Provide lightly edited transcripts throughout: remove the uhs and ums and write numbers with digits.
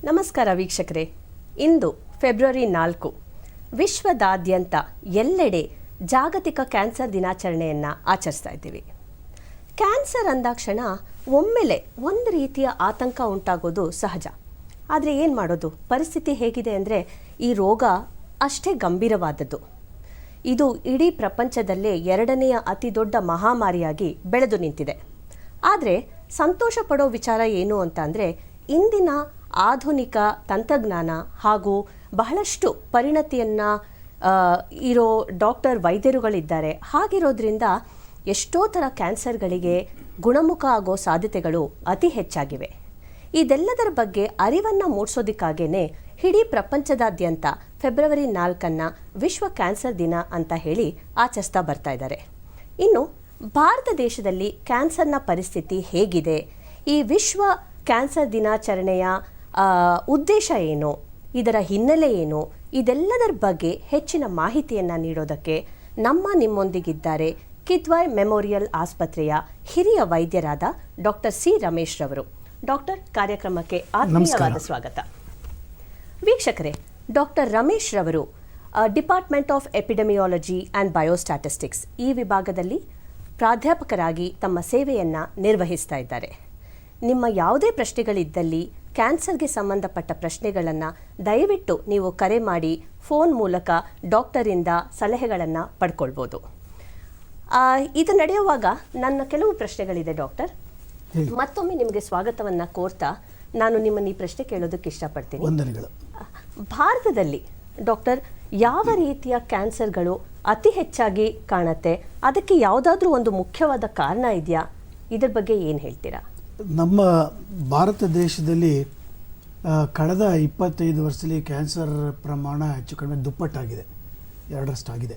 ನಮಸ್ಕಾರ ವೀಕ್ಷಕರೇ. ಇಂದು ಫೆಬ್ರವರಿ 4 ವಿಶ್ವದಾದ್ಯಂತ ಎಲ್ಲೆಡೆ ಜಾಗತಿಕ ಕ್ಯಾನ್ಸರ್ ದಿನಾಚರಣೆಯನ್ನು ಆಚರಿಸ್ತಾ ಇದ್ದೀವಿ. ಕ್ಯಾನ್ಸರ್ ಅಂದಾಕ್ಷಣ ಒಮ್ಮೆಲೆ ಒಂದು ರೀತಿಯ ಆತಂಕ ಉಂಟಾಗೋದು ಸಹಜ. ಆದರೆ ಏನು ಮಾಡೋದು? ಪರಿಸ್ಥಿತಿ ಹೇಗಿದೆ ಅಂದರೆ ಈ ರೋಗ ಅಷ್ಟೇ ಗಂಭೀರವಾದದ್ದು. ಇದು ಇಡೀ ಪ್ರಪಂಚದಲ್ಲೇ 2ನೇ ಅತಿ ದೊಡ್ಡ ಮಹಾಮಾರಿಯಾಗಿ ಬೆಳೆದು ನಿಂತಿದೆ. ಆದರೆ ಸಂತೋಷ ಪಡೋ ವಿಚಾರ ಏನು ಅಂತ ಅಂದರೆ ಇಂದಿನ ಆಧುನಿಕ ತಂತ್ರಜ್ಞಾನ ಹಾಗೂ ಬಹಳಷ್ಟು ಪರಿಣತಿಯನ್ನು ಇರೋ ವೈದ್ಯರುಗಳಿದ್ದಾರೆ. ಹಾಗಿರೋದ್ರಿಂದ ಎಷ್ಟೋ ಥರ ಕ್ಯಾನ್ಸರ್ಗಳಿಗೆ ಗುಣಮುಖ ಆಗೋ ಸಾಧ್ಯತೆಗಳು ಅತಿ ಹೆಚ್ಚಾಗಿವೆ. ಇದೆಲ್ಲದರ ಬಗ್ಗೆ ಅರಿವನ್ನು ಮೂಡಿಸೋದಕ್ಕಾಗೇ ಇಡೀ ಪ್ರಪಂಚದಾದ್ಯಂತ ಫೆಬ್ರವರಿ 4 ವಿಶ್ವ ಕ್ಯಾನ್ಸರ್ ದಿನ ಅಂತ ಹೇಳಿ ಆಚರಿಸ್ತಾ ಬರ್ತಾ ಇದ್ದಾರೆ. ಇನ್ನು ಭಾರತ ದೇಶದಲ್ಲಿ ಕ್ಯಾನ್ಸರ್ನ ಪರಿಸ್ಥಿತಿ ಹೇಗಿದೆ, ಈ ವಿಶ್ವ ಕ್ಯಾನ್ಸರ್ ದಿನಾಚರಣೆಯ ಉದ್ದೇಶ ಏನು, ಇದರ ಹಿನ್ನೆಲೆ ಏನು, ಇದೆಲ್ಲದರ ಬಗ್ಗೆ ಹೆಚ್ಚಿನ ಮಾಹಿತಿಯನ್ನು ನೀಡೋದಕ್ಕೆ ನಿಮ್ಮೊಂದಿಗಿದ್ದಾರೆ ಕಿದ್ವಾಯ್ ಮೆಮೋರಿಯಲ್ ಆಸ್ಪತ್ರೆಯ ಹಿರಿಯ ವೈದ್ಯರಾದ ಡಾಕ್ಟರ್ ಸಿ ರಮೇಶ್ ರವರು. ಡಾಕ್ಟರ್, ಕಾರ್ಯಕ್ರಮಕ್ಕೆ ಆತ್ಮೀಯವಾದ ಸ್ವಾಗತ. ವೀಕ್ಷಕರೇ, ಡಾಕ್ಟರ್ ರಮೇಶ್ ರವರು ಡಿಪಾರ್ಟ್ಮೆಂಟ್ ಆಫ್ ಎಪಿಡೆಮಿಯಾಲಜಿ ಆ್ಯಂಡ್ ಬಯೋಸ್ಟ್ಯಾಟಿಸ್ಟಿಕ್ಸ್ ಈ ವಿಭಾಗದಲ್ಲಿ ಪ್ರಾಧ್ಯಾಪಕರಾಗಿ ತಮ್ಮ ಸೇವೆಯನ್ನು ನಿರ್ವಹಿಸ್ತಾ ಇದ್ದಾರೆ. ನಿಮ್ಮ ಯಾವುದೇ ಪ್ರಶ್ನೆಗಳಿದ್ದಲ್ಲಿ ಕ್ಯಾನ್ಸರ್ಗೆ ಸಂಬಂಧಪಟ್ಟ ಪ್ರಶ್ನೆಗಳನ್ನು ದಯವಿಟ್ಟು ನೀವು ಕರೆ ಮಾಡಿ ಫೋನ್ ಮೂಲಕ ಡಾಕ್ಟರಿಂದ ಸಲಹೆಗಳನ್ನು ಪಡ್ಕೊಳ್ಬೋದು. ಇದು ನಡೆಯುವಾಗ ನನ್ನ ಕೆಲವು ಪ್ರಶ್ನೆಗಳಿದೆ ಡಾಕ್ಟರ್. ಮತ್ತೊಮ್ಮೆ ನಿಮಗೆ ಸ್ವಾಗತವನ್ನು ಕೋರ್ತಾ ನಾನು ನಿಮ್ಮನ್ನು ಈ ಪ್ರಶ್ನೆ ಕೇಳೋದಕ್ಕೆ ಇಷ್ಟಪಡ್ತೀನಿ. ಭಾರತದಲ್ಲಿ ಡಾಕ್ಟರ್ ಯಾವ ರೀತಿಯ ಕ್ಯಾನ್ಸರ್ಗಳು ಅತಿ ಹೆಚ್ಚಾಗಿ ಕಾಣುತ್ತೆ? ಅದಕ್ಕೆ ಯಾವುದಾದ್ರೂ ಒಂದು ಮುಖ್ಯವಾದ ಕಾರಣ ಇದೆಯಾ? ಇದ್ರ ಬಗ್ಗೆ ಏನು ಹೇಳ್ತೀರಾ? ನಮ್ಮ ಭಾರತ ದೇಶದಲ್ಲಿ ಕಳೆದ 25 ವರ್ಷದಲ್ಲಿ ಕ್ಯಾನ್ಸರ್ ಪ್ರಮಾಣ ಹೆಚ್ಚು ಕಡಿಮೆ ದುಪ್ಪಟ್ಟಾಗಿದೆ, 2ರಷ್ಟಾಗಿದೆ.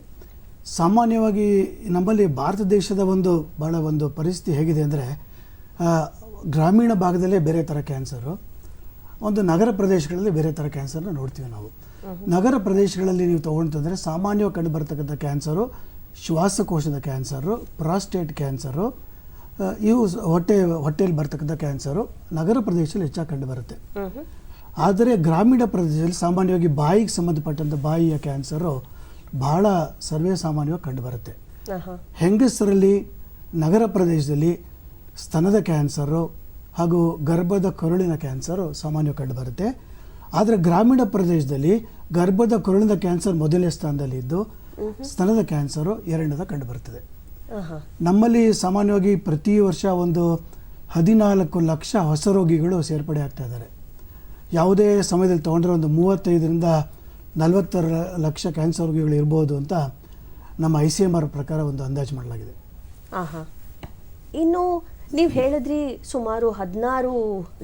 ಸಾಮಾನ್ಯವಾಗಿ ನಮ್ಮಲ್ಲಿ ಭಾರತ ದೇಶದ ಒಂದು ಪರಿಸ್ಥಿತಿ ಹೇಗಿದೆ ಅಂದರೆ ಗ್ರಾಮೀಣ ಭಾಗದಲ್ಲೇ ಬೇರೆ ಥರ ಕ್ಯಾನ್ಸರು, ನಗರ ಪ್ರದೇಶಗಳಲ್ಲಿ ಬೇರೆ ಥರ ಕ್ಯಾನ್ಸರ್ನ ನೋಡ್ತೀವಿ ನಾವು. ನಗರ ಪ್ರದೇಶಗಳಲ್ಲಿ ನೀವು ತೊಗೊಂತಂದರೆ ಸಾಮಾನ್ಯವಾಗಿ ಕಂಡು ಬರ್ತಕ್ಕಂಥ ಕ್ಯಾನ್ಸರು ಶ್ವಾಸಕೋಶದ ಕ್ಯಾನ್ಸರು, ಪ್ರಾಸ್ಟೇಟ್ ಕ್ಯಾನ್ಸರು, ಇವು ಹೊಟ್ಟೆಯಲ್ಲಿ ಬರ್ತಕ್ಕಂಥ ಕ್ಯಾನ್ಸರು ನಗರ ಪ್ರದೇಶದಲ್ಲಿ ಹೆಚ್ಚಾಗಿ ಕಂಡು ಬರುತ್ತೆ. ಆದರೆ ಗ್ರಾಮೀಣ ಪ್ರದೇಶದಲ್ಲಿ ಸಾಮಾನ್ಯವಾಗಿ ಬಾಯಿಗೆ ಸಂಬಂಧಪಟ್ಟಂಥ ಬಾಯಿಯ ಕ್ಯಾನ್ಸರು ಬಹಳ ಸರ್ವೇ ಸಾಮಾನ್ಯವಾಗಿ ಕಂಡು ಬರುತ್ತೆ. ಹೆಂಗಸರಲ್ಲಿ ನಗರ ಪ್ರದೇಶದಲ್ಲಿ ಸ್ತನದ ಕ್ಯಾನ್ಸರು ಹಾಗೂ ಗರ್ಭದ ಕರುಳಿನ ಕ್ಯಾನ್ಸರು ಸಾಮಾನ್ಯವಾಗಿ ಕಂಡು ಬರುತ್ತೆ. ಆದರೆ ಗ್ರಾಮೀಣ ಪ್ರದೇಶದಲ್ಲಿ ಗರ್ಭದ ಕರುಳಿನ ಕ್ಯಾನ್ಸರ್ ಮೊದಲನೇ ಸ್ಥಾನದಲ್ಲಿದ್ದು ಸ್ತನದ ಕ್ಯಾನ್ಸರು 2ನೇದ ಕಂಡು ಬರ್ತದೆ. ನಮ್ಮಲ್ಲಿ ಸಾಮಾನ್ಯವಾಗಿ ಪ್ರತಿ ವರ್ಷ 14 ಲಕ್ಷ ಹೊಸ ರೋಗಿಗಳು ಸೇರ್ಪಡೆ ಆಗ್ತಾ ಇದ್ದಾರೆ. ಯಾವುದೇ ಸಮಯದಲ್ಲಿ ತೊಗೊಂಡ್ರೆ 35ರಿಂದ 40 ಲಕ್ಷ ಕ್ಯಾನ್ಸರ್ ರೋಗಿಗಳು ಇರ್ಬೋದು ಅಂತ ನಮ್ಮ ICMR ಪ್ರಕಾರ ಅಂದಾಜು ಮಾಡಲಾಗಿದೆ. ಇನ್ನು ನೀವು ಹೇಳಿದ್ರಿ ಸುಮಾರು 16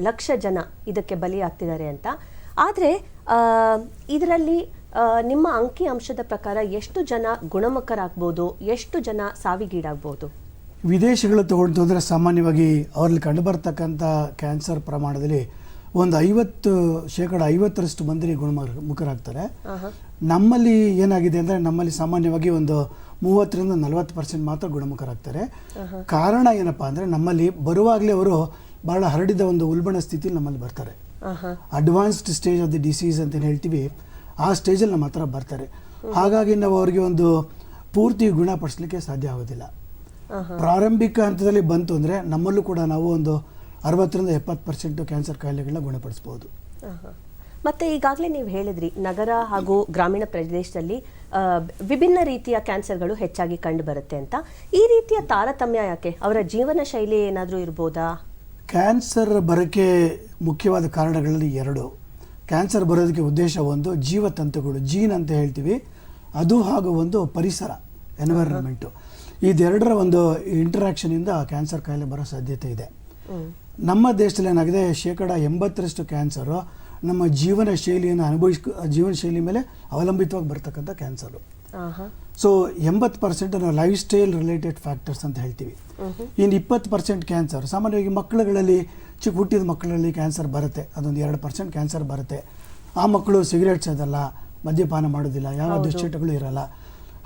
ಲಕ್ಷ ಜನ ಇದಕ್ಕೆ ಬಲಿಯಾಗ್ತಿದ್ದಾರೆ ಅಂತ. ಆದರೆ ಇದರಲ್ಲಿ ನಿಮ್ಮ ಅಂಕಿ ಅಂಶದ ಪ್ರಕಾರ ಎಷ್ಟು ಜನ ಗುಣಮುಖರಾಗ್ಬೋದು, ಎಷ್ಟು ಜನ ಸಾವಿಗೀಡಾಗ್ಬೋದು? ವಿದೇಶಗಳು ತಗೊಂಡು ಅಂದರೆ ಸಾಮಾನ್ಯವಾಗಿ ಅವರಲ್ಲಿ ಕಂಡುಬರ್ತಕ್ಕಂಥ ಕ್ಯಾನ್ಸರ್ ಪ್ರಮಾಣದಲ್ಲಿ 50% ಮಂದಿ ಗುಣಮುಖರಾಗ್ತಾರೆ. ನಮ್ಮಲ್ಲಿ ಏನಾಗಿದೆ ಅಂದರೆ ನಮ್ಮಲ್ಲಿ ಸಾಮಾನ್ಯವಾಗಿ 30ರಿಂದ 40% ಮಾತ್ರ ಗುಣಮುಖರಾಗ್ತಾರೆ. ಕಾರಣ ಏನಪ್ಪಾ ಅಂದರೆ ನಮ್ಮಲ್ಲಿ ಬರುವಾಗಲೇ ಅವರು ಬಹಳ ಹರಡಿದ ಉಲ್ಬಣ ಸ್ಥಿತಿಯಲ್ಲಿ ನಮ್ಮಲ್ಲಿ ಬರ್ತಾರೆ. Advanced stage of the disease ಅಂತ ಹೇಳ್ತೀವಿ, ಆ ಸ್ಟೇಜಲ್ಲಿ ನಮ್ಮ ಹತ್ರ ಬರ್ತಾರೆ. ಹಾಗಾಗಿ ನಾವು ಅವರಿಗೆ ಪೂರ್ತಿ ಗುಣಪಡಿಸಲಿಕ್ಕೆ ಸಾಧ್ಯ ಆಗೋದಿಲ್ಲ. ಪ್ರಾರಂಭಿಕ ಹಂತದಲ್ಲಿ ಬಂತು ಅಂದರೆ ನಮ್ಮಲ್ಲೂ ಕೂಡ ನಾವು 60ರಿಂದ 70% ಕ್ಯಾನ್ಸರ್ ಕಾಯಿಲೆಗಳನ್ನ ಗುಣಪಡಿಸ್ಬೋದು. ಮತ್ತೆ ಈಗಾಗಲೇ ನೀವು ಹೇಳಿದ್ರಿ ನಗರ ಹಾಗೂ ಗ್ರಾಮೀಣ ಪ್ರದೇಶದಲ್ಲಿ ವಿಭಿನ್ನ ರೀತಿಯ ಕ್ಯಾನ್ಸರ್ಗಳು ಹೆಚ್ಚಾಗಿ ಕಂಡು ಬರುತ್ತೆ ಅಂತ. ಈ ರೀತಿಯ ತಾರತಮ್ಯ ಯಾಕೆ? ಅವರ ಜೀವನ ಶೈಲಿ ಏನಾದರೂ ಇರ್ಬೋದಾ? ಕ್ಯಾನ್ಸರ್ ಬರೋಕ್ಕೆ ಮುಖ್ಯವಾದ ಕಾರಣಗಳಲ್ಲಿ 2. ಕ್ಯಾನ್ಸರ್ ಬರೋದಕ್ಕೆ ಉದ್ದೇಶ ಜೀವತಂತುಗಳು, ಜೀನ್ ಅಂತ ಹೇಳ್ತೀವಿ, ಅದು ಹಾಗೂ ಪರಿಸರ, ಎನ್ವೈರನ್ಮೆಂಟು. ಇದೆರಡರ ಇಂಟರಾಕ್ಷನಿಂದ ಕ್ಯಾನ್ಸರ್ ಕಾಯಿಲೆ ಬರೋ ಸಾಧ್ಯತೆ ಇದೆ. ನಮ್ಮ ದೇಶದಲ್ಲಿ ಏನಾಗಿದೆ, 80% ಕ್ಯಾನ್ಸರು ನಮ್ಮ ಜೀವನ ಶೈಲಿ ಮೇಲೆ ಅವಲಂಬಿತವಾಗಿ ಬರ್ತಕ್ಕಂಥ ಕ್ಯಾನ್ಸರು. ಸೊ 80% ನಾವು ಲೈಫ್ ಸ್ಟೈಲ್ ರಿಲೇಟೆಡ್ ಫ್ಯಾಕ್ಟರ್ಸ್ ಅಂತ ಹೇಳ್ತೀವಿ. ಇನ್ನು 20% ಕ್ಯಾನ್ಸರ್ ಸಾಮಾನ್ಯವಾಗಿ ಮಕ್ಕಳುಗಳಲ್ಲಿ, ಚಿಕ್ಕ ಹುಟ್ಟಿದ ಮಕ್ಕಳಲ್ಲಿ ಕ್ಯಾನ್ಸರ್ ಬರುತ್ತೆ. 2% ಕ್ಯಾನ್ಸರ್ ಬರುತ್ತೆ. ಆ ಮಕ್ಕಳು ಸಿಗರೇಟ್ ಸೇದಲ್ಲ, ಮದ್ಯಪಾನ ಮಾಡೋದಿಲ್ಲ, ಯಾವ ದುಶ್ಚಟಗಳು ಇರಲ್ಲ.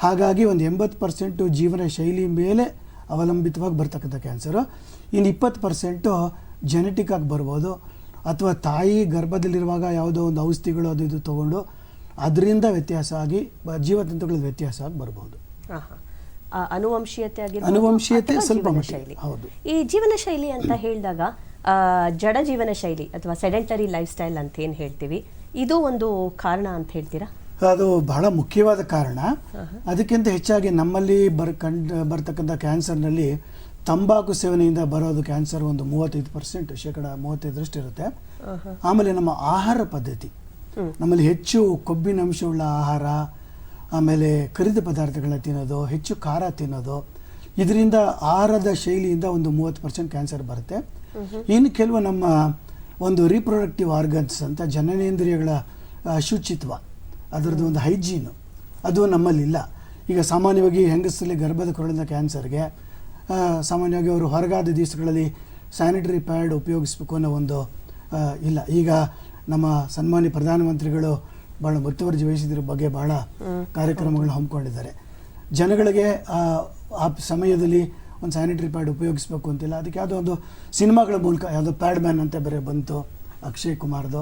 ಹಾಗಾಗಿ 80% ಜೀವನ ಶೈಲಿ ಮೇಲೆ ಅವಲಂಬಿತವಾಗಿ ಬರ್ತಕ್ಕಂಥ ಕ್ಯಾನ್ಸರು. ಇನ್ನು 20% ಜೆನೆಟಿಕ್ ಆಗಿ ಬರ್ಬೋದು. ಅಥವಾ ತಾಯಿ ಗರ್ಭದಲ್ಲಿರುವಾಗ ಯಾವುದೋ ಒಂದು ಔಷಧಿಗಳು ಅದು ಇದು ತಗೊಂಡು ಅದರಿಂದ ವ್ಯತ್ಯಾಸ ಆಗಿ ಜೀವತಂತುಗಳ ವ್ಯತ್ಯಾಸ ಆಗಿ ಬರಬಹುದು. ಅನುವಂಶೀಯತೆ ಸ್ವಲ್ಪ ಶೈಲಿ. ಹೌದು. ಈ ಜೀವನ ಶೈಲಿ ಅಂತ ಹೇಳಿದಾಗ ಜಡ ಜೀವನ ಶೈಲಿ ಅಥವಾ ಸೆಡೆಂಟರಿ ಲೈಫ್ ಸ್ಟೈಲ್ ಅಂತ ಏನು ಹೇಳ್ತೀವಿ, ಇದು ಒಂದು ಕಾರಣ ಅಂತ ಹೇಳ್ತೀರಾ? ಅದು ಬಹಳ ಮುಖ್ಯವಾದ ಕಾರಣ. ಅದಕ್ಕಿಂತ ಹೆಚ್ಚಾಗಿ ನಮ್ಮಲ್ಲಿ ಬರ್ತಕ್ಕಂಥ ಕ್ಯಾನ್ಸರ್ನಲ್ಲಿ ತಂಬಾಕು ಸೇವನೆಯಿಂದ ಬರೋದು ಕ್ಯಾನ್ಸರ್ ಒಂದು 35%, ಶೇಕಡ 35% ಇರುತ್ತೆ. ಆಮೇಲೆ ನಮ್ಮ ಆಹಾರ ಪದ್ಧತಿ, ನಮ್ಮಲ್ಲಿ ಹೆಚ್ಚು ಕೊಬ್ಬಿನಂಶವುಳ್ಳ ಆಹಾರ, ಆಮೇಲೆ ಕರಿದ ಪದಾರ್ಥಗಳನ್ನ ತಿನ್ನೋದು, ಹೆಚ್ಚು ಖಾರ ತಿನ್ನೋದು, ಇದರಿಂದ ಆಹಾರದ ಶೈಲಿಯಿಂದ ಒಂದು 30% ಕ್ಯಾನ್ಸರ್ ಬರುತ್ತೆ. ಇನ್ನು ಕೆಲವು ನಮ್ಮ ಒಂದು ರೀಪ್ರೊಡಕ್ಟಿವ್ ಆರ್ಗನ್ಸ್ ಅಂತ ಜನನೇಂದ್ರಿಯಗಳ ಶುಚಿತ್ವ, ಅದರದ್ದು ಒಂದು ಹೈಜೀನು ಅದು ನಮ್ಮಲ್ಲಿಲ್ಲ. ಈಗ ಸಾಮಾನ್ಯವಾಗಿ ಹೆಂಗಸರಲ್ಲಿ ಗರ್ಭದ ಕೊರಳಿನ ಕ್ಯಾನ್ಸರ್ಗೆ ಸಾಮಾನ್ಯವಾಗಿ ಅವರು ಹೊರಗಾದ ದಿವಸಗಳಲ್ಲಿ ಸ್ಯಾನಿಟರಿ ಪ್ಯಾಡ್ ಉಪಯೋಗಿಸಬೇಕು ಅನ್ನೋ ಒಂದು ಇಲ್ಲ. ಈಗ ನಮ್ಮ ಸನ್ಮಾನ್ಯ ಪ್ರಧಾನಮಂತ್ರಿಗಳು ಭಾಳ ಮುತುವರ್ಜಿ ವಹಿಸಿದ್ರ ಬಗ್ಗೆ ಬಹಳ ಕಾರ್ಯಕ್ರಮಗಳನ್ನ ಹಮ್ಮಿಕೊಂಡಿದ್ದಾರೆ. ಜನಗಳಿಗೆ ಆ ಸಮಯದಲ್ಲಿ ಒಂದು ಸ್ಯಾನಿಟರಿ ಪ್ಯಾಡ್ ಉಪಯೋಗಿಸ್ಬೇಕು ಅಂತಿಲ್ಲ. ಅದಕ್ಕೆ ಯಾವುದೋ ಒಂದು ಸಿನಿಮಾಗಳ ಮೂಲಕ, ಯಾವುದೋ ಪ್ಯಾಡ್ ಮ್ಯಾನ್ ಅಂತ ಬೇರೆ ಬಂತು ಅಕ್ಷಯ್ ಕುಮಾರ್ದು,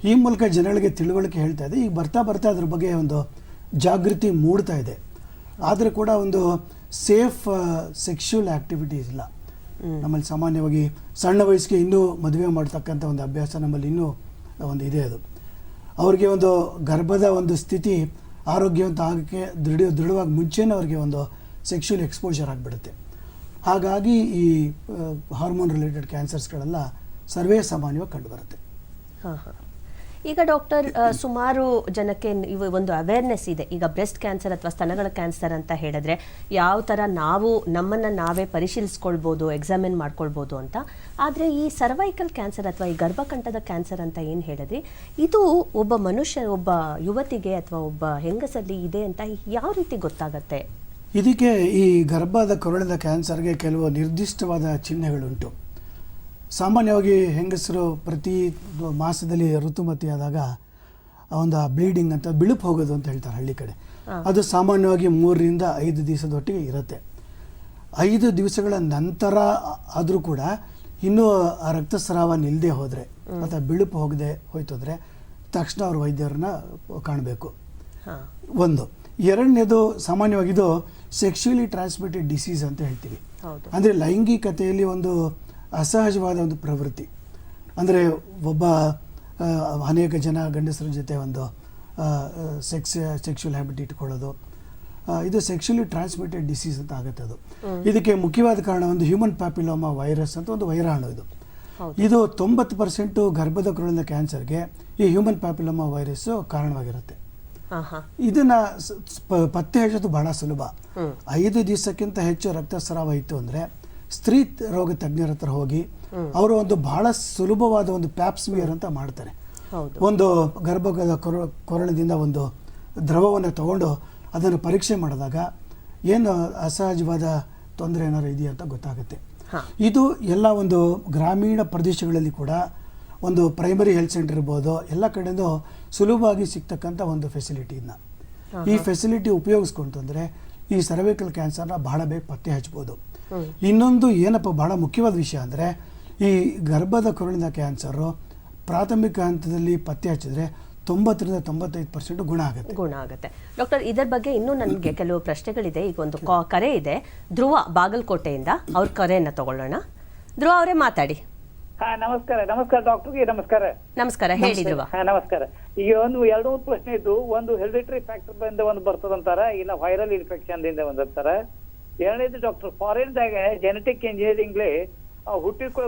ಈ ಮೂಲಕ ಜನಗಳಿಗೆ ತಿಳುವಳಿಕೆ ಹೇಳ್ತಾ ಇದೆ. ಈಗ ಬರ್ತಾ ಬರ್ತಾ ಅದ್ರ ಬಗ್ಗೆ ಒಂದು ಜಾಗೃತಿ ಮೂಡ್ತಾ ಇದೆ. ಆದರೆ ಕೂಡ ಒಂದು ಸೇಫ್ ಸೆಕ್ಷುವಲ್ ಆ್ಯಕ್ಟಿವಿಟೀಸ್ ಇಲ್ಲ ನಮ್ಮಲ್ಲಿ. ಸಾಮಾನ್ಯವಾಗಿ ಸಣ್ಣ ವಯಸ್ಸಿಗೆ ಇನ್ನೂ ಮದುವೆ ಮಾಡ್ತಕ್ಕಂಥ ಒಂದು ಅಭ್ಯಾಸ ನಮ್ಮಲ್ಲಿ ಇನ್ನೂ ಒಂದು ಇದೆ. ಅದು ಅವ್ರಿಗೆ ಒಂದು ಗರ್ಭದ ಒಂದು ಸ್ಥಿತಿ ಆರೋಗ್ಯವಂತ ಆಗೋಕ್ಕೆ ದೃಢವಾಗಿ ಮುಂಚೆನೇ ಅವ್ರಿಗೆ ಒಂದು ಸೆಕ್ಷುವಲ್ ಎಕ್ಸ್ಪೋಜರ್ ಆಗಿಬಿಡುತ್ತೆ. ಹಾಗಾಗಿ ಈ ಹಾರ್ಮೋನ್ ರಿಲೇಟೆಡ್ ಕ್ಯಾನ್ಸರ್ಸ್ಗಳೆಲ್ಲ ಸರ್ವೇ ಸಾಮಾನ್ಯವಾಗಿ ಕಂಡುಬರುತ್ತೆ. ಈಗ ಡಾಕ್ಟರ್, ಸುಮಾರು ಜನಕ್ಕೆ ಇವು ಒಂದು ಅವೇರ್ನೆಸ್ ಇದೆ. ಈಗ ಬ್ರೆಸ್ಟ್ ಕ್ಯಾನ್ಸರ್ ಅಥವಾ ಸ್ತನಗಳ ಕ್ಯಾನ್ಸರ್ ಅಂತ ಹೇಳಿದ್ರೆ ಯಾವ ಥರ ನಾವು ನಮ್ಮನ್ನು ನಾವೇ ಪರಿಶೀಲಿಸ್ಕೊಳ್ಬೋದು, ಎಕ್ಸಾಮಿನ್ ಮಾಡ್ಕೊಳ್ಬೋದು ಅಂತ. ಆದರೆ ಈ ಸರ್ವೈಕಲ್ ಕ್ಯಾನ್ಸರ್ ಅಥವಾ ಈ ಗರ್ಭಕಂಠದ ಕ್ಯಾನ್ಸರ್ ಅಂತ ಏನು ಹೇಳಿದ್ರಿ, ಇದು ಒಬ್ಬ ಮನುಷ್ಯ, ಒಬ್ಬ ಯುವತಿಗೆ ಅಥವಾ ಒಬ್ಬ ಹೆಂಗಸಲ್ಲಿ ಇದೆ ಅಂತ ಯಾವ ರೀತಿ ಗೊತ್ತಾಗತ್ತೆ? ಇದಕ್ಕೆ ಈ ಗರ್ಭದ ಕೊರಳಿನ ಕ್ಯಾನ್ಸರ್ಗೆ ಕೆಲವು ನಿರ್ದಿಷ್ಟವಾದ ಚಿಹ್ನೆಗಳುಂಟು. ಸಾಮಾನ್ಯವಾಗಿ ಹೆಂಗಸರು ಪ್ರತಿ ಮಾಸದಲ್ಲಿ ಋತುಮತಿಯಾದಾಗ ಒಂದು ಬ್ಲೀಡಿಂಗ್ ಅಂತ ಬಿಳುಪು ಹೋಗೋದು ಅಂತ ಹೇಳ್ತಾರೆ ಹಳ್ಳಿ ಕಡೆ. ಅದು ಸಾಮಾನ್ಯವಾಗಿ 3 ರಿಂದ 5 ದಿವಸದೊಟ್ಟಿಗೆ ಇರುತ್ತೆ. 5 ದಿವಸಗಳ ನಂತರ ಆದರೂ ಕೂಡ ಇನ್ನೂ ಆ ರಕ್ತಸ್ರಾವ ನಿಲ್ಲದೆ ಹೋದರೆ ಅಥವಾ ಬಿಳುಪು ಹೋಗದೆ ಹೋಯ್ತಂದರೆ ತಕ್ಷಣ ಅವ್ರ ವೈದ್ಯರನ್ನ ಕಾಣಬೇಕು. ಒಂದು. ಎರಡನೇದು, ಸಾಮಾನ್ಯವಾಗಿ ಇದು ಸೆಕ್ಶುಯಲಿ ಟ್ರಾನ್ಸ್ಮಿಟೆಡ್ ಡಿಸೀಸ್ ಅಂತ ಹೇಳ್ತೀವಿ. ಅಂದರೆ ಲೈಂಗಿಕತೆಯಲ್ಲಿ ಒಂದು ಅಸಹಜವಾದ ಒಂದು ಪ್ರವೃತ್ತಿ. ಅಂದರೆ ಅನೇಕ ಜನ ಗಂಡಸರ ಜೊತೆ ಒಂದು ಸೆಕ್ಶುವಲ್ ಹ್ಯಾಬಿಟ್ ಇಟ್ಕೊಳ್ಳೋದು, ಇದು ಸೆಕ್ಶುಯಲಿ ಟ್ರಾನ್ಸ್ಮಿಟೆಡ್ ಡಿಸೀಸ್ ಅಂತ ಆಗುತ್ತೆ. ಅದು ಇದಕ್ಕೆ ಮುಖ್ಯವಾದ ಕಾರಣ ಒಂದು ಹ್ಯೂಮನ್ ಪ್ಯಾಪಿಲೋಮಾ ವೈರಸ್ ಅಂತ ಒಂದು ವೈರಾಣು. ಇದು 90% ಗರ್ಭದ ಕೊರಳಿನ ಕ್ಯಾನ್ಸರ್ಗೆ ಈ ಹ್ಯೂಮನ್ ಪ್ಯಾಪಿಲೋಮಾ ವೈರಸ್ ಕಾರಣವಾಗಿರುತ್ತೆ. ಇದನ್ನ ಪತ್ತೆ ಹಚ್ಚೋದು ಬಹಳ ಸುಲಭ. 5 ದಿವಸಕ್ಕಿಂತ ಹೆಚ್ಚು ರಕ್ತಸ್ರಾವ ಇತ್ತು ಅಂದರೆ ಸ್ತ್ರೀ ರೋಗ ತಜ್ಞರ ಹತ್ರ ಹೋಗಿ ಅವರು ಒಂದು ಬಹಳ ಸುಲಭವಾದ ಒಂದು ಪ್ಯಾಪ್ಸ್ಮಿಯರ್ ಅಂತ ಮಾಡ್ತಾರೆ. ಒಂದು ಗರ್ಭದ ಕೊರಳದಿಂದ ಒಂದು ದ್ರವವನ್ನು ತಗೊಂಡು ಅದನ್ನು ಪರೀಕ್ಷೆ ಮಾಡಿದಾಗ ಏನು ಅಸಹಜವಾದ ತೊಂದರೆ ಏನಾರು ಇದೆಯಾ ಅಂತ ಗೊತ್ತಾಗುತ್ತೆ. ಇದು ಎಲ್ಲ ಒಂದು ಗ್ರಾಮೀಣ ಪ್ರದೇಶಗಳಲ್ಲಿ ಕೂಡ ಒಂದು ಪ್ರೈಮರಿ ಹೆಲ್ತ್ ಸೆಂಟರ್ ಇರ್ಬೋದು, ಎಲ್ಲ ಕಡೆಯಿಂದ ಸುಲಭವಾಗಿ ಸಿಗ್ತಕ್ಕಂಥ ಒಂದು ಫೆಸಿಲಿಟಿನ, ಈ ಫೆಸಿಲಿಟಿ ಉಪಯೋಗಿಸ್ಕೊಂಡು ಅಂದರೆ ಈ ಸರ್ವೈಕಲ್ ಕ್ಯಾನ್ಸರ್ನ ಬಹಳ ಬೇಗ ಪತ್ತೆ ಹಚ್ಬೋದು. ಇನ್ನೊಂದು ಏನಪ್ಪ ಬಹಳ ಮುಖ್ಯವಾದ ವಿಷಯ ಅಂದರೆ ಈ ಗರ್ಭದ ಕೊರಳಿನ ಕ್ಯಾನ್ಸರು ಪ್ರಾಥಮಿಕ ಹಂತದಲ್ಲಿ ಪತ್ತೆ ಹಚ್ಚಿದ್ರೆ 90 ರಿಂದ 95% ಗುಣ ಆಗುತ್ತೆ. ಡಾಕ್ಟರ್, ಇದರ ಬಗ್ಗೆ ಇನ್ನೂ ನನಗೆ ಕೆಲವು ಪ್ರಶ್ನೆಗಳಿದೆ. ಈಗ ಒಂದು ಕರೆ ಇದೆ, ಧ್ರುವ ಬಾಗಲಕೋಟೆಯಿಂದ. ಅವ್ರ ಕರೆಯನ್ನು ತಗೊಳ್ಳೋಣ. ಧ್ರುವ ಅವರೇ ಮಾತಾಡಿ. ನಮಸ್ಕಾರ ಡಾಕ್ಟರ್ಗೆ ನಮಸ್ಕಾರ. ಹೇಳಿ ಧ್ರುವ. ನಮಸ್ಕಾರ. ಈಗ ಒಂದು 2-3 ಪ್ರಶ್ನೆ ಇದ್ದು, ಒಂದು ಹೆರಿಡಿಟರಿ ಫ್ಯಾಕ್ಟರ್ ಬಂದ ಒಂದು ಬರ್ತದಂತಾರ, ಇಲ್ಲ ವೈರಲ್ ಇನ್ಫೆಕ್ಷನ್ ದಿಂದ ಒಂದಂತಾರ. ಎರಡನೇದು ಡಾಕ್ಟರ್, ಫಾರಿನ್ದಾಗ ಜೆನೆಟಿಕ್ ಇಂಜಿನಿಯರಿಂಗ್ಲಿ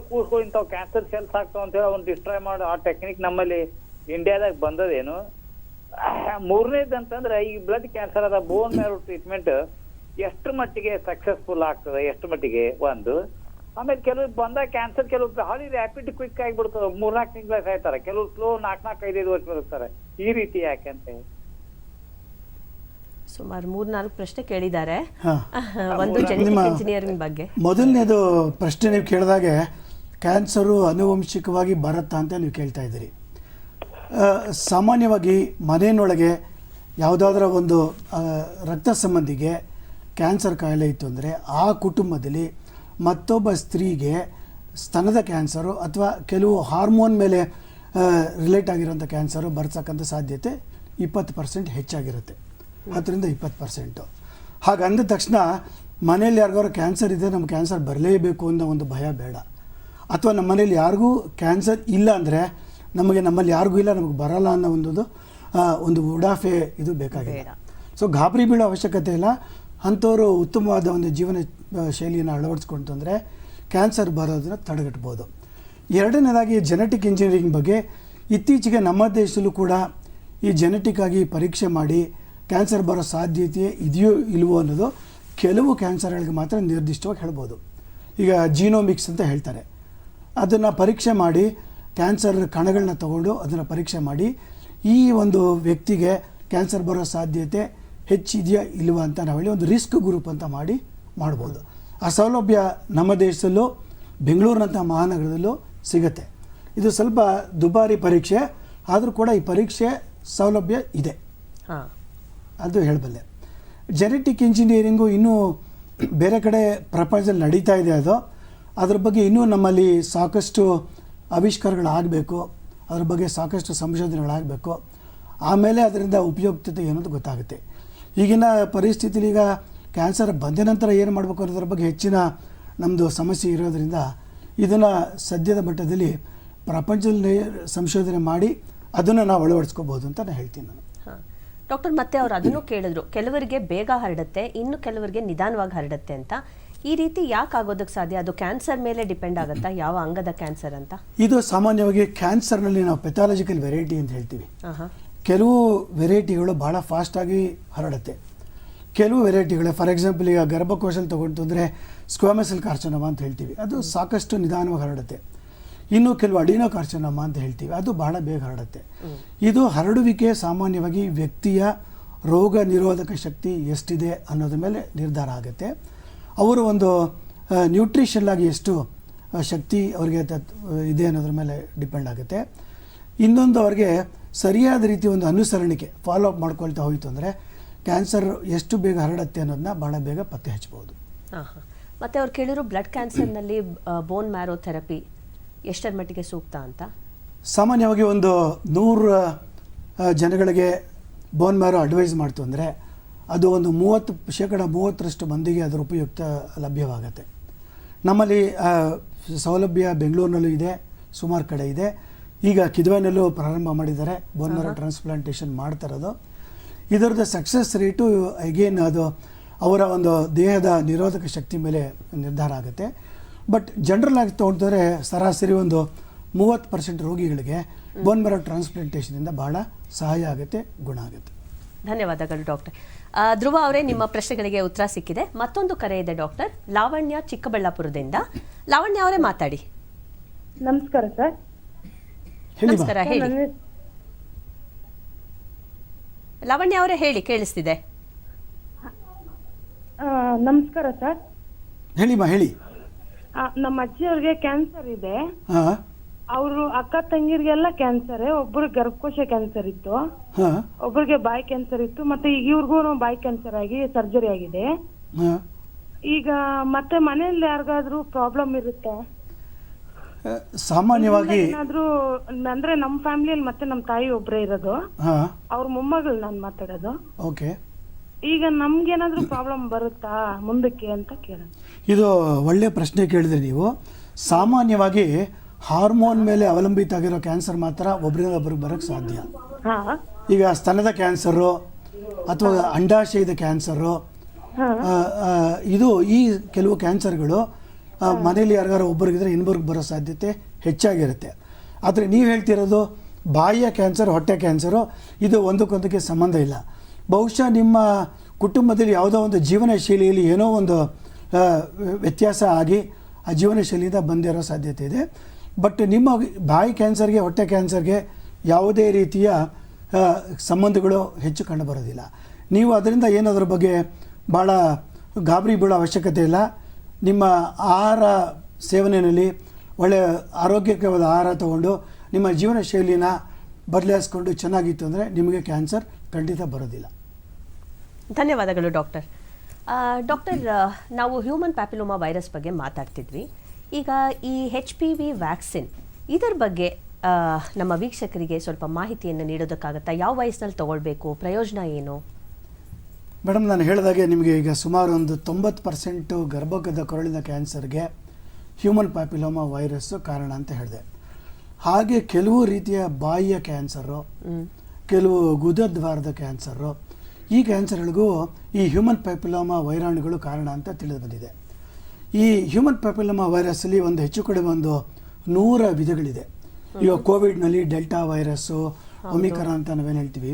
ಕೂಡ್ಸ್ಕೊ ಇಂಥವು ಕ್ಯಾನ್ಸರ್ ಸೆಲ್ಸ್ ಆಗ್ತಾವ ಅಂತ ಹೇಳಿ ಅವ್ನು ಡಿಸ್ಟ್ರಾಯ್ ಮಾಡೋ ಆ ಟೆಕ್ನಿಕ್ ನಮ್ಮಲ್ಲಿ ಇಂಡಿಯಾದಾಗ ಬಂದದೇನು? ಮೂರನೇದು ಅಂತಂದ್ರೆ ಈ ಬ್ಲಡ್ ಕ್ಯಾನ್ಸರ್ ಅದ ಬೋನ್ ಮ್ಯಾರೋ ಟ್ರೀಟ್ಮೆಂಟ್ ಎಷ್ಟು ಮಟ್ಟಿಗೆ ಸಕ್ಸಸ್ಫುಲ್ ಆಗ್ತದೆ, ಎಷ್ಟು ಮಟ್ಟಿಗೆ ಒಂದು. ಆಮೇಲೆ ಕೆಲವು ಬಂದ ಕ್ಯಾನ್ಸರ್ ಕೆಲವು ಭಾಳ ರ್ಯಾಪಿಡ್ ಕ್ವಿಕ್ ಆಗಿಬಿಡ್ತದೆ, 3-4 ತಿಂಗಳ ಸಾಯ್ತಾರೆ, ಕೆಲವು ಸ್ಲೋ 4-5 ವರ್ಷ ಬದುಕ್ತಾರೆ. ಈ ರೀತಿ ಯಾಕೆ ಅಂತ ಸುಮಾರು 3-4 ಪ್ರಶ್ನೆ ಕೇಳಿದ್ದಾರೆ. ಒಂದು ಜೆನೆಟಿಕ್ ಇಂಜಿನಿಯರಿಂಗ್ ಬಗ್ಗೆ. ಮೊದಲನೇದು ಪ್ರಶ್ನೆ ನೀವು ಕೇಳಿದಾಗೆ ಕ್ಯಾನ್ಸರು ಆನುವಂಶಿಕವಾಗಿ ಬರುತ್ತಾ ಅಂತ ನೀವು ಕೇಳ್ತಾ ಇದ್ದೀರಿ. ಸಾಮಾನ್ಯವಾಗಿ ಮನೆಯೊಳಗೆ ಯಾವುದಾದ್ರೂ ಒಂದು ರಕ್ತ ಸಂಬಂಧಿಗೆ ಕ್ಯಾನ್ಸರ್ ಕಾಯಿಲೆ ಇತ್ತು ಅಂದರೆ ಆ ಕುಟುಂಬದಲ್ಲಿ ಮತ್ತೊಬ್ಬ ಸ್ತ್ರೀಗೆ ಸ್ತನದ ಕ್ಯಾನ್ಸರು ಅಥವಾ ಕೆಲವು ಹಾರ್ಮೋನ್ ಮೇಲೆ ರಿಲೇಟ್ ಆಗಿರೋಂಥ ಕ್ಯಾನ್ಸರು ಬರ್ತಕ್ಕಂಥ ಸಾಧ್ಯತೆ 20% ಹೆಚ್ಚಾಗಿರುತ್ತೆ, 10-20%. ಹಾಗೆ ಅಂದ ತಕ್ಷಣ ಮನೇಲಿ ಯಾರಿಗಾರು ಕ್ಯಾನ್ಸರ್ ಇದೆ, ನಮ್ಮ ಕ್ಯಾನ್ಸರ್ ಬರಲೇಬೇಕು ಅನ್ನೋ ಒಂದು ಭಯ ಬೇಡ. ಅಥವಾ ನಮ್ಮ ಮನೇಲಿ ಯಾರಿಗೂ ಕ್ಯಾನ್ಸರ್ ಇಲ್ಲ ಅಂದರೆ ನಮ್ಮಲ್ಲಿ ಯಾರಿಗೂ ಇಲ್ಲ, ನಮಗೆ ಬರಲ್ಲ ಅನ್ನೋ ಒಂದು ಉಡಾಫೆ ಇದು ಬೇಕಾಗಿದೆ. ಸೊ ಗಾಬರಿ ಬೀಳೋ ಅವಶ್ಯಕತೆ ಇಲ್ಲ. ಅಂಥವರು ಉತ್ತಮವಾದ ಒಂದು ಜೀವನ ಶೈಲಿಯನ್ನು ಅಳವಡಿಸ್ಕೊಂಡು ಅಂದರೆ ಕ್ಯಾನ್ಸರ್ ಬರೋದನ್ನು ತಡೆಗಟ್ಬೋದು. ಎರಡನೇದಾಗಿ ಜೆನೆಟಿಕ್ ಇಂಜಿನಿಯರಿಂಗ್ ಬಗ್ಗೆ ಇತ್ತೀಚೆಗೆ ನಮ್ಮ ದೇಶದಲ್ಲೂ ಕೂಡ ಈ ಜೆನೆಟಿಕ್ ಆಗಿ ಪರೀಕ್ಷೆ ಮಾಡಿ ಕ್ಯಾನ್ಸರ್ ಬರೋ ಸಾಧ್ಯತೆ ಇದೆಯೋ ಇಲ್ವೋ ಅನ್ನೋದು ಕೆಲವು ಕ್ಯಾನ್ಸರ್ಗಳಿಗೆ ಮಾತ್ರ ನಿರ್ದಿಷ್ಟವಾಗಿ ಹೇಳ್ಬೋದು. ಈಗ ಜೀನೋಮಿಕ್ಸ್ ಅಂತ ಹೇಳ್ತಾರೆ. ಅದನ್ನು ಪರೀಕ್ಷೆ ಮಾಡಿ ಕ್ಯಾನ್ಸರ್ ಕಣಗಳನ್ನ ತಗೊಂಡು ಅದನ್ನು ಪರೀಕ್ಷೆ ಮಾಡಿ ಈ ಒಂದು ವ್ಯಕ್ತಿಗೆ ಕ್ಯಾನ್ಸರ್ ಬರೋ ಸಾಧ್ಯತೆ ಹೆಚ್ಚಿದೆಯಾ ಇಲ್ವಾ ಅಂತ ನಾವೇಳಿ ಒಂದು ರಿಸ್ಕ್ ಗ್ರೂಪ್ ಅಂತ ಮಾಡ್ಬೋದು. ಆ ಸೌಲಭ್ಯ ನಮ್ಮ ದೇಶದಲ್ಲೂ ಬೆಂಗಳೂರಿನಂಥ ಮಹಾನಗರದಲ್ಲೂ ಸಿಗುತ್ತೆ. ಇದು ಸ್ವಲ್ಪ ದುಬಾರಿ ಪರೀಕ್ಷೆ, ಆದರೂ ಕೂಡ ಈ ಪರೀಕ್ಷೆ ಸೌಲಭ್ಯ ಇದೆ, ಅದು ಹೇಳಬಲ್ಲೆ. ಜೆನೆಟಿಕ್ ಇಂಜಿನಿಯರಿಂಗು ಇನ್ನೂ ಬೇರೆ ಕಡೆ ಪ್ರಪಂಚದಲ್ಲಿ ನಡೀತಾ ಇದೆ. ಅದ್ರ ಬಗ್ಗೆ ಇನ್ನೂ ನಮ್ಮಲ್ಲಿ ಸಾಕಷ್ಟು ಆವಿಷ್ಕಾರಗಳಾಗಬೇಕು, ಅದ್ರ ಬಗ್ಗೆ ಸಾಕಷ್ಟು ಸಂಶೋಧನೆಗಳಾಗಬೇಕು. ಆಮೇಲೆ ಅದರಿಂದ ಉಪಯುಕ್ತತೆ ಏನೋದು ಗೊತ್ತಾಗುತ್ತೆ. ಈಗಿನ ಪರಿಸ್ಥಿತಿಲಿ ಈಗ ಕ್ಯಾನ್ಸರ್ ಬಂದ ನಂತರ ಏನು ಮಾಡಬೇಕು ಅನ್ನೋದ್ರ ಬಗ್ಗೆ ಹೆಚ್ಚಿನ ನಮ್ಮದು ಸಮಸ್ಯೆ ಇರೋದರಿಂದ ಇದನ್ನು ಸದ್ಯದ ಮಟ್ಟದಲ್ಲಿ ಪ್ರಪಂಚದಲ್ಲಿ ಸಂಶೋಧನೆ ಮಾಡಿ ಅದನ್ನು ನಾವು ಅಳವಡಿಸ್ಕೋಬೋದು ಅಂತ ನಾನು ಹೇಳ್ತೀನಿ. ನಾನು ಡಾಕ್ಟರ್ ಮತ್ತೆ ಅವರು ಅದನ್ನು ಕೇಳಿದ್ರು, ಕೆಲವರಿಗೆ ಬೇಗ ಹರಡುತ್ತೆ, ಇನ್ನು ಕೆಲವರಿಗೆ ನಿಧಾನವಾಗಿ ಹರಡುತ್ತೆ ಅಂತ. ಈ ರೀತಿ ಯಾಕೆ ಆಗೋದಕ್ಕೆ ಸಾಧ್ಯ? ಅದು ಕ್ಯಾನ್ಸರ್ ಮೇಲೆ ಡಿಪೆಂಡ್ ಆಗುತ್ತಾ, ಯಾವ ಅಂಗದ ಕ್ಯಾನ್ಸರ್ ಅಂತ? ಇದು ಸಾಮಾನ್ಯವಾಗಿ ಕ್ಯಾನ್ಸರ್ನಲ್ಲಿ ನಾವು ಪೆಥಾಲಜಿಕಲ್ ವೆರೈಟಿ ಅಂತ ಹೇಳ್ತೀವಿ. ಕೆಲವು ವೆರೈಟಿಗಳು ಭಾಳ ಫಾಸ್ಟಾಗಿ ಹರಡುತ್ತೆ, ಕೆಲವು ವೆರೈಟಿಗಳು ಫಾರ್ ಎಕ್ಸಾಂಪಲ್ ಈಗ ಗರ್ಭಕೋಶಲ್ಲಿ ತೊಗೊಂಡು ಅಂದರೆ ಸ್ಕ್ವಾಮಸೆಲ್ ಕಾರ್ಸಿನೋಮಾ ಅಂತ ಹೇಳ್ತೀವಿ, ಅದು ಸಾಕಷ್ಟು ನಿಧಾನವಾಗಿ ಹರಡುತ್ತೆ. ಇನ್ನು ಕೆಲವು ಅಡಿನೋ ಕಾರ್ಸಿನೋಮಾ ಅಂತ ಹೇಳ್ತೀವಿ, ಅದು ಬಹಳ ಬೇಗ ಹರಡುತ್ತೆ. ಇದು ಹರಡುವಿಕೆ ಸಾಮಾನ್ಯವಾಗಿ ವ್ಯಕ್ತಿಯ ರೋಗ ನಿರೋಧಕ ಶಕ್ತಿ ಎಷ್ಟಿದೆ ಅನ್ನೋದ್ರ ಮೇಲೆ ನಿರ್ಧಾರ ಆಗುತ್ತೆ. ಅವರು ಒಂದು ನ್ಯೂಟ್ರಿಷನ್ ಆಗಿ ಎಷ್ಟು ಶಕ್ತಿ ಅವರಿಗೆ ಇದೆ ಅನ್ನೋದ್ರ ಮೇಲೆ ಡಿಪೆಂಡ್ ಆಗುತ್ತೆ. ಇನ್ನೊಂದು ಅವ್ರಿಗೆ ಸರಿಯಾದ ರೀತಿ ಒಂದು ಅನುಸರಣಿಕೆ ಫಾಲೋ ಅಪ್ ಮಾಡ್ಕೊಳ್ತಾ ಹೋಯಿತು ಅಂದರೆ ಕ್ಯಾನ್ಸರ್ ಎಷ್ಟು ಬೇಗ ಹರಡುತ್ತೆ ಅನ್ನೋದನ್ನ ಭಾಳ ಬೇಗ ಪತ್ತೆ ಹಚ್ಚಬಹುದು. ಮತ್ತು ಅವ್ರು ಕೇಳಿದ್ರು ಬ್ಲಡ್ ಕ್ಯಾನ್ಸರ್ನಲ್ಲಿ ಬೋನ್ ಮ್ಯಾರೋ ಥೆರಪಿ ಎಷ್ಟರ ಮಟ್ಟಿಗೆ ಸೂಕ್ತ ಅಂತ. ಸಾಮಾನ್ಯವಾಗಿ ಒಂದು 100 ಜನಗಳಿಗೆ ಬೋನ್ ಮ್ಯಾರೋ ಅಡ್ವೈಸ್ ಮಾಡ್ತು ಅಂದರೆ ಅದು ಒಂದು 30% ಮಂದಿಗೆ ಅದರ ಉಪಯುಕ್ತ ಲಭ್ಯವಾಗುತ್ತೆ. ನಮ್ಮಲ್ಲಿ ಸೌಲಭ್ಯ ಬೆಂಗಳೂರಿನಲ್ಲೂ ಇದೆ, ಸುಮಾರು ಕಡೆ ಇದೆ. ಈಗ ಕಿದ್ವಾಯಿನಲ್ಲೂ ಪ್ರಾರಂಭ ಮಾಡಿದ್ದಾರೆ ಬೋನ್ ಮ್ಯಾರೋ ಟ್ರಾನ್ಸ್ಪ್ಲಾಂಟೇಷನ್ ಮಾಡ್ತಾ ಇರೋದು. ಇದರದ್ದು ಸಕ್ಸಸ್ ರೇಟು ಅಗೇನ್ ಅದು ಅವರ ಒಂದು ದೇಹದ ನಿರೋಧಕ ಶಕ್ತಿ ಮೇಲೆ ನಿರ್ಧಾರ ಆಗುತ್ತೆ. ಬಟ್ ಜನರಲ್ ಆಗಿ ತೊಗೊಂಡ್ರೆ ಸರಾಸರಿ ಒಂದು 30% ರೋಗಿಗಳಿಗೆ ಬೋನ್ ಮ್ಯಾರೋ ಟ್ರಾನ್ಸ್ಪ್ಲಾಂಟೇಷನಿಂದ ಭಾಳ ಸಹಾಯ ಆಗುತ್ತೆ, ಗುಣ ಆಗುತ್ತೆ. ಧನ್ಯವಾದಗಳು ಡಾಕ್ಟರ್. ಧ್ರುವ ಅವರೇ, ನಿಮ್ಮ ಪ್ರಶ್ನೆಗಳಿಗೆ ಉತ್ತರ ಸಿಕ್ಕಿದೆ. ಮತ್ತೊಂದು ಕರೆ ಇದೆ ಡಾಕ್ಟರ್. ಲಾವಣ್ಯ ಚಿಕ್ಕಬಳ್ಳಾಪುರದಿಂದ. ಲಾವಣ್ಯ ಅವರೇ ಮಾತಾಡಿ. ನಮಸ್ಕಾರ ಸರ್. ನಮಸ್ಕಾರ, ಹೇಳಿ. ಲಾವಣ್ಯ ಅವರೇ ಹೇಳಿ, ಕೇಳಿಸ್ತಿದೆ. ನಮಸ್ಕಾರ ಸರ್. ಹೇಳಿಮ್ಮ, ಹೇಳಿ. ನಮ್ಮ ಅಜ್ಜಿಯವ್ರಿಗೆ ಕ್ಯಾನ್ಸರ್ ಇದೆ. ಹಾಂ. ಅವರು ಅಕ್ಕ ತಂಗಿರಿಗೆಲ್ಲ ಕ್ಯಾನ್ಸರ್. ಒಬ್ಬರು ಗರ್ಭಕೋಶ ಕ್ಯಾನ್ಸರ್ ಇತ್ತು, ಒಬ್ಬರಿಗೆ ಬಾಯಿ ಕ್ಯಾನ್ಸರ್ ಇತ್ತು, ಮತ್ತೆ ಈಗ ಇವ್ರಿಗೂ ಬಾಯಿ ಕ್ಯಾನ್ಸರ್ ಆಗಿ ಸರ್ಜರಿ ಆಗಿದೆ. ಈಗ ಮತ್ತೆ ಮನೆಯಲ್ಲಿ ಯಾರಿಗಾದ್ರೂ ಪ್ರಾಬ್ಲಮ್ ಇರುತ್ತೆ? ಸಾಮಾನ್ಯವಾಗಿ ಏನಾದ್ರೂ ಅಂದ್ರೆ ನಮ್ಮ ಫ್ಯಾಮಿಲಿಯಲ್ಲಿ ಮತ್ತೆ ನಮ್ಮ ತಾಯಿ ಒಬ್ಬರೇ ಇರೋದು, ಅವ್ರ ಮೊಮ್ಮಗಳು ನಾನು ಮಾತಾಡೋದು. ಓಕೆ. ಈಗ ನಮ್ಗೇನಾದ್ರೂ ಪ್ರಾಬ್ಲಮ್ ಬರುತ್ತಾ ಮುಂದಕ್ಕೆ ಅಂತ ಕೇಳ. ಇದು ಒಳ್ಳೆ ಪ್ರಶ್ನೆ ಕೇಳಿದ್ರೆ ನೀವು. ಸಾಮಾನ್ಯವಾಗಿ ಹಾರ್ಮೋನ್ ಮೇಲೆ ಅವಲಂಬಿತ ಆಗಿರೋ ಕ್ಯಾನ್ಸರ್ ಮಾತ್ರ ಒಬ್ಬರಿಂದ ಒಬ್ಬರಿಗೆ ಬರೋಕ್ಕೆ ಸಾಧ್ಯ. ಈಗ ಸ್ತನದ ಕ್ಯಾನ್ಸರು ಅಥವಾ ಅಂಡಾಶಯದ ಕ್ಯಾನ್ಸರು, ಇದು ಈ ಕೆಲವು ಕ್ಯಾನ್ಸರ್ಗಳು ಮನೇಲಿ ಯಾರಿಗಾರು ಒಬ್ಬರಿಗಿದ್ರೆ ಇನ್ನೊಬ್ರಿಗೆ ಬರೋ ಸಾಧ್ಯತೆ ಹೆಚ್ಚಾಗಿರುತ್ತೆ. ಆದರೆ ನೀವು ಹೇಳ್ತಿರೋದು ಬಾಯಿಯ ಕ್ಯಾನ್ಸರ್, ಹೊಟ್ಟೆ ಕ್ಯಾನ್ಸರು, ಇದು ಒಂದಕ್ಕೊಂದಕ್ಕೆ ಸಂಬಂಧ ಇಲ್ಲ. ಬಹುಶಃ ನಿಮ್ಮ ಕುಟುಂಬದಲ್ಲಿ ಯಾವುದೋ ಒಂದು ಜೀವನ ಶೈಲಿಯಲ್ಲಿ ಏನೋ ಒಂದು ವ್ಯತ್ಯಾಸ ಆಗಿ ಆ ಜೀವನ ಶೈಲಿಯಿಂದ ಬಂದಿರೋ ಸಾಧ್ಯತೆ ಇದೆ. ಬಟ್ ನಿಮ್ಮ ಬಾಯಿ ಕ್ಯಾನ್ಸರ್ಗೆ, ಹೊಟ್ಟೆ ಕ್ಯಾನ್ಸರ್ಗೆ ಯಾವುದೇ ರೀತಿಯ ಸಂಬಂಧಗಳು ಹೆಚ್ಚು ಕಂಡು ಬರೋದಿಲ್ಲ. ನೀವು ಅದರಿಂದ ಏನೋದ್ರ ಬಗ್ಗೆ ಭಾಳ ಗಾಬರಿ ಬೀಳೋ ಅವಶ್ಯಕತೆ ಇಲ್ಲ. ನಿಮ್ಮ ಆಹಾರ ಸೇವನೆಯಲ್ಲಿ ಒಳ್ಳೆಯ ಆರೋಗ್ಯಕರವಾದ ಆಹಾರ ತಗೊಂಡು ನಿಮ್ಮ ಜೀವನ ಶೈಲಿನ ಬದಲಾಯಿಸ್ಕೊಂಡು ಚೆನ್ನಾಗಿತ್ತು ಅಂದರೆ ನಿಮಗೆ ಕ್ಯಾನ್ಸರ್ ಖಂಡಿತ ಬರೋದಿಲ್ಲ. ಧನ್ಯವಾದಗಳು ಡಾಕ್ಟರ್. ಡಾಕ್ಟರ್, ನಾವು ಹ್ಯೂಮನ್ ಪ್ಯಾಪಿಲೋಮಾ ವೈರಸ್ ಬಗ್ಗೆ ಮಾತಾಡ್ತಿದ್ವಿ. ಈಗ ಈ HPV ವ್ಯಾಕ್ಸಿನ್ ಇದರ ಬಗ್ಗೆ ನಮ್ಮ ವೀಕ್ಷಕರಿಗೆ ಸ್ವಲ್ಪ ಮಾಹಿತಿಯನ್ನು ನೀಡೋದಕ್ಕಾಗತ್ತಾ? ಯಾವ ವಯಸ್ಸಿನಲ್ಲಿ ತಗೊಳ್ಬೇಕು, ಪ್ರಯೋಜನ ಏನು? ಮೇಡಮ್, ನಾನು ಹೇಳಿದಾಗೆ ನಿಮಗೆ ಈಗ ಸುಮಾರು ಒಂದು 90% ಗರ್ಭಕದ ಕೊರಳಿನ ಕ್ಯಾನ್ಸರ್ಗೆ ಹ್ಯೂಮನ್ ಪ್ಯಾಪಿಲೋಮಾ ವೈರಸ್ಸು ಕಾರಣ ಅಂತ ಹೇಳಿದೆ. ಹಾಗೆ ಕೆಲವು ರೀತಿಯ ಬಾಯಿಯ ಕ್ಯಾನ್ಸರು, ಕೆಲವು ಗುದದ್ವಾರದ ಕ್ಯಾನ್ಸರು, ಈ ಕ್ಯಾನ್ಸರ್ಗಳಿಗೂ ಈ ಹ್ಯೂಮನ್ ಪ್ಯಾಪಿಲೋಮಾ ವೈರಾಣುಗಳು ಕಾರಣ ಅಂತ ತಿಳಿದು ಬಂದಿದೆ. ಈ ಹ್ಯೂಮನ್ ಪ್ಯಾಪಿಲೋಮಾ ವೈರಸ್ಸಲ್ಲಿ ಒಂದು ಹೆಚ್ಚು ಕಡಿಮೆ ಒಂದು 100 ವಿಧಗಳಿದೆ. ಈಗ ಕೋವಿಡ್ನಲ್ಲಿ ಡೆಲ್ಟಾ ವೈರಸ್ಸು, ಒಮಿಕ್ರಾನ್ ಅಂತ ನಾವೇನು ಹೇಳ್ತೀವಿ,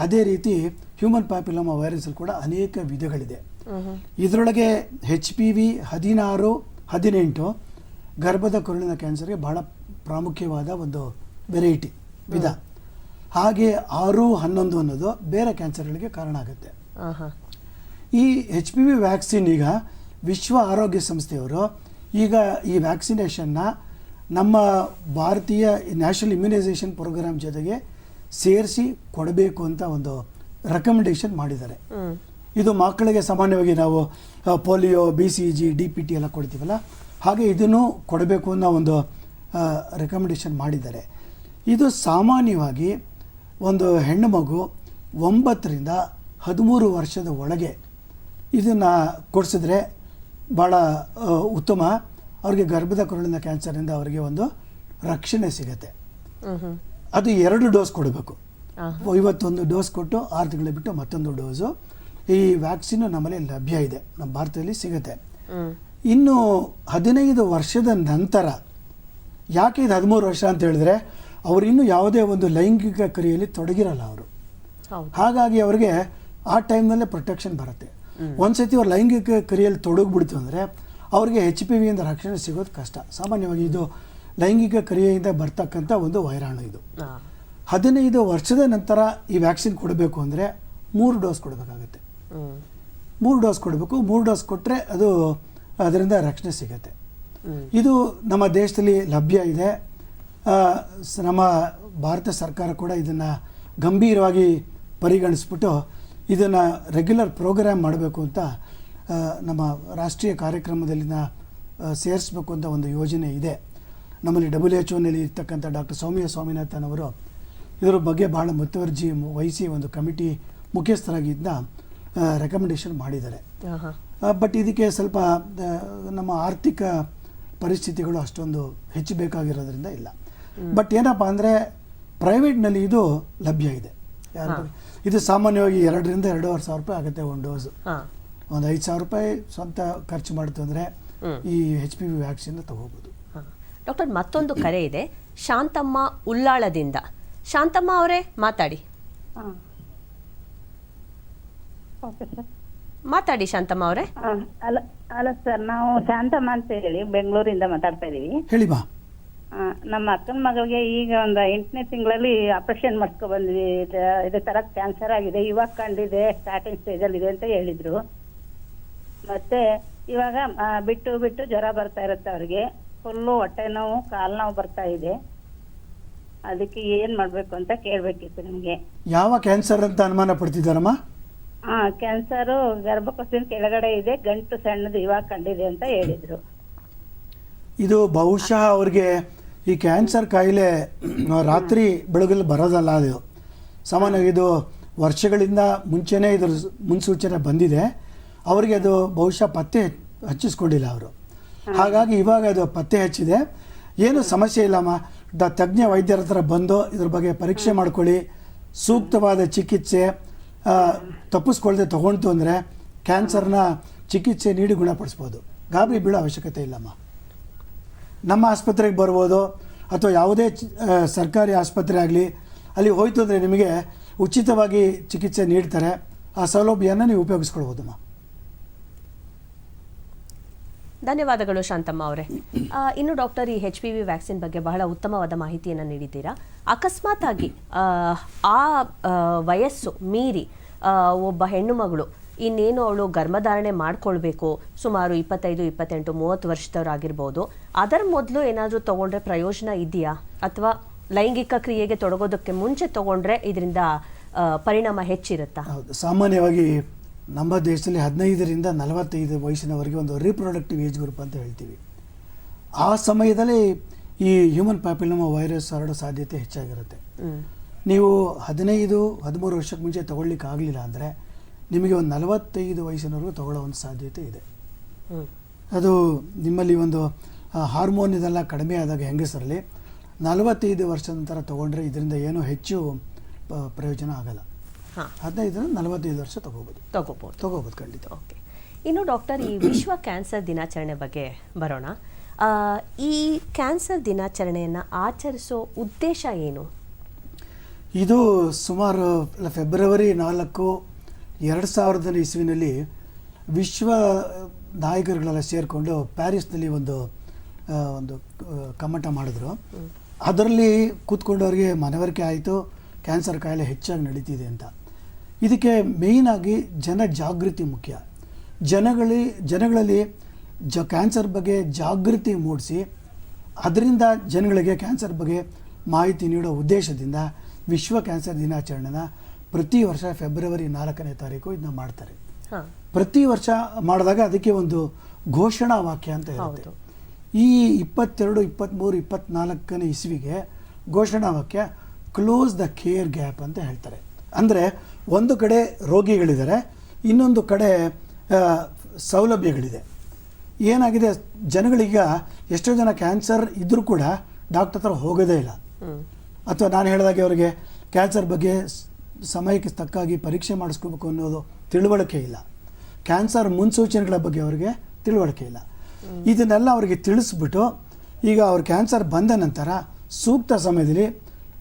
ಅದೇ ರೀತಿ ಹ್ಯೂಮನ್ ಪ್ಯಾಪಿಲೋಮಾ ವೈರಸ್ಸಲ್ಲಿ ಕೂಡ ಅನೇಕ ವಿಧಗಳಿದೆ. ಇದರೊಳಗೆ HPV 16, 18 ಗರ್ಭದ ಕೊರಳಿನ ಕ್ಯಾನ್ಸರ್ಗೆ ಬಹಳ ಪ್ರಾಮುಖ್ಯವಾದ ಒಂದು ವೆರೈಟಿ ವಿಧ. ಹಾಗೆ 6, 11 ಅನ್ನೋದು ಬೇರೆ ಕ್ಯಾನ್ಸರ್ಗಳಿಗೆ ಕಾರಣ ಆಗುತ್ತೆ. ಈ HPV ವ್ಯಾಕ್ಸಿನ್ ಈಗ ವಿಶ್ವ ಆರೋಗ್ಯ ಸಂಸ್ಥೆಯವರು ಈಗ ಈ ವ್ಯಾಕ್ಸಿನೇಷನ್ನ ನಮ್ಮ ಭಾರತೀಯ ನ್ಯಾಷನಲ್ ಇಮ್ಯುನೈಸೇಷನ್ ಪ್ರೋಗ್ರಾಮ್ ಜೊತೆಗೆ ಸೇರಿಸಿ ಕೊಡಬೇಕು ಅಂತ ಒಂದು ರೆಕಮೆಂಡೇಶನ್ ಮಾಡಿದ್ದಾರೆ. ಇದು ಮಕ್ಕಳಿಗೆ ಸಾಮಾನ್ಯವಾಗಿ ನಾವು ಪೋಲಿಯೋ, BCG, DPT ಎಲ್ಲ ಕೊಡ್ತೀವಲ್ಲ, ಹಾಗೆ ಇದನ್ನು ಕೊಡಬೇಕು ಅನ್ನೋ ಒಂದು ರೆಕಮೆಂಡೇಶನ್ ಮಾಡಿದ್ದಾರೆ. ಇದು ಸಾಮಾನ್ಯವಾಗಿ ಒಂದು ಹೆಣ್ಣು ಮಗು 9 ರಿಂದ 13 ವರ್ಷದ ಒಳಗೆ ಇದನ್ನು ಕೊಡಿಸಿದ್ರೆ ಭಾಳ ಉತ್ತಮ. ಅವ್ರಿಗೆ ಗರ್ಭದ ಕೊರಳಿನ ಕ್ಯಾನ್ಸರಿಂದ ಅವರಿಗೆ ಒಂದು ರಕ್ಷಣೆ ಸಿಗುತ್ತೆ. ಅದು 2 ಡೋಸ್ ಕೊಡಬೇಕು. ಇವತ್ತೊಂದು ಡೋಸ್ ಕೊಟ್ಟು 6 ತಿಂಗಳು ಬಿಟ್ಟು ಮತ್ತೊಂದು ಡೋಸು. ಈ ವ್ಯಾಕ್ಸಿನ್ ನಮ್ಮಲ್ಲಿ ಲಭ್ಯ ಇದೆ, ನಮ್ಮ ಭಾರತದಲ್ಲಿ ಸಿಗುತ್ತೆ. ಇನ್ನು 15 ವರ್ಷದ ನಂತರ, ಯಾಕೆ ಇದು 13 ವರ್ಷ ಅಂತ ಹೇಳಿದ್ರೆ, ಅವರು ಇನ್ನೂ ಯಾವುದೇ ಒಂದು ಲೈಂಗಿಕ ಕ್ರಿಯೆಯಲ್ಲಿ ತೊಡಗಿರಲ್ಲ ಅವರು. ಹಾಗಾಗಿ ಅವರಿಗೆ ಆ ಟೈಮ್ನಲ್ಲೇ ಪ್ರೊಟೆಕ್ಷನ್ ಬರುತ್ತೆ. ಒಂದ್ಸತಿ ಅವ್ರು ಲೈಂಗಿಕ ಕ್ರಿಯೆಯಲ್ಲಿ ತೊಡಗಿಬಿಡ್ತು ಅಂದರೆ ಅವರಿಗೆ HPV ಇಂದ ರಕ್ಷಣೆ ಸಿಗೋದು ಕಷ್ಟ. ಸಾಮಾನ್ಯವಾಗಿ ಇದು ಲೈಂಗಿಕ ಕ್ರಿಯೆಯಿಂದ ಬರ್ತಕ್ಕಂಥ ಒಂದು ವೈರಾಣು. ಇದು 15 ವರ್ಷದ ನಂತರ ಈ ವ್ಯಾಕ್ಸಿನ್ ಕೊಡಬೇಕು ಅಂದರೆ 3 ಡೋಸ್ ಕೊಡಬೇಕಾಗತ್ತೆ. 3 ಡೋಸ್ ಕೊಡಬೇಕು. 3 ಡೋಸ್ ಕೊಟ್ಟರೆ ಅದು ಅದರಿಂದ ರಕ್ಷಣೆ ಸಿಗುತ್ತೆ. ಇದು ನಮ್ಮ ದೇಶದಲ್ಲಿ ಲಭ್ಯ ಇದೆ. ನಮ್ಮ ಭಾರತ ಸರ್ಕಾರ ಕೂಡ ಇದನ್ನು ಗಂಭೀರವಾಗಿ ಪರಿಗಣಿಸ್ಬಿಟ್ಟು ಇದನ್ನು ರೆಗ್ಯುಲರ್ ಪ್ರೋಗ್ರಾಮ್ ಮಾಡಬೇಕು ಅಂತ ನಮ್ಮ ರಾಷ್ಟ್ರೀಯ ಕಾರ್ಯಕ್ರಮದಲ್ಲಿನ ಸೇರಿಸ್ಬೇಕು ಅಂತ ಒಂದು ಯೋಜನೆ ಇದೆ. ನಮ್ಮಲ್ಲಿ WHO ಇರ್ತಕ್ಕಂಥ ಡಾಕ್ಟರ್ ಸೌಮ್ಯ ಸ್ವಾಮಿನಾಥನ್ ಅವರು ಇದರ ಬಗ್ಗೆ ಭಾಳ ಮುತುವರ್ಜಿ ವಹಿಸಿ ಒಂದು ಕಮಿಟಿ ಮುಖ್ಯಸ್ಥರಾಗಿ ಇದನ್ನ ರೆಕಮೆಂಡೇಶನ್ ಮಾಡಿದ್ದಾರೆ. ಬಟ್ ಇದಕ್ಕೆ ಸ್ವಲ್ಪ ನಮ್ಮ ಆರ್ಥಿಕ ಪರಿಸ್ಥಿತಿಗಳು ಅಷ್ಟೊಂದು ಹೆಚ್ಚು ಬೇಕಾಗಿರೋದ್ರಿಂದ ಇಲ್ಲ. ಬಟ್ ಏನಪ್ಪ ಅಂದರೆ ಪ್ರೈವೇಟ್ನಲ್ಲಿ ಇದು ಲಭ್ಯ ಇದೆ. ಇದು ಸಾಮಾನ್ಯವಾಗಿ 2 ರಿಂದ 2.5 ಸಾವಿರ ರೂಪಾಯಿ ಆಗುತ್ತೆ ಒಂದು ಡೋಸು. ಒಂದು 5 ಸಾವಿರ ರೂಪಾಯಿ ಸ್ವಂತ ಖರ್ಚು ಮಾಡ್ತು ಅಂದರೆ ಈ HPV ವ್ಯಾಕ್ಸಿನ್ ತಗೋಬೋದು. ಡಾಕ್ಟರ್, ಮತ್ತೊಂದು ಕರೆ ಇದೆ, ಶಾಂತಮ್ಮ ಉಳ್ಳಾಳದಿಂದ. ಶಾಂತಮ್ಮ ಅವರೇ ಮಾತಾಡಿ. ಮಾತಾಡಿ ಶಾಂತಮ್ಮ ಅವರೇ. ಅಲ್ಲ ಸರ್, ನಾವು ಶಾಂತಮ್ಮ ಅಂತ ಹೇಳಿ ಬೆಂಗಳೂರಿಂದ ಮಾತಾಡ್ತಾ ಇದೀವಿ. ಹೇಳಿ ಬಾ. ನಮ್ಮ ಅಕ್ಕನ ಮಗಳಿಗೆ ಈಗ ಒಂದು 8ನೇ ತಿಂಗಳಲ್ಲಿ ಆಪರೇಷನ್ ಮಾಡ್ಕೊ ಬಂದ್ವಿ. ಇದೇ ತರ ಕ್ಯಾನ್ಸರ್ ಆಗಿದೆ, ಇವಾಗ ಕಂಡಿದೆ, ಸ್ಟಾರ್ಟಿಂಗ್ ಸ್ಟೇಜಲ್ಲಿ ಇದೆ ಅಂತ ಹೇಳಿದ್ರು. ಮತ್ತೆ ಇವಾಗ ಬಿಟ್ಟು ಬಿಟ್ಟು ಜ್ವರ ಬರ್ತಾ ಇರುತ್ತೆ ಅವ್ರಿಗೆ, ಫುಲ್ಲು ಹೊಟ್ಟೆ ನೋವು, ಕಾಲು ನೋವು ಬರ್ತಾ ಇದೆ. ಅದಕ್ಕೆ ಏನ್ ಮಾಡ್ಬೇಕು ಅಂತ ಕೇಳ್ಬೇಕಿತ್ತು ನಿಮ್ಗೆ. ಯಾವ ಕ್ಯಾನ್ಸರ್ ಅಂತ ಅನುಮಾನ ಪಡ್ತಿದ್ದಾರಮ್ಮ? ಕ್ಯಾನ್ಸರು ಗರ್ಭಕೋಶದ ಕೆಳಗಡೆ ಇದೆ, ಗಂಟು ಸಣ್ಣದು ಇವಾಗ ಕಂಡಿದೆ ಅಂತ ಹೇಳಿದ್ರು. ಇದು ಬಹುಶಃ ಅವ್ರಿಗೆ ಈ ಕ್ಯಾನ್ಸರ್ ಕಾಯಿಲೆ ರಾತ್ರಿ ಬೆಳಗಲ್ಲಿ ಬರೋದಲ್ಲ. ಅದು ಸಾಮಾನ್ಯವಾಗಿ ಇದು ವರ್ಷಗಳಿಂದ ಮುಂಚೆನೇ ಇದ್ರ ಮುನ್ಸೂಚನೆ ಬಂದಿದೆ. ಅವರಿಗೆ ಅದು ಬಹುಶಃ ಪತ್ತೆ ಹಚ್ಚಿಸ್ಕೊಂಡಿಲ್ಲ ಅವರು. ಹಾಗಾಗಿ ಇವಾಗ ಅದು ಪತ್ತೆ ಹಚ್ಚಿದೆ. ಏನು ಸಮಸ್ಯೆ ಇಲ್ಲಮ್ಮ. ತಜ್ಞ ವೈದ್ಯರ ಹತ್ರ ಬಂದು ಇದ್ರ ಬಗ್ಗೆ ಪರೀಕ್ಷೆ ಮಾಡ್ಕೊಳ್ಳಿ. ಸೂಕ್ತವಾದ ಚಿಕಿತ್ಸೆ ತಪ್ಪಿಸ್ಕೊಳ್ದೆ ತೊಗೊಂತು ಅಂದರೆ ಕ್ಯಾನ್ಸರ್ನ ಚಿಕಿತ್ಸೆ ನೀಡಿ ಗುಣಪಡಿಸ್ಬೋದು. ಗಾಬರಿ ಬೀಳೋ ಅವಶ್ಯಕತೆ ಇಲ್ಲಮ್ಮ. ನಮ್ಮ ಆಸ್ಪತ್ರೆಗೆ ಬರ್ಬೋದು ಅಥವಾ ಯಾವುದೇ ಸರ್ಕಾರಿ ಆಸ್ಪತ್ರೆ ಆಗಲಿ, ಅಲ್ಲಿ ಹೋಯ್ತು ಅಂದರೆ ನಿಮಗೆ ಉಚಿತವಾಗಿ ಚಿಕಿತ್ಸೆ ನೀಡ್ತಾರೆ. ಆ ಸೌಲಭ್ಯನ ನೀವು ಉಪಯೋಗಿಸ್ಕೊಳ್ಬೋದಮ್ಮ. ಧನ್ಯವಾದಗಳು ಶಾಂತಮ್ಮ ಅವರೇ. ಇನ್ನು ಡಾಕ್ಟರ್, ಈ HPV ವ್ಯಾಕ್ಸಿನ್ ಬಗ್ಗೆ ಬಹಳ ಉತ್ತಮವಾದ ಮಾಹಿತಿಯನ್ನು ನೀಡಿದ್ದೀರಾ. ಅಕಸ್ಮಾತ್ ಆಗಿ ಆ ವಯಸ್ಸು ಮೀರಿ ಒಬ್ಬ ಹೆಣ್ಣು ಮಗಳು ಇನ್ನೇನು ಅವಳು ಗರ್ಭಧಾರಣೆ ಮಾಡ್ಕೊಳ್ಬೇಕು, ಸುಮಾರು 25, 28, 30 ವರ್ಷದವರಾಗಿರ್ಬೋದು, ಅದರ ಮೊದಲು ಏನಾದರೂ ತೊಗೊಂಡ್ರೆ ಪ್ರಯೋಜನ ಇದೆಯಾ? ಅಥವಾ ಲೈಂಗಿಕ ಕ್ರಿಯೆಗೆ ತೊಡಗೋದಕ್ಕೆ ಮುಂಚೆ ತೊಗೊಂಡ್ರೆ ಇದರಿಂದ ಪರಿಣಾಮ ಹೆಚ್ಚಿರುತ್ತಾ? ಹೌದು, ಸಾಮಾನ್ಯವಾಗಿ ನಮ್ಮ ದೇಶದಲ್ಲಿ 15 ರಿಂದ 45 ವಯಸ್ಸಿನವರೆಗೆ ಒಂದು ರೀಪ್ರೊಡಕ್ಟಿವ್ ಏಜ್ ಗ್ರೂಪ್ ಅಂತ ಹೇಳ್ತೀವಿ. ಆ ಸಮಯದಲ್ಲಿ ಈ ಹ್ಯೂಮನ್ ಪ್ಯಾಪಿಲೋಮಾ ವೈರಸ್ ಹರಡೋ ಸಾಧ್ಯತೆ ಹೆಚ್ಚಾಗಿರುತ್ತೆ. ನೀವು 15-13 ವರ್ಷಕ್ಕೆ ಮುಂಚೆ ತೊಗೊಳ್ಲಿಕ್ಕೆ ಆಗಲಿಲ್ಲ ಅಂದರೆ ನಿಮಗೆ ಒಂದು 45 ವಯಸ್ಸಿನವರೆಗೂ ತೊಗೊಳ್ಳೋ ಒಂದು ಸಾಧ್ಯತೆ ಇದೆ. ಅದು ನಿಮ್ಮಲ್ಲಿ ಒಂದು ಹಾರ್ಮೋನ್ ಇದೆಲ್ಲ ಕಡಿಮೆ ಆದಾಗ ಹೆಂಗಸರಲ್ಲಿ 45 ವರ್ಷದ ನಂತರ ತೊಗೊಂಡ್ರೆ ಇದರಿಂದ ಏನೂ ಹೆಚ್ಚು ಪ್ರಯೋಜನ ಆಗಲ್ಲ. 15-45 ವರ್ಷ ತಗೋಬೋದು ಖಂಡಿತ. ಓಕೆ, ಇನ್ನು ಡಾಕ್ಟರ್, ಈ ವಿಶ್ವ ಕ್ಯಾನ್ಸರ್ ದಿನಾಚರಣೆ ಬಗ್ಗೆ ಬರೋಣ. ಈ ಕ್ಯಾನ್ಸರ್ ದಿನಾಚರಣೆಯನ್ನು ಆಚರಿಸೋ ಉದ್ದೇಶ ಏನು? ಇದು ಸುಮಾರು ಫೆಬ್ರವರಿ 4, 2000 ಇಸ್ವಿನಲ್ಲಿ ವಿಶ್ವ ನಾಯಕರುಗಳೆಲ್ಲ ಸೇರಿಕೊಂಡು ಪ್ಯಾರಿಸ್ನಲ್ಲಿ ಒಂದು ಕಮ್ಮಟ ಮಾಡಿದ್ರು. ಅದರಲ್ಲಿ ಕೂತ್ಕೊಂಡವ್ರಿಗೆ ಮನವರಿಕೆ ಆಯಿತು ಕ್ಯಾನ್ಸರ್ ಕಾಯಿಲೆ ಹೆಚ್ಚಾಗಿ ನಡೀತಿದೆ ಅಂತ. ಇದಕ್ಕೆ ಮೇಯ್ನಾಗಿ ಜಾಗೃತಿ ಮುಖ್ಯ. ಜನಗಳಲ್ಲಿ ಕ್ಯಾನ್ಸರ್ ಬಗ್ಗೆ ಜಾಗೃತಿ ಮೂಡಿಸಿ ಅದರಿಂದ ಜನಗಳಿಗೆ ಕ್ಯಾನ್ಸರ್ ಬಗ್ಗೆ ಮಾಹಿತಿ ನೀಡೋ ಉದ್ದೇಶದಿಂದ ವಿಶ್ವ ಕ್ಯಾನ್ಸರ್ ದಿನಾಚರಣೆನ ಪ್ರತಿ ವರ್ಷ ಫೆಬ್ರವರಿ 4ನೇ ತಾರೀಕು ಇದನ್ನ ಮಾಡ್ತಾರೆ. ಪ್ರತಿ ವರ್ಷ ಮಾಡಿದಾಗ ಅದಕ್ಕೆ ಒಂದು ಘೋಷಣಾ ವಾಕ್ಯ ಅಂತ ಇರುತ್ತೆ. ಈ 22, 23, 24ನೇ ಇಸ್ವಿಗೆ ಘೋಷಣಾ ವಾಕ್ಯ ಕ್ಲೋಸ್ ದ ಕೇರ್ ಗ್ಯಾಪ್ ಅಂತ ಹೇಳ್ತಾರೆ. ಅಂದರೆ ಒಂದು ಕಡೆ ರೋಗಿಗಳಿದ್ದಾರೆ, ಇನ್ನೊಂದು ಕಡೆ ಸೌಲಭ್ಯಗಳಿದೆ. ಏನಾಗಿದೆ, ಜನಗಳೀಗ ಎಷ್ಟೋ ಜನ ಕ್ಯಾನ್ಸರ್ ಇದ್ದರೂ ಕೂಡ ಡಾಕ್ಟರ್ ಹತ್ರ ಹೋಗೋದೇ ಇಲ್ಲ. ಅಥವಾ ನಾನು ಹೇಳಿದಾಗೆ ಅವರಿಗೆ ಕ್ಯಾನ್ಸರ್ ಬಗ್ಗೆ ಸಮಯಕ್ಕೆ ತಕ್ಕಾಗಿ ಪರೀಕ್ಷೆ ಮಾಡಿಸ್ಕೋಬೇಕು ಅನ್ನೋದು ತಿಳುವಳಿಕೆ ಇಲ್ಲ. ಕ್ಯಾನ್ಸರ್ ಮುನ್ಸೂಚನೆಗಳ ಬಗ್ಗೆ ಅವರಿಗೆ ತಿಳುವಳಿಕೆ ಇಲ್ಲ. ಇದನ್ನೆಲ್ಲ ಅವರಿಗೆ ತಿಳಿಸ್ಬಿಟ್ಟು ಈಗ ಅವ್ರ ಕ್ಯಾನ್ಸರ್ ಬಂದ ನಂತರ ಸೂಕ್ತ ಸಮಯದಲ್ಲಿ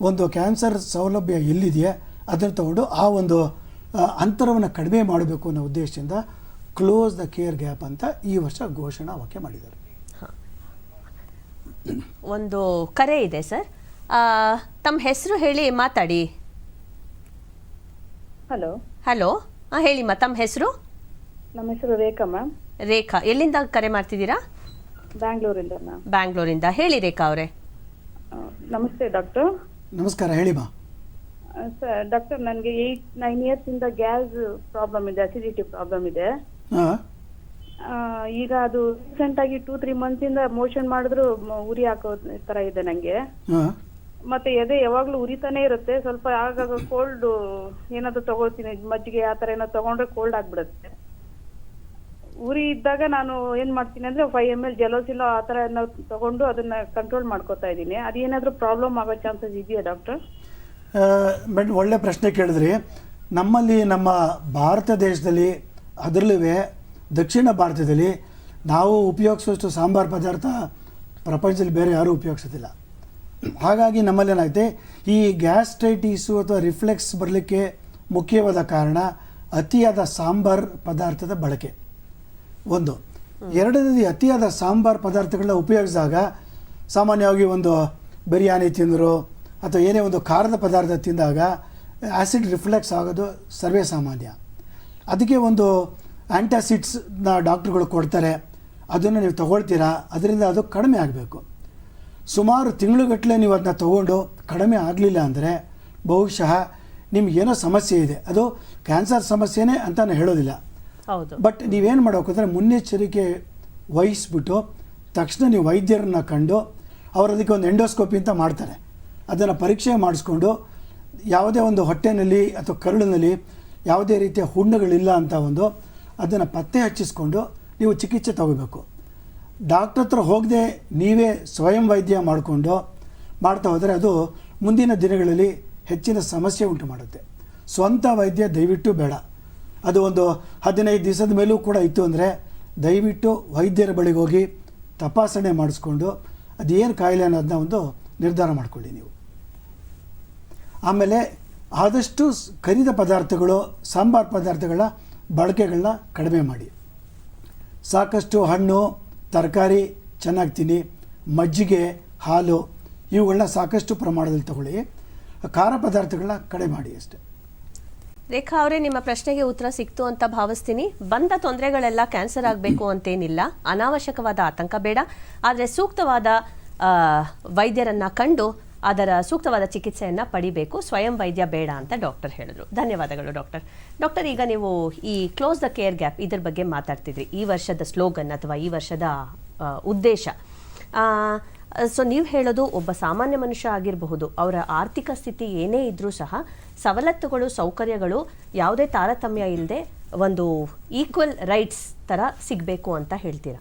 ಒಂದು ಕ್ಯಾನ್ಸರ್ ಸೌಲಭ್ಯ ಎಲ್ಲಿದೆಯೇ ಅದನ್ನು ತಗೊಂಡು ಆ ಒಂದು ಅಂತರವನ್ನು ಕಡಿಮೆ ಮಾಡಬೇಕು ಅನ್ನೋ ಉದ್ದೇಶದಿಂದ ಕ್ಲೋಸ್ ದ ಕೇರ್ ಗ್ಯಾಪ್ ಅಂತ ಈ ವರ್ಷ ಘೋಷಣಾ ವಾಕ್ಯ ಮಾಡಿದ್ದಾರೆ. ಒಂದು ಕರೆ ಇದೆ ಸರ್, ತಮ್ಮ ಹೆಸರು ಹೇಳಿ ಮಾತಾಡಿ. ಹಲೋ. ಹಲೋ, ಹೇಳಿಮ್ಮ, ತಮ್ಮ ಹೆಸರು? ನಮ್ಮ ಹೆಸರು ರೇಖಾ ಮ್ಯಾಮ್. ರೇಖಾ, ಎಲ್ಲಿಂದ ಕರೆ ಮಾಡ್ತಿದ್ದೀರಾ? ಬ್ಯಾಂಗ್ಳೂರಿಂದ ಮ್ಯಾಮ್. ಬ್ಯಾಂಗ್ಳೂರಿಂದ. ಹೇಳಿ ರೇಖಾ ಅವರೇ. ನಮಸ್ತೆ ಡಾಕ್ಟರ್. ನಮಸ್ಕಾರ, ಹೇಳಿಮ್ಮ. ಸರ್ ಡಾಕ್ಟರ್, ನನಗೆ 8-9 ಇಯರ್ಸ್ ಇಂದ ಗ್ಯಾಸ್ ಪ್ರಾಬ್ಲಮ್ ಇದೆ, ಅಸಿಡಿಟಿ ಪ್ರಾಬ್ಲಮ್ ಇದೆ. ಈಗ ಅದು ರೀಸೆಂಟ್ ಆಗಿ 2-3 ಮಂತ್ಸ್ ಇಂದ ಮೋಷನ್ ಮಾಡಿದ್ರು ಉರಿ ಹಾಕೋ ತರ ಇದೆ ನಂಗೆ. ಮತ್ತೆ ಎದೆ ಯಾವಾಗ್ಲೂ ಉರಿತಾನೆ ಇರುತ್ತೆ. ಸ್ವಲ್ಪ ಆಗಾಗ ಕೋಲ್ಡ್ ಏನಾದ್ರು ತಗೋತೀನಿ, ಮಜ್ಜಿಗೆ ಆ ತರ ಏನಾದ್ರು ತಗೊಂಡ್ರೆ ಕೋಲ್ಡ್ ಆಗ್ಬಿಡುತ್ತೆ. ಉರಿ ಇದ್ದಾಗ ನಾನು ಏನ್ ಮಾಡ್ತೀನಿ ಅಂದ್ರೆ 5 ml ಜೆಲೋಸಿಲೋ ಆ ತರ ತಗೊಂಡು ಅದನ್ನ ಕಂಟ್ರೋಲ್ ಮಾಡ್ಕೋತಾ ಇದ್ದೀನಿ. ಅದೇನಾದ್ರೂ ಪ್ರಾಬ್ಲಮ್ ಆಗೋ ಚಾನ್ಸಸ್ ಇದೆಯಾ ಡಾಕ್ಟರ್? ಮೇಡಮ್, ಒಳ್ಳೆ ಪ್ರಶ್ನೆ ಕೇಳಿದ್ರಿ. ನಮ್ಮಲ್ಲಿ ನಮ್ಮ ಭಾರತ ದೇಶದಲ್ಲಿ, ಅದರಲ್ಲೂ ದಕ್ಷಿಣ ಭಾರತದಲ್ಲಿ ನಾವು ಉಪಯೋಗಿಸುವಷ್ಟು ಸಾಂಬಾರು ಪದಾರ್ಥ ಪ್ರಪಂಚದಲ್ಲಿ ಬೇರೆ ಯಾರೂ ಉಪಯೋಗಿಸೋದಿಲ್ಲ. ಹಾಗಾಗಿ ನಮ್ಮಲ್ಲಿ ಏನಾಗುತ್ತೆ, ಈ ಗ್ಯಾಸ್ಟ್ರೈಟಿಸು ಅಥವಾ ರಿಫ್ಲೆಕ್ಸ್ ಬರಲಿಕ್ಕೆ ಮುಖ್ಯವಾದ ಕಾರಣ ಅತಿಯಾದ ಸಾಂಬಾರು ಪದಾರ್ಥದ ಬಳಕೆ ಒಂದು. ಎರಡನೇದು, ಅತಿಯಾದ ಸಾಂಬಾರು ಪದಾರ್ಥಗಳನ್ನ ಉಪಯೋಗಿಸಿದಾಗ ಸಾಮಾನ್ಯವಾಗಿ ಒಂದು ಬಿರಿಯಾನಿ ತಿಂದರು ಅಥವಾ ಏನೇ ಒಂದು ಖಾರದ ಪದಾರ್ಥ ತಿಂದಾಗ ಆ್ಯಸಿಡ್ ರಿಫ್ಲೆಕ್ಸ್ ಆಗೋದು ಸರ್ವೇ ಸಾಮಾನ್ಯ. ಅದಕ್ಕೆ ಒಂದು ಆ್ಯಂಟಾಸಿಡ್ಸ್ನ ಡಾಕ್ಟ್ರುಗಳು ಕೊಡ್ತಾರೆ, ಅದನ್ನು ನೀವು ತಗೊಳ್ತೀರಾ. ಅದರಿಂದ ಅದು ಕಡಿಮೆ ಆಗಬೇಕು. ಸುಮಾರು ತಿಂಗಳುಗಟ್ಟಲೆ ನೀವು ಅದನ್ನ ತೊಗೊಂಡು ಕಡಿಮೆ ಆಗಲಿಲ್ಲ ಅಂದರೆ ಬಹುಶಃ ನಿಮ್ಗೇನೋ ಸಮಸ್ಯೆ ಇದೆ. ಅದು ಕ್ಯಾನ್ಸರ್ ಸಮಸ್ಯೆನೇ ಅಂತ ನಾನು ಹೇಳೋದಿಲ್ಲ. ಹೌದು. ಬಟ್ ನೀವೇನು ಮಾಡಬೇಕು ಅಂದರೆ ಮುನ್ನೆಚ್ಚರಿಕೆ ವಹಿಸ್ಬಿಟ್ಟು ತಕ್ಷಣ ನೀವು ವೈದ್ಯರನ್ನ ಕಂಡು ಅವರು ಅದಕ್ಕೆ ಒಂದು ಎಂಡೋಸ್ಕೋಪಿ ಅಂತ ಮಾಡ್ತಾರೆ, ಅದನ್ನು ಪರೀಕ್ಷೆ ಮಾಡಿಸ್ಕೊಂಡು ಯಾವುದೇ ಒಂದು ಹೊಟ್ಟೆನಲ್ಲಿ ಅಥವಾ ಕರುಳಿನಲ್ಲಿ ಯಾವುದೇ ರೀತಿಯ ಹುಣ್ಣುಗಳಿಲ್ಲ ಅಂತ ಅದನ್ನು ಪತ್ತೆ ಹಚ್ಚಿಸ್ಕೊಂಡು ನೀವು ಚಿಕಿತ್ಸೆ ತಗೋಬೇಕು. ಡಾಕ್ಟ್ರ್ ಹತ್ರ ಹೋಗದೆ ನೀವೇ ಸ್ವಯಂ ವೈದ್ಯ ಮಾಡ್ತಾ ಹೋದರೆ ಅದು ಮುಂದಿನ ದಿನಗಳಲ್ಲಿ ಹೆಚ್ಚಿನ ಸಮಸ್ಯೆ ಉಂಟು ಮಾಡುತ್ತೆ. ಸ್ವಂತ ವೈದ್ಯ ದಯವಿಟ್ಟು ಬೇಡ. ಅದು ಒಂದು 15 ದಿವಸದ ಮೇಲೂ ಕೂಡ ಇತ್ತು ಅಂದರೆ ದಯವಿಟ್ಟು ವೈದ್ಯರ ಬಳಿಗೆ ಹೋಗಿ ತಪಾಸಣೆ ಮಾಡಿಸ್ಕೊಂಡು ಅದೇನು ಕಾಯಿಲೆ ಅನ್ನೋದನ್ನ ನಿರ್ಧಾರ ಮಾಡಿಕೊಳ್ಳಿ ನೀವು. ಆಮೇಲೆ ಆದಷ್ಟು ಕರಿದ ಪದಾರ್ಥಗಳು, ಸಾಂಬಾರು ಪದಾರ್ಥಗಳ ಬಳಕೆಗಳನ್ನ ಕಡಿಮೆ ಮಾಡಿ. ಸಾಕಷ್ಟು ಹಣ್ಣು ತರಕಾರಿ ಚೆನ್ನಾಗಿ ತಿನ್ನಿ, ಮಜ್ಜಿಗೆ, ಹಾಲು ಇವುಗಳನ್ನ ಸಾಕಷ್ಟು ಪ್ರಮಾಣದಲ್ಲಿ ತಗೊಳ್ಳಿ. ಖಾರ ಪದಾರ್ಥಗಳನ್ನ ಕಡಿಮೆ ಮಾಡಿ ಅಷ್ಟೇ. ರೇಖಾ ಅವರೇ, ನಿಮ್ಮ ಪ್ರಶ್ನೆಗೆ ಉತ್ತರ ಸಿಕ್ತು ಅಂತ ಭಾವಿಸ್ತೀನಿ. ಬಂದ ತೊಂದರೆಗಳೆಲ್ಲ ಕ್ಯಾನ್ಸರ್ ಆಗಬೇಕು ಅಂತೇನಿಲ್ಲ, ಅನಾವಶ್ಯಕವಾದ ಆತಂಕ ಬೇಡ. ಆದರೆ ಸೂಕ್ತವಾದ ವೈದ್ಯರನ್ನ ಕಂಡು ಅದರ ಸೂಕ್ತವಾದ ಚಿಕಿತ್ಸೆಯನ್ನು ಪಡಿಬೇಕು, ಸ್ವಯಂ ವೈದ್ಯ ಬೇಡ ಅಂತ ಡಾಕ್ಟರ್ ಹೇಳಿದ್ರು. ಧನ್ಯವಾದಗಳು ಡಾಕ್ಟರ್. ಡಾಕ್ಟರ್, ಈಗ ನೀವು ಈ ಕ್ಲೋಸ್ ದ ಕೇರ್ ಗ್ಯಾಪ್ ಇದ್ರ ಬಗ್ಗೆ ಮಾತಾಡ್ತಿದ್ರಿ. ಈ ವರ್ಷದ ಸ್ಲೋಗನ್ ಅಥವಾ ಈ ವರ್ಷದ ಉದ್ದೇಶ ಸೊ ನೀವು ಹೇಳೋದು ಒಬ್ಬ ಸಾಮಾನ್ಯ ಮನುಷ್ಯ ಆಗಿರಬಹುದು, ಅವರ ಆರ್ಥಿಕ ಸ್ಥಿತಿ ಏನೇ ಇದ್ರೂ ಸಹ ಸವಲತ್ತುಗಳು ಸೌಕರ್ಯಗಳು ಯಾವುದೇ ತಾರತಮ್ಯ ಇಲ್ಲದೆ ಒಂದು ಈಕ್ವಲ್ ರೈಟ್ಸ್ ಥರ ಸಿಗಬೇಕು ಅಂತ ಹೇಳ್ತೀರಾ?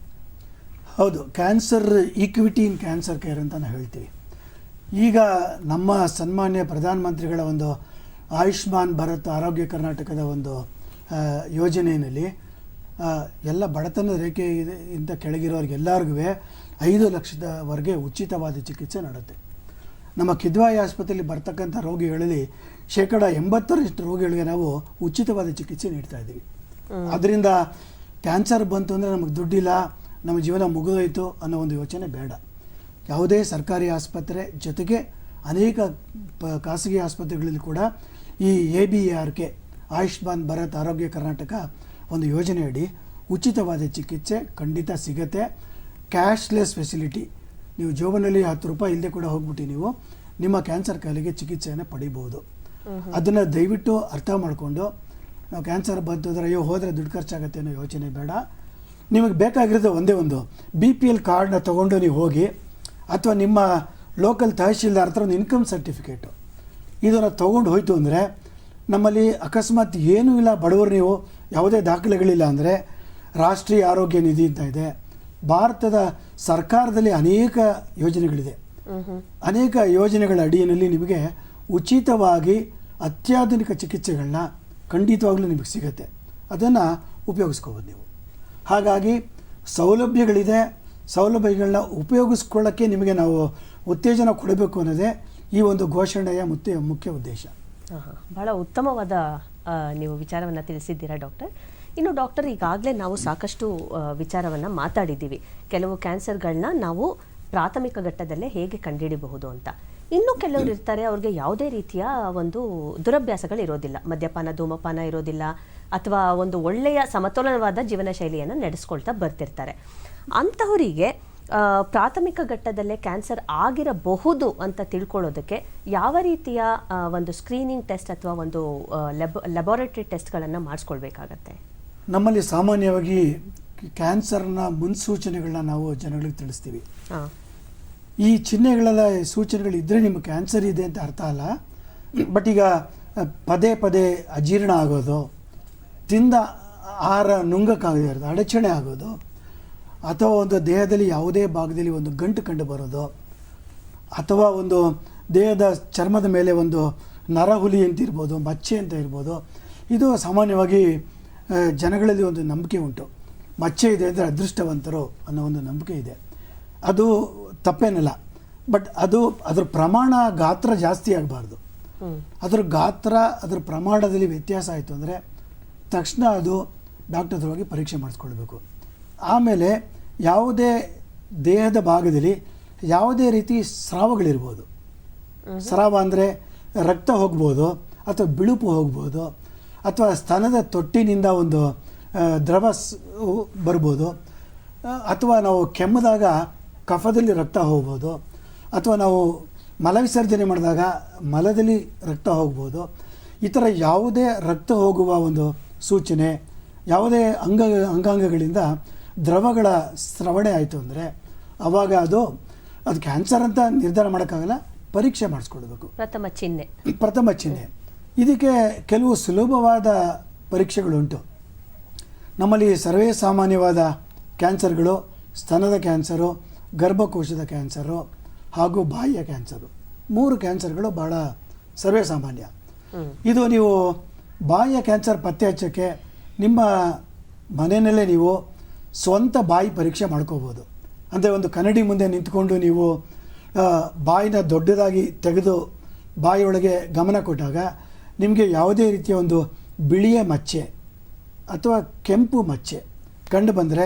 ಹೌದು, ಕ್ಯಾನ್ಸರ್ ಈಕ್ವಿಟಿ ಇನ್ ಕ್ಯಾನ್ಸರ್ ಕೇರ್ ಅಂತ ನಾವು ಹೇಳ್ತೀವಿ. ಈಗ ನಮ್ಮ ಸನ್ಮಾನ್ಯ ಪ್ರಧಾನಮಂತ್ರಿಗಳ ಒಂದು ಆಯುಷ್ಮಾನ್ ಭಾರತ್ ಆರೋಗ್ಯ ಕರ್ನಾಟಕದ ಒಂದು ಯೋಜನೆಯಲ್ಲಿ ಎಲ್ಲ ಬಡತನ ರೇಖೆ ಇಂದ ಕೆಳಗಿರೋರಿಗೆಲ್ಲರಿಗೂ 5 ಲಕ್ಷದವರೆಗೆ ಉಚಿತವಾದ ಚಿಕಿತ್ಸೆ ನಡೆಯುತ್ತೆ. ನಮ್ಮ ಕಿದ್ವಾಯಿ ಆಸ್ಪತ್ರೆಯಲ್ಲಿ ಬರ್ತಕ್ಕಂಥ ರೋಗಿಗಳಲ್ಲಿ 80% ರೋಗಿಗಳಿಗೆ ನಾವು ಉಚಿತವಾದ ಚಿಕಿತ್ಸೆ ನೀಡ್ತಾ ಇದ್ದೀವಿ. ಅದರಿಂದ ಕ್ಯಾನ್ಸರ್ ಬಂತು ಅಂದರೆ ನಮಗೆ ದುಡ್ಡಿಲ್ಲ, ನಮ್ಮ ಜೀವನ ಮುಗಿದೋಯ್ತು ಅನ್ನೋ ಒಂದು ಯೋಚನೆ ಬೇಡ. ಯಾವುದೇ ಸರ್ಕಾರಿ ಆಸ್ಪತ್ರೆ ಜೊತೆಗೆ ಅನೇಕ ಖಾಸಗಿ ಆಸ್ಪತ್ರೆಗಳಲ್ಲಿ ಕೂಡ ಈ ABARK ಆಯುಷ್ಮಾನ್ ಭಾರತ್ ಆರೋಗ್ಯ ಕರ್ನಾಟಕ ಒಂದು ಯೋಜನೆಯಡಿ ಉಚಿತವಾದ ಚಿಕಿತ್ಸೆ ಖಂಡಿತ ಸಿಗುತ್ತೆ. ಕ್ಯಾಶ್ಲೆಸ್ ಫೆಸಿಲಿಟಿ, ನೀವು ಜೋಬನಲ್ಲಿ 10 ರೂಪಾಯಿ ಇಲ್ಲದೆ ಕೂಡ ಹೋಗ್ಬಿಟ್ಟು ನೀವು ನಿಮ್ಮ ಕ್ಯಾನ್ಸರ್ ಕಾಯಿಲೆಗೆ ಚಿಕಿತ್ಸೆಯನ್ನು ಪಡಿಬೋದು. ಅದನ್ನು ದಯವಿಟ್ಟು ಅರ್ಥ ಮಾಡಿಕೊಂಡು, ನಾವು ಕ್ಯಾನ್ಸರ್ ಬಂತು ಅಂದರೆ ಅಯ್ಯೋ ಹೋದರೆ ದುಡ್ಡು ಖರ್ಚಾಗುತ್ತೆ ಅನ್ನೋ ಯೋಚನೆ ಬೇಡ. ನಿಮಗೆ ಬೇಕಾಗಿರೋದು ಒಂದೇ ಒಂದು BPL ಕಾರ್ಡ್ನ ತೊಗೊಂಡು ನೀವು ಹೋಗಿ, ಅಥವಾ ನಿಮ್ಮ ಲೋಕಲ್ ತಹಶೀಲ್ದಾರ್ ಹತ್ರ ಒಂದು ಇನ್ಕಮ್ ಸರ್ಟಿಫಿಕೇಟು ಇದನ್ನು ತೊಗೊಂಡು ಹೋಯ್ತು ಅಂದರೆ, ನಮ್ಮಲ್ಲಿ ಅಕಸ್ಮಾತ್ ಏನೂ ಇಲ್ಲ, ಬಡವರು ನೀವು ಯಾವುದೇ ದಾಖಲೆಗಳಿಲ್ಲ ಅಂದರೆ ರಾಷ್ಟ್ರೀಯ ಆರೋಗ್ಯ ನಿಧಿ ಅಂತ ಇದೆ. ಭಾರತದ ಸರ್ಕಾರದಲ್ಲಿ ಅನೇಕ ಯೋಜನೆಗಳಿದೆ. ಅನೇಕ ಯೋಜನೆಗಳ ಅಡಿಯಲ್ಲಿ ನಿಮಗೆ ಉಚಿತವಾಗಿ ಅತ್ಯಾಧುನಿಕ ಚಿಕಿತ್ಸೆಗಳನ್ನ ಖಂಡಿತವಾಗ್ಲೂ ನಿಮಗೆ ಸಿಗುತ್ತೆ. ಅದನ್ನು ಉಪಯೋಗಿಸ್ಕೋಬೋದು ನೀವು. ಹಾಗಾಗಿ ಸೌಲಭ್ಯಗಳಿದೆ, ಸೌಲಭ್ಯಗಳನ್ನ ಉಪಯೋಗಿಸ್ಕೊಳ್ಳೋಕ್ಕೆ ನಿಮಗೆ ನಾವು ಉತ್ತೇಜನ ಕೊಡಬೇಕು ಅನ್ನೋದೇ ಈ ಒಂದು ಘೋಷಣೆಯ ಮುಖ್ಯ ಉದ್ದೇಶ. ಬಹಳ ಉತ್ತಮವಾದ ನೀವು ವಿಚಾರವನ್ನು ತಿಳಿಸಿದ್ದೀರಾ ಡಾಕ್ಟರ್. ಇನ್ನು ಡಾಕ್ಟರ್, ಈಗಾಗಲೇ ನಾವು ಸಾಕಷ್ಟು ವಿಚಾರವನ್ನು ಮಾತಾಡಿದ್ದೀವಿ. ಕೆಲವು ಕ್ಯಾನ್ಸರ್ಗಳನ್ನ ನಾವು ಪ್ರಾಥಮಿಕ ಘಟ್ಟದಲ್ಲೇ ಹೇಗೆ ಕಂಡುಹಿಡಿಯಬಹುದು ಅಂತ. ಇನ್ನು ಕೆಲವರು ಇರ್ತಾರೆ, ಅವ್ರಿಗೆ ಯಾವುದೇ ರೀತಿಯ ಒಂದು ದುರಭ್ಯಾಸಗಳಿರೋದಿಲ್ಲ, ಮದ್ಯಪಾನ ಧೂಮಪಾನ ಇರೋದಿಲ್ಲ, ಅಥವಾ ಒಂದು ಒಳ್ಳೆಯ ಸಮತೋಲನವಾದ ಜೀವನ ಶೈಲಿಯನ್ನು ನಡೆಸ್ಕೊಳ್ತಾ ಬರ್ತಿರ್ತಾರೆ. ಅಂಥವರಿಗೆ ಪ್ರಾಥಮಿಕ ಘಟ್ಟದಲ್ಲೇ ಕ್ಯಾನ್ಸರ್ ಆಗಿರಬಹುದು ಅಂತ ತಿಳ್ಕೊಳ್ಳೋದಕ್ಕೆ ಯಾವ ರೀತಿಯ ಒಂದು ಸ್ಕ್ರೀನಿಂಗ್ ಟೆಸ್ಟ್ ಅಥವಾ ಒಂದು ಲ್ಯಾಬೊರೇಟರಿ ಟೆಸ್ಟ್ಗಳನ್ನು ಮಾಡಿಸ್ಕೊಳ್ಬೇಕಾಗತ್ತೆ? ನಮ್ಮಲ್ಲಿ ಸಾಮಾನ್ಯವಾಗಿ ಕ್ಯಾನ್ಸರ್ನ ಮುನ್ಸೂಚನೆಗಳನ್ನ ನಾವು ಜನಗಳಿಗೆ ತಿಳಿಸ್ತೀವಿ. ಈ ಚಿಹ್ನೆಗಳೆಲ್ಲ ಸೂಚನೆಗಳಿದ್ದರೆ ನಿಮಗೆ ಕ್ಯಾನ್ಸರ್ ಇದೆ ಅಂತ ಅರ್ಥ ಅಲ್ಲ. ಬಟ್ ಈಗ ಪದೇ ಪದೇ ಅಜೀರ್ಣ ಆಗೋದು, ತಿಂದ ಆಹಾರ ನುಂಗಕ್ಕಾಗದೇ ಇರೋದು, ಅಡಚಣೆ ಆಗೋದು, ಅಥವಾ ಒಂದು ದೇಹದಲ್ಲಿ ಯಾವುದೇ ಭಾಗದಲ್ಲಿ ಒಂದು ಗಂಟು ಕಂಡು ಬರೋದು, ಅಥವಾ ಒಂದು ದೇಹದ ಚರ್ಮದ ಮೇಲೆ ಒಂದು ನರಹುಲಿ ಅಂತ ಇರ್ಬೋದು, ಮಚ್ಚೆ ಅಂತ ಇರ್ಬೋದು, ಇದು ಸಾಮಾನ್ಯವಾಗಿ ಜನಗಳಲ್ಲಿ ಒಂದು ನಂಬಿಕೆ ಉಂಟು. ಮಚ್ಚೆ ಇದೆ ಅಂದರೆ ಅದೃಷ್ಟವಂತರು ಅನ್ನೋ ಒಂದು ನಂಬಿಕೆ ಇದೆ. ಅದು ತಪ್ಪೇನಲ್ಲ. ಬಟ್ ಅದ್ರ ಪ್ರಮಾಣ ಗಾತ್ರ ಜಾಸ್ತಿ ಆಗಬಾರ್ದು. ಅದ್ರ ಪ್ರಮಾಣದಲ್ಲಿ ವ್ಯತ್ಯಾಸ ಆಯಿತು ಅಂದರೆ ತಕ್ಷಣ ಅದು ಡಾಕ್ಟರ್ ಹತ್ರ ಹೋಗಿ ಪರೀಕ್ಷೆ ಮಾಡಿಸ್ಕೊಳ್ಬೇಕು. ಆಮೇಲೆ ಯಾವುದೇ ದೇಹದ ಭಾಗದಲ್ಲಿ ಯಾವುದೇ ರೀತಿ ಸ್ರಾವಗಳಿರ್ಬೋದು. ಸ್ರಾವ ಅಂದರೆ ರಕ್ತ ಹೋಗ್ಬೋದು, ಅಥವಾ ಬಿಳುಪು ಹೋಗ್ಬೋದು, ಅಥವಾ ಸ್ತನದ ತೊಟ್ಟಿನಿಂದ ಒಂದು ದ್ರವ ಬರ್ಬೋದು, ಅಥವಾ ನಾವು ಕೆಮ್ಮಿದಾಗ ಕಫದಲ್ಲಿ ರಕ್ತ ಹೋಗ್ಬೋದು, ಅಥವಾ ನಾವು ಮಲವಿಸರ್ಜನೆ ಮಾಡಿದಾಗ ಮಲದಲ್ಲಿ ರಕ್ತ ಹೋಗ್ಬೋದು. ಈ ಥರ ಯಾವುದೇ ರಕ್ತ ಹೋಗುವ ಒಂದು ಸೂಚನೆ, ಯಾವುದೇ ಅಂಗಾಂಗಗಳಿಂದ ದ್ರವಗಳ ಸ್ರವಣೆ ಆಯಿತು ಅಂದರೆ ಆವಾಗ ಅದು ಕ್ಯಾನ್ಸರ್ ಅಂತ ನಿರ್ಧಾರ ಮಾಡೋಕ್ಕಾಗಲ್ಲ, ಪರೀಕ್ಷೆ ಮಾಡಿಸ್ಕೊಳ್ಬೇಕು. ಪ್ರಥಮ ಚಿಹ್ನೆ. ಇದಕ್ಕೆ ಕೆಲವು ಸುಲಭವಾದ ಪರೀಕ್ಷೆಗಳುಂಟು. ನಮ್ಮಲ್ಲಿ ಸರ್ವೇ ಸಾಮಾನ್ಯವಾದ ಕ್ಯಾನ್ಸರ್ಗಳು ಸ್ತನದ ಕ್ಯಾನ್ಸರು, ಗರ್ಭಕೋಶದ ಕ್ಯಾನ್ಸರು ಹಾಗೂ ಬಾಯಿಯ ಕ್ಯಾನ್ಸರು, 3 ಕ್ಯಾನ್ಸರ್ಗಳು ಭಾಳ ಸರ್ವೇ ಸಾಮಾನ್ಯ. ಇದು ನೀವು ಬಾಯಿಯ ಕ್ಯಾನ್ಸರ್ ಪತ್ತೆ ಹಚ್ಚೋಕ್ಕೆ ನಿಮ್ಮ ಮನೆಯಲ್ಲೇ ನೀವು ಸ್ವಂತ ಬಾಯಿ ಪರೀಕ್ಷೆ ಮಾಡ್ಕೋಬೋದು. ಅಂದರೆ ಒಂದು ಕನ್ನಡಿ ಮುಂದೆ ನಿಂತ್ಕೊಂಡು ನೀವು ಬಾಯಿನ ದೊಡ್ಡದಾಗಿ ತೆಗೆದು ಬಾಯಿಯೊಳಗೆ ಗಮನ ಕೊಟ್ಟಾಗ ನಿಮಗೆ ಯಾವುದೇ ರೀತಿಯ ಒಂದು ಬಿಳಿಯ ಮಚ್ಚೆ ಅಥವಾ ಕೆಂಪು ಮಚ್ಚೆ ಕಂಡು ಬಂದರೆ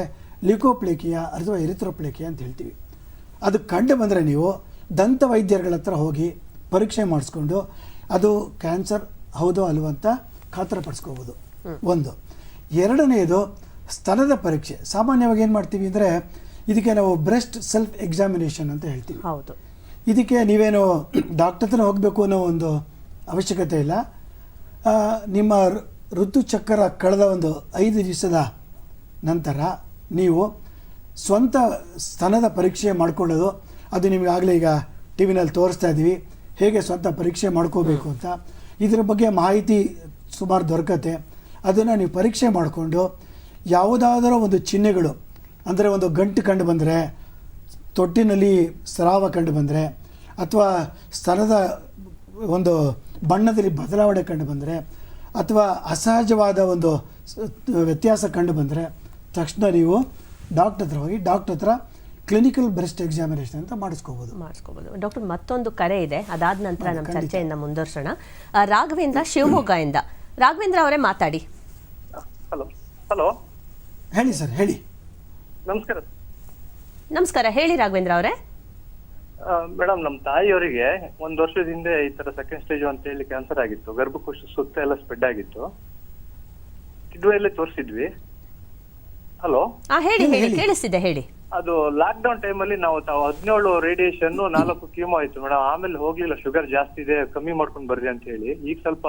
ಲಿಕೋಪ್ಲೇಕಿಯಾ ಅಥವಾ ಎರಿಥ್ರೋಪ್ಲೇಕಿಯಾ ಅಂತ ಹೇಳ್ತೀವಿ. ಅದು ಕಂಡು ಬಂದರೆ ನೀವು ದಂತ ವೈದ್ಯರುಗಳ ಹತ್ರ ಹೋಗಿ ಪರೀಕ್ಷೆ ಮಾಡಿಸ್ಕೊಂಡು ಅದು ಕ್ಯಾನ್ಸರ್ ಹೌದೋ ಅಲ್ವೋ ಅಂತ ಖಾತರಿಪಡಿಸ್ಕೋಬೋದು. ಒಂದು. ಎರಡನೆಯದು ಸ್ತನದ ಪರೀಕ್ಷೆ. ಸಾಮಾನ್ಯವಾಗಿ ಏನು ಮಾಡ್ತೀವಿ ಅಂದರೆ ಇದಕ್ಕೆ ನಾವು ಬ್ರೆಸ್ಟ್ ಸೆಲ್ಫ್ ಎಕ್ಸಾಮಿನೇಷನ್ ಅಂತ ಹೇಳ್ತೀವಿ. ಹೌದು. ಇದಕ್ಕೆ ನೀವೇನು ಡಾಕ್ಟರ್ ಹತ್ರ ಹೋಗಬೇಕು ಅನ್ನೋ ಒಂದು ಅವಶ್ಯಕತೆ ಇಲ್ಲ. ನಿಮ್ಮ ಋತುಚಕ್ರ ಕಳೆದ ಒಂದು 5 ದಿವಸದ ನಂತರ ನೀವು ಸ್ವಂತ ಸ್ತನದ ಪರೀಕ್ಷೆ ಮಾಡ್ಕೊಳ್ಳೋದು, ಅದು ನಿಮಗಾಗಲೇ ಈಗ ಟಿ ವಿನಲ್ಲಿ ತೋರಿಸ್ತಾ ಇದ್ದೀವಿ ಹೇಗೆ ಸ್ವಂತ ಪರೀಕ್ಷೆ ಮಾಡ್ಕೋಬೇಕು ಅಂತ. ಇದರ ಬಗ್ಗೆ ಮಾಹಿತಿ ಸುಮಾರು ದೊರಕತ್ತೆ. ಅದನ್ನು ನೀವು ಪರೀಕ್ಷೆ ಮಾಡಿಕೊಂಡು ಯಾವುದಾದರೂ ಒಂದು ಚಿಹ್ನೆಗಳು, ಅಂದರೆ ಒಂದು ಗಂಟು ಕಂಡು ಬಂದರೆ, ತೊಟ್ಟಿನಲ್ಲಿ ಸ್ರಾವ ಕಂಡು ಬಂದರೆ, ಅಥವಾ ಸ್ತನದ ಒಂದು ಬಣ್ಣದಲ್ಲಿ ಬದಲಾವಣೆ ಕಂಡು ಬಂದರೆ, ಅಥವಾ ಅಸಹಜವಾದ ಒಂದು ವ್ಯತ್ಯಾಸ ಕಂಡು ಬಂದರೆ ತಕ್ಷಣ ನೀವು ಡಾಕ್ಟರ್ ಹತ್ರ ಹೋಗಿ ಡಾಕ್ಟರ್ ಹತ್ರ ಕ್ಲಿನಿಕಲ್ ಬ್ರೆಸ್ಟ್ ಎಕ್ಸಾಮಿನೇಷನ್ ಅಂತ ಮಾಡಿಸ್ಕೋಬೋದು. ಡಾಕ್ಟರ್, ಮತ್ತೊಂದು ಕರೆ ಇದೆ, ಅದಾದ ನಂತರ ನಮ್ಮ ಚರ್ಚೆಯಿಂದ ಮುಂದುವರ್ಸೋಣ. ರಾಘವೇಂದ್ರ ಶಿವಮೊಗ್ಗದಿಂದ. ರಾಘವೇಂದ್ರ ಅವರೇ ಮಾತಾಡಿ. ಹಲೋ, ಹೇಳಿ ಸರ್, ಹೇಳಿ. ನಮಸ್ಕಾರ. ನಮಸ್ಕಾರ, ಹೇಳಿ ರಾಘವೇಂದ್ರ ಅವರೇ. ಮೇಡಮ್, ನಮ್ಮ ತಾಯಿಯವರಿಗೆ 1 ವರ್ಷದ ಹಿಂದೆ ಈ ತರ ಸೆಕೆಂಡ್ ಸ್ಟೇಜ್ ಅಂತ ಹೇಳಿ ಕ್ಯಾನ್ಸರ್ ಆಗಿತ್ತು. ಗರ್ಭಕೋಶ ಸುತ್ತ ಎಲ್ಲ ಸ್ಪ್ರೆಡ್ ಆಗಿತ್ತು. ಕಿಡ್ನಿಯಲ್ಲೇ ತೋರಿಸಿದ್ವಿ. ಹಲೋ, ಹೇಳಿ ಕೇಳಿಸ್ತಿದೆ, ಹೇಳಿ. ಅದು ಲಾಕ್ ಡೌನ್ ಟೈಮಲ್ಲಿ ನಾವು 17 ರೇಡಿಯೇಷನ್ 4 ಕೀಮೋ ಆಯ್ತು ಮೇಡಮ್. ಆಮೇಲೆ ಹೋಗ್ಲಿಲ್ಲ, ಶುಗರ್ ಜಾಸ್ತಿ ಇದೆ, ಕಮ್ಮಿ ಮಾಡ್ಕೊಂಡು ಬರ್ರಿ ಅಂತ ಹೇಳಿ. ಈಗ ಸ್ವಲ್ಪ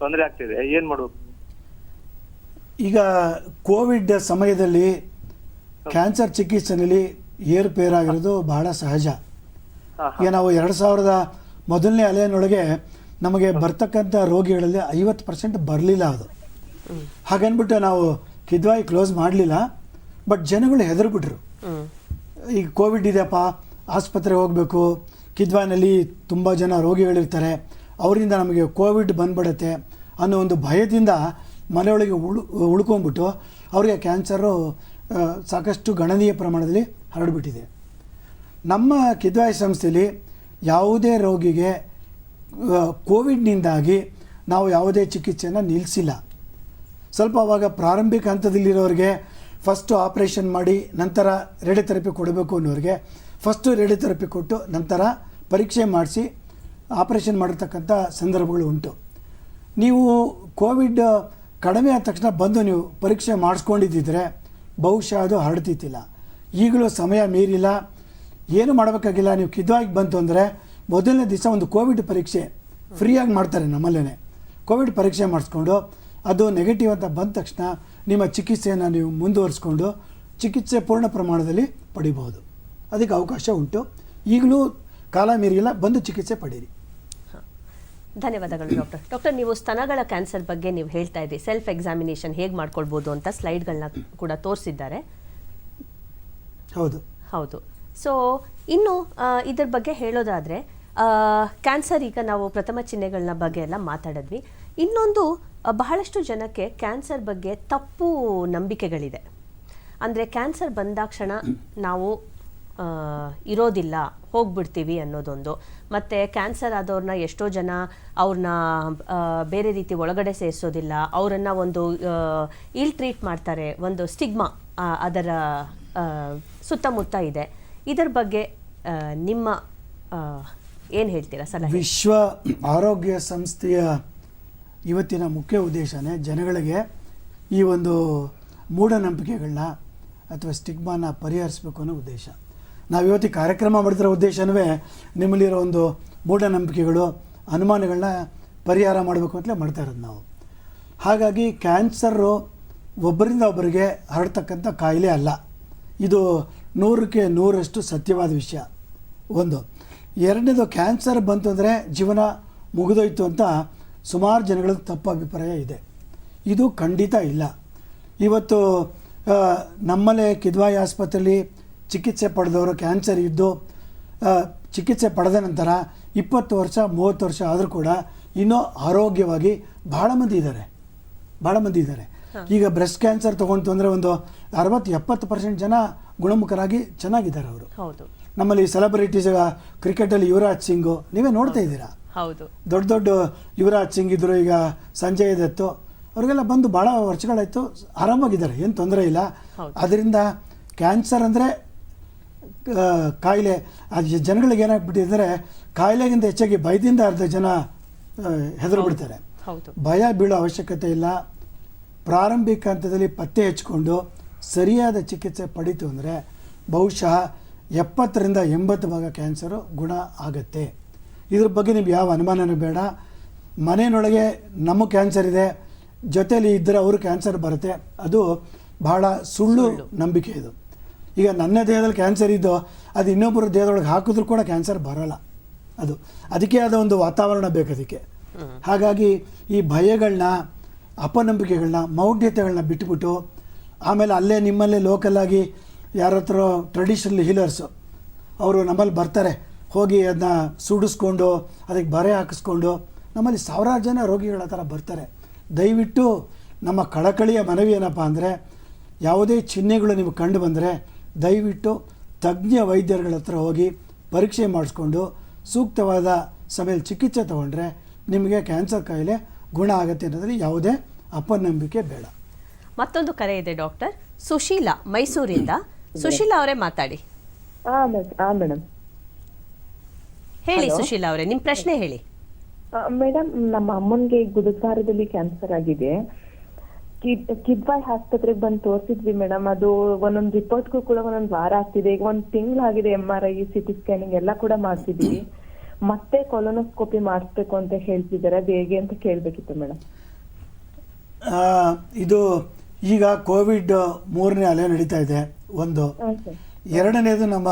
ತೊಂದರೆ ಆಗ್ತಿದೆ, ಏನ್ ಮಾಡ್ಬೇಕು? ಈಗ ಕೋವಿಡ್ ಸಮಯದಲ್ಲಿ ಕ್ಯಾನ್ಸರ್ ಚಿಕಿತ್ಸೆಯಲ್ಲಿ ಏರುಪೇರಾಗಿರೋದು ಬಹಳ ಸಹಜ. ಈಗ ನಾವು 2000 ಮೊದಲನೇ ಅಲೆಯನ್ನೊಳಗೆ ನಮಗೆ ಬರ್ತಕ್ಕಂಥ ರೋಗಿಗಳಲ್ಲಿ 50% ಬರಲಿಲ್ಲ. ಅದು ಹಾಗನ್ಬಿಟ್ಟು ನಾವು ಕಿದ್ವಾಯಿ ಕ್ಲೋಸ್ ಮಾಡಲಿಲ್ಲ, ಬಟ್ ಜನಗಳು ಹೆದರ್ಬಿಟ್ರು. ಈಗ ಕೋವಿಡ್ ಇದೆಯಪ್ಪ, ಆಸ್ಪತ್ರೆಗೆ ಹೋಗಬೇಕು, ಕಿದ್ವಾಯಿನಲ್ಲಿ ತುಂಬ ಜನ ರೋಗಿಗಳಿರ್ತಾರೆ, ಅವರಿಂದ ನಮಗೆ ಕೋವಿಡ್ ಬಂದ್ಬಿಡುತ್ತೆ ಅನ್ನೋ ಒಂದು ಭಯದಿಂದ ಮನೆಯೊಳಗೆ ಉಳ್ಕೊಂಡ್ಬಿಟ್ಟು ಅವರಿಗೆ ಕ್ಯಾನ್ಸರು ಸಾಕಷ್ಟು ಗಣನೀಯ ಪ್ರಮಾಣದಲ್ಲಿ ಹರಡಿಬಿಟ್ಟಿದೆ. ನಮ್ಮ ಕಿದ್ವಾಯಿ ಸಂಸ್ಥೆಯಲ್ಲಿ ಯಾವುದೇ ರೋಗಿಗೆ ಕೋವಿಡ್ನಿಂದಾಗಿ ನಾವು ಯಾವುದೇ ಚಿಕಿತ್ಸೆಯನ್ನು ನಿಲ್ಲಿಸಿಲ್ಲ. ಸ್ವಲ್ಪ ಅವಾಗ ಪ್ರಾರಂಭಿಕ ಹಂತದಲ್ಲಿರೋರಿಗೆ ಫಸ್ಟು ಆಪ್ರೇಷನ್ ಮಾಡಿ ನಂತರ ರೇಡಿಯೋಥೆರಪಿ ಕೊಡಬೇಕು ಅನ್ನೋರಿಗೆ ಫಸ್ಟು ರೇಡಿಯೋಥೆರಪಿ ಕೊಟ್ಟು ನಂತರ ಪರೀಕ್ಷೆ ಮಾಡಿಸಿ ಆಪ್ರೇಷನ್ ಮಾಡಿರ್ತಕ್ಕಂಥ ಸಂದರ್ಭಗಳು ಉಂಟು. ನೀವು ಕೋವಿಡ್ ಕಡಿಮೆ ಆದ ತಕ್ಷಣ ಬಂದು ನೀವು ಪರೀಕ್ಷೆ ಮಾಡಿಸ್ಕೊಂಡಿದ್ದಿದ್ರೆ ಬಹುಶಃ ಅದು ಹರಡ್ತಿತ್ತಿಲ್ಲ. ಈಗಲೂ ಸಮಯ ಮೀರಿಲ್ಲ, ಏನು ಮಾಡಬೇಕಾಗಿಲ್ಲ. ನೀವು ಕಿದ್ವಾಯಿಗೆ ಬಂತು ಅಂದರೆ ಮೊದಲನೇ ದಿವಸ ಒಂದು ಕೋವಿಡ್ ಪರೀಕ್ಷೆ ಫ್ರೀಯಾಗಿ ಮಾಡ್ತಾರೆ ನಮ್ಮಲ್ಲೇ. ಕೋವಿಡ್ ಪರೀಕ್ಷೆ ಮಾಡಿಸ್ಕೊಂಡು ಅದು ನೆಗೆಟಿವ್ ಅಂತ ಬಂದ ತಕ್ಷಣ ನಿಮ್ಮ ಚಿಕಿತ್ಸೆಯನ್ನು ನೀವು ಮುಂದುವರಿಸ್ಕೊಂಡು ಚಿಕಿತ್ಸೆ ಪೂರ್ಣ ಪ್ರಮಾಣದಲ್ಲಿ ಪಡಿಬಹುದು. ಅದಕ್ಕೆ ಅವಕಾಶ ಉಂಟು. ಈಗಲೂ ಕಾಲ ಮೀರಿಲ್ಲ, ಬಂದು ಚಿಕಿತ್ಸೆ ಪಡೀರಿ. ಧನ್ಯವಾದಗಳು ಡಾಕ್ಟರ್. ಡಾಕ್ಟರ್, ನೀವು ಸ್ತನಗಳ ಕ್ಯಾನ್ಸರ್ ಬಗ್ಗೆ ನೀವು ಹೇಳ್ತಾ ಇದ್ದೀರಿ, ಸೆಲ್ಫ್ ಎಕ್ಸಾಮಿನೇಷನ್ ಹೇಗೆ ಮಾಡ್ಕೊಳ್ಬೋದು ಅಂತ ಸ್ಲೈಡ್ಗಳನ್ನ ಕೂಡ ತೋರಿಸಿದ್ದಾರೆ. ಹೌದು. ಸೊ ಇನ್ನು ಇದ್ರ ಬಗ್ಗೆ ಹೇಳೋದಾದರೆ, ಕ್ಯಾನ್ಸರ್, ಈಗ ನಾವು ಪ್ರಥಮ ಚಿಹ್ನೆಗಳನ್ನ ಬಗ್ಗೆ ಎಲ್ಲ ಮಾತಾಡಿದ್ವಿ. ಇನ್ನೊಂದು, ಬಹಳಷ್ಟು ಜನಕ್ಕೆ ಕ್ಯಾನ್ಸರ್ ಬಗ್ಗೆ ತಪ್ಪು ನಂಬಿಕೆಗಳಿದೆ. ಅಂದರೆ ಕ್ಯಾನ್ಸರ್ ಬಂದಾಕ್ಷಣ ನಾವು ಇರೋದಿಲ್ಲ, ಹೋಗ್ಬಿಡ್ತೀವಿ ಅನ್ನೋದೊಂದು. ಮತ್ತು ಕ್ಯಾನ್ಸರ್ ಆದವ್ರನ್ನ ಎಷ್ಟೋ ಜನ ಅವ್ರನ್ನ ಬೇರೆ ರೀತಿ ಒಳಗಡೆ ಸೇರಿಸೋದಿಲ್ಲ, ಅವರನ್ನು ಒಂದು ಇಲ್ ಟ್ರೀಟ್ ಮಾಡ್ತಾರೆ, ಒಂದು ಸ್ಟಿಗ್ಮಾ ಅದರ ಸುತ್ತಮುತ್ತ ಇದೆ. ಇದರ ಬಗ್ಗೆ ನಿಮ್ಮ ಏನು ಹೇಳ್ತೀರಾ ಸಲಹೆ? ವಿಶ್ವ ಆರೋಗ್ಯ ಸಂಸ್ಥೆಯ ಇವತ್ತಿನ ಮುಖ್ಯ ಉದ್ದೇಶನೇ ಜನಗಳಿಗೆ ಈ ಒಂದು ಮೂಢನಂಬಿಕೆಗಳನ್ನ ಅಥವಾ ಸ್ಟಿಗ್ಮಾನ ಪರಿಹರಿಸಬೇಕು ಅನ್ನೋ ಉದ್ದೇಶ. ನಾವು ಇವತ್ತು ಕಾರ್ಯಕ್ರಮ ಮಾಡಿದಿರೋ ಉದ್ದೇಶವೇ ನಿಮ್ಮಲ್ಲಿರೋ ಒಂದು ಮೂಢನಂಬಿಕೆಗಳು, ಅನುಮಾನಗಳನ್ನ ಪರಿಹಾರ ಮಾಡಬೇಕು ಅಂತಲೇ ಮಾಡ್ತಾ ಇರೋದು ನಾವು. ಹಾಗಾಗಿ ಕ್ಯಾನ್ಸರು ಒಬ್ಬರಿಂದ ಒಬ್ಬರಿಗೆ ಹರಡ್ತಕ್ಕಂಥ ಕಾಯಿಲೆ ಅಲ್ಲ. ಇದು 100ಕ್ಕೆ 100ರಷ್ಟು ಸತ್ಯವಾದ ವಿಷಯ. ಒಂದು. ಎರಡನೇದು, ಕ್ಯಾನ್ಸರ್ ಬಂತು ಅಂದರೆ ಜೀವನ ಮುಗಿದೋಯ್ತು ಅಂತ ಸುಮಾರು ಜನಗಳಿಗೆ ತಪ್ಪು ಅಭಿಪ್ರಾಯ ಇದೆ. ಇದು ಖಂಡಿತ ಇಲ್ಲ. ಇವತ್ತು ನಮ್ಮಲ್ಲೇ ಕಿದ್ವಾಯಿ ಆಸ್ಪತ್ರೆಯಲ್ಲಿ ಚಿಕಿತ್ಸೆ ಪಡೆದವರು ಕ್ಯಾನ್ಸರ್ ಇದ್ದು ಚಿಕಿತ್ಸೆ ಪಡೆದ ನಂತರ 20 ವರ್ಷ 30 ವರ್ಷ ಆದರೂ ಕೂಡ ಇನ್ನೂ ಆರೋಗ್ಯವಾಗಿ ಭಾಳ ಮಂದಿ ಇದ್ದಾರೆ. ಈಗ ಬ್ರೆಸ್ಟ್ ಕ್ಯಾನ್ಸರ್ ತೊಗೊಂಡು ಅಂದರೆ ಒಂದು 60-70% ಜನ ಗುಣಮುಖರಾಗಿ ಚೆನ್ನಾಗಿದ್ದಾರೆ ಅವರು. ನಮ್ಮಲ್ಲಿ ಸೆಲೆಬ್ರಿಟೀಸ್, ಕ್ರಿಕೆಟಲ್ಲಿ ಯುವರಾಜ್ ಸಿಂಗು ನೀವೇ ನೋಡ್ತಾ ಇದ್ದೀರಾ. ದೊಡ್ಡ ಯುವರಾಜ್ ಸಿಂಗ್ ಇದ್ದರು, ಈಗ ಸಂಜಯ್ ದತ್ತು, ಅವರಿಗೆಲ್ಲ ಬಂದು ಭಾಳ ವರ್ಷಗಳಾಯಿತು, ಆರಾಮಾಗಿದ್ದಾರೆ, ಏನು ತೊಂದರೆ ಇಲ್ಲ. ಅದರಿಂದ ಕ್ಯಾನ್ಸರ್ ಅಂದರೆ ಕಾಯಿಲೆ, ಅದು ಜನಗಳಿಗೆ ಏನಾಗ್ಬಿಟ್ಟಿದ್ದಾರೆ, ಕಾಯಿಲೆಗಿಂತ ಹೆಚ್ಚಾಗಿ ಭಯದಿಂದ ಅರ್ಧ ಜನ ಹೆದರು ಬಿಡ್ತಾರೆ. ಭಯ ಬೀಳೋ ಅವಶ್ಯಕತೆ ಇಲ್ಲ. ಪ್ರಾರಂಭಿಕ ಹಂತದಲ್ಲಿ ಪತ್ತೆ ಹಚ್ಕೊಂಡು ಸರಿಯಾದ ಚಿಕಿತ್ಸೆ ಪಡೀತು ಅಂದರೆ ಬಹುಶಃ 70ರಿಂದ 80% ಕ್ಯಾನ್ಸರು ಗುಣ ಆಗುತ್ತೆ. ಇದ್ರ ಬಗ್ಗೆ ನಿಮ್ಗೆ ಯಾವ ಅನುಮಾನನೂ ಬೇಡ. ಮನೆಯೊಳಗೆ ನಮ್ಮ ಕ್ಯಾನ್ಸರ್ ಇದೆ, ಜೊತೆಯಲ್ಲಿ ಇದ್ದರೆ ಅವರು ಕ್ಯಾನ್ಸರ್ ಬರುತ್ತೆ, ಅದು ಬಹಳ ಸುಳ್ಳು ನಂಬಿಕೆ ಇದು. ಈಗ ನನ್ನ ದೇಹದಲ್ಲಿ ಕ್ಯಾನ್ಸರ್ ಇದ್ದು ಅದು ಇನ್ನೊಬ್ಬರ ದೇಹದೊಳಗೆ ಹಾಕಿದ್ರೂ ಕೂಡ ಕ್ಯಾನ್ಸರ್ ಬರೋಲ್ಲ. ಅದಕ್ಕೆ ಆದ ಒಂದು ವಾತಾವರಣ ಬೇಕು ಅದಕ್ಕೆ. ಹಾಗಾಗಿ ಈ ಭಯಗಳನ್ನ, ಅಪನಂಬಿಕೆಗಳನ್ನ, ಮೌಢ್ಯತೆಗಳನ್ನ ಬಿಟ್ಬಿಟ್ಟು ಆಮೇಲೆ ಅಲ್ಲೇ ನಿಮ್ಮಲ್ಲೇ ಲೋಕಲಾಗಿ ಯಾರ ಹತ್ರ ಟ್ರೆಡಿಷನಲ್ ಹೀಲರ್ಸು ಅವರು ನಮ್ಮಲ್ಲಿ ಬರ್ತಾರೆ, ಹೋಗಿ ಅದನ್ನ ಸುಡಿಸ್ಕೊಂಡು ಅದಕ್ಕೆ ಬರೆ ಹಾಕಿಸ್ಕೊಂಡು ನಮ್ಮಲ್ಲಿ ಸಾವಿರಾರು ಜನ ರೋಗಿಗಳ ಥರ ಬರ್ತಾರೆ. ದಯವಿಟ್ಟು ನಮ್ಮ ಕಳಕಳಿಯ ಮನವಿ ಏನಪ್ಪ ಅಂದರೆ, ಯಾವುದೇ ಚಿಹ್ನೆಗಳು ನಿಮಗೆ ಕಂಡು ಬಂದರೆ ದಯವಿಟ್ಟು ತಜ್ಞ ವೈದ್ಯರುಗಳ ಹತ್ರ ಹೋಗಿ ಪರೀಕ್ಷೆ ಮಾಡಿಸ್ಕೊಂಡು ಸೂಕ್ತವಾದ ಸಮಯದಲ್ಲಿ ಚಿಕಿತ್ಸೆ ತೊಗೊಂಡ್ರೆ ನಿಮಗೆ ಕ್ಯಾನ್ಸರ್ ಕಾಯಿಲೆ ಗುಣ ಆಗುತ್ತೆ ಅನ್ನೋದ್ರಲ್ಲಿ ಯಾವುದೇ ಅಪನಂಬಿಕೆ ಬೇಡ. ಮತ್ತೊಂದು ಕರೆ ಇದೆ ಡಾಕ್ಟರ್. ಸುಶೀಲಾ ಮೈಸೂರಿಂದ. ಸುಶೀಲಾ ಅವರೇ ಮಾತಾಡಿ. ಮೇಡಮ್ ಹೇಳಿ ಸುಶೀಲಾ ಅವರೇ, ನಿಮ್ಮ ಪ್ರಶ್ನೆ ಹೇಳಿ. ಮೇಡಮ್, ನಮ್ಮ ಅಮ್ಮನ್ಗೆ ಗುದದ್ವಾರದಲ್ಲಿ ಕ್ಯಾನ್ಸರ್ ಆಗಿದೆ. ಕಿದ್ವಾಯ್ ಆಸ್ಪತ್ರೆಗೆ ಬಂದು ತೋರಿಸಿದ್ವಿ ಮೇಡಮ್. ಅದು ಒಂದೊಂದು ರಿಪೋರ್ಟ್ಗೂ ಕೂಡ ಒಂದೊಂದು ವಾರ ಆಗ್ತಿದೆ. ಈಗ 1 ತಿಂಗಳಾಗಿದೆ. MRI, CT ಸ್ಕ್ಯಾನಿಂಗ್ ಎಲ್ಲ ಕೂಡ ಮಾಡ್ತಿದೀವಿ. ಮತ್ತೆ ಕೊಲೊನೋಸ್ಕೋಪಿ ಮಾಡಿಸ್ಬೇಕು ಅಂತ ಹೇಳ್ತಿದ್ದಾರೆ. ಅದು ಹೇಗೆ ಅಂತ ಕೇಳಬೇಕಿತ್ತು ಮೇಡಮ್. ಇದು ಈಗ ಕೋವಿಡ್ 3ನೇ ಅಲೆ ನಡೀತಾ ಇದೆ ಒಂದು. ಎರಡನೇದು, ನಮ್ಮ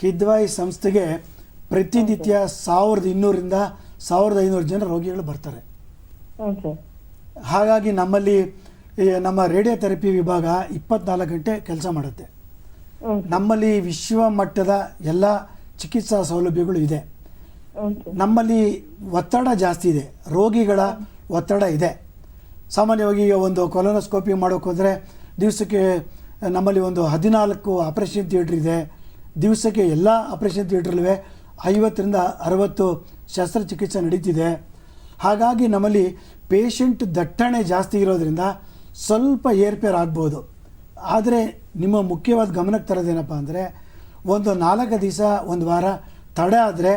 ಕಿದ್ವಾಯ್ ಸಂಸ್ಥೆಗೆ ಪ್ರತಿನಿತ್ಯ 1200ರಿಂದ 1500 ಜನ ರೋಗಿಗಳು ಬರ್ತಾರೆ. ಹಾಗಾಗಿ ನಮ್ಮಲ್ಲಿ ನಮ್ಮ ರೇಡಿಯೋಥೆರಪಿ ವಿಭಾಗ 24 ಗಂಟೆ ಕೆಲಸ ಮಾಡುತ್ತೆ. ನಮ್ಮಲ್ಲಿ ವಿಶ್ವ ಮಟ್ಟದ ಎಲ್ಲ ಚಿಕಿತ್ಸಾ ಸೌಲಭ್ಯಗಳು ಇದೆ. ನಮ್ಮಲ್ಲಿ ಒತ್ತಡ ಜಾಸ್ತಿ ಇದೆ, ರೋಗಿಗಳ ಒತ್ತಡ ಇದೆ. ಸಾಮಾನ್ಯವಾಗಿ ಈಗ ಒಂದು ಕೊಲೊನೋಸ್ಕೋಪಿ ಮಾಡೋಕೆ ಹೋದರೆ ದಿವಸಕ್ಕೆ ನಮ್ಮಲ್ಲಿ ಒಂದು 14 ಆಪರೇಷನ್ ಥಿಯೇಟ್ರ್ ಇದೆ. ದಿವಸಕ್ಕೆ ಎಲ್ಲ ಆಪರೇಷನ್ ಥಿಯೇಟ್ರಲ್ಲೂ 50ರಿಂದ 60 ಶಸ್ತ್ರಚಿಕಿತ್ಸೆ ನಡೀತಿದೆ. ಹಾಗಾಗಿ ನಮ್ಮಲ್ಲಿ ಪೇಷಂಟ್ ದಟ್ಟಣೆ ಜಾಸ್ತಿ ಇರೋದ್ರಿಂದ ಸ್ವಲ್ಪ ಏರ್ಪೇರ್ ಆಗ್ಬೋದು. ಆದರೆ ನಿಮ್ಮ ಮುಖ್ಯವಾದ ಗಮನಕ್ಕೆ ತರೋದೇನಪ್ಪ ಅಂದರೆ, ಒಂದು 4 ದಿವಸ 1 ವಾರ ತಡ ಆದರೆ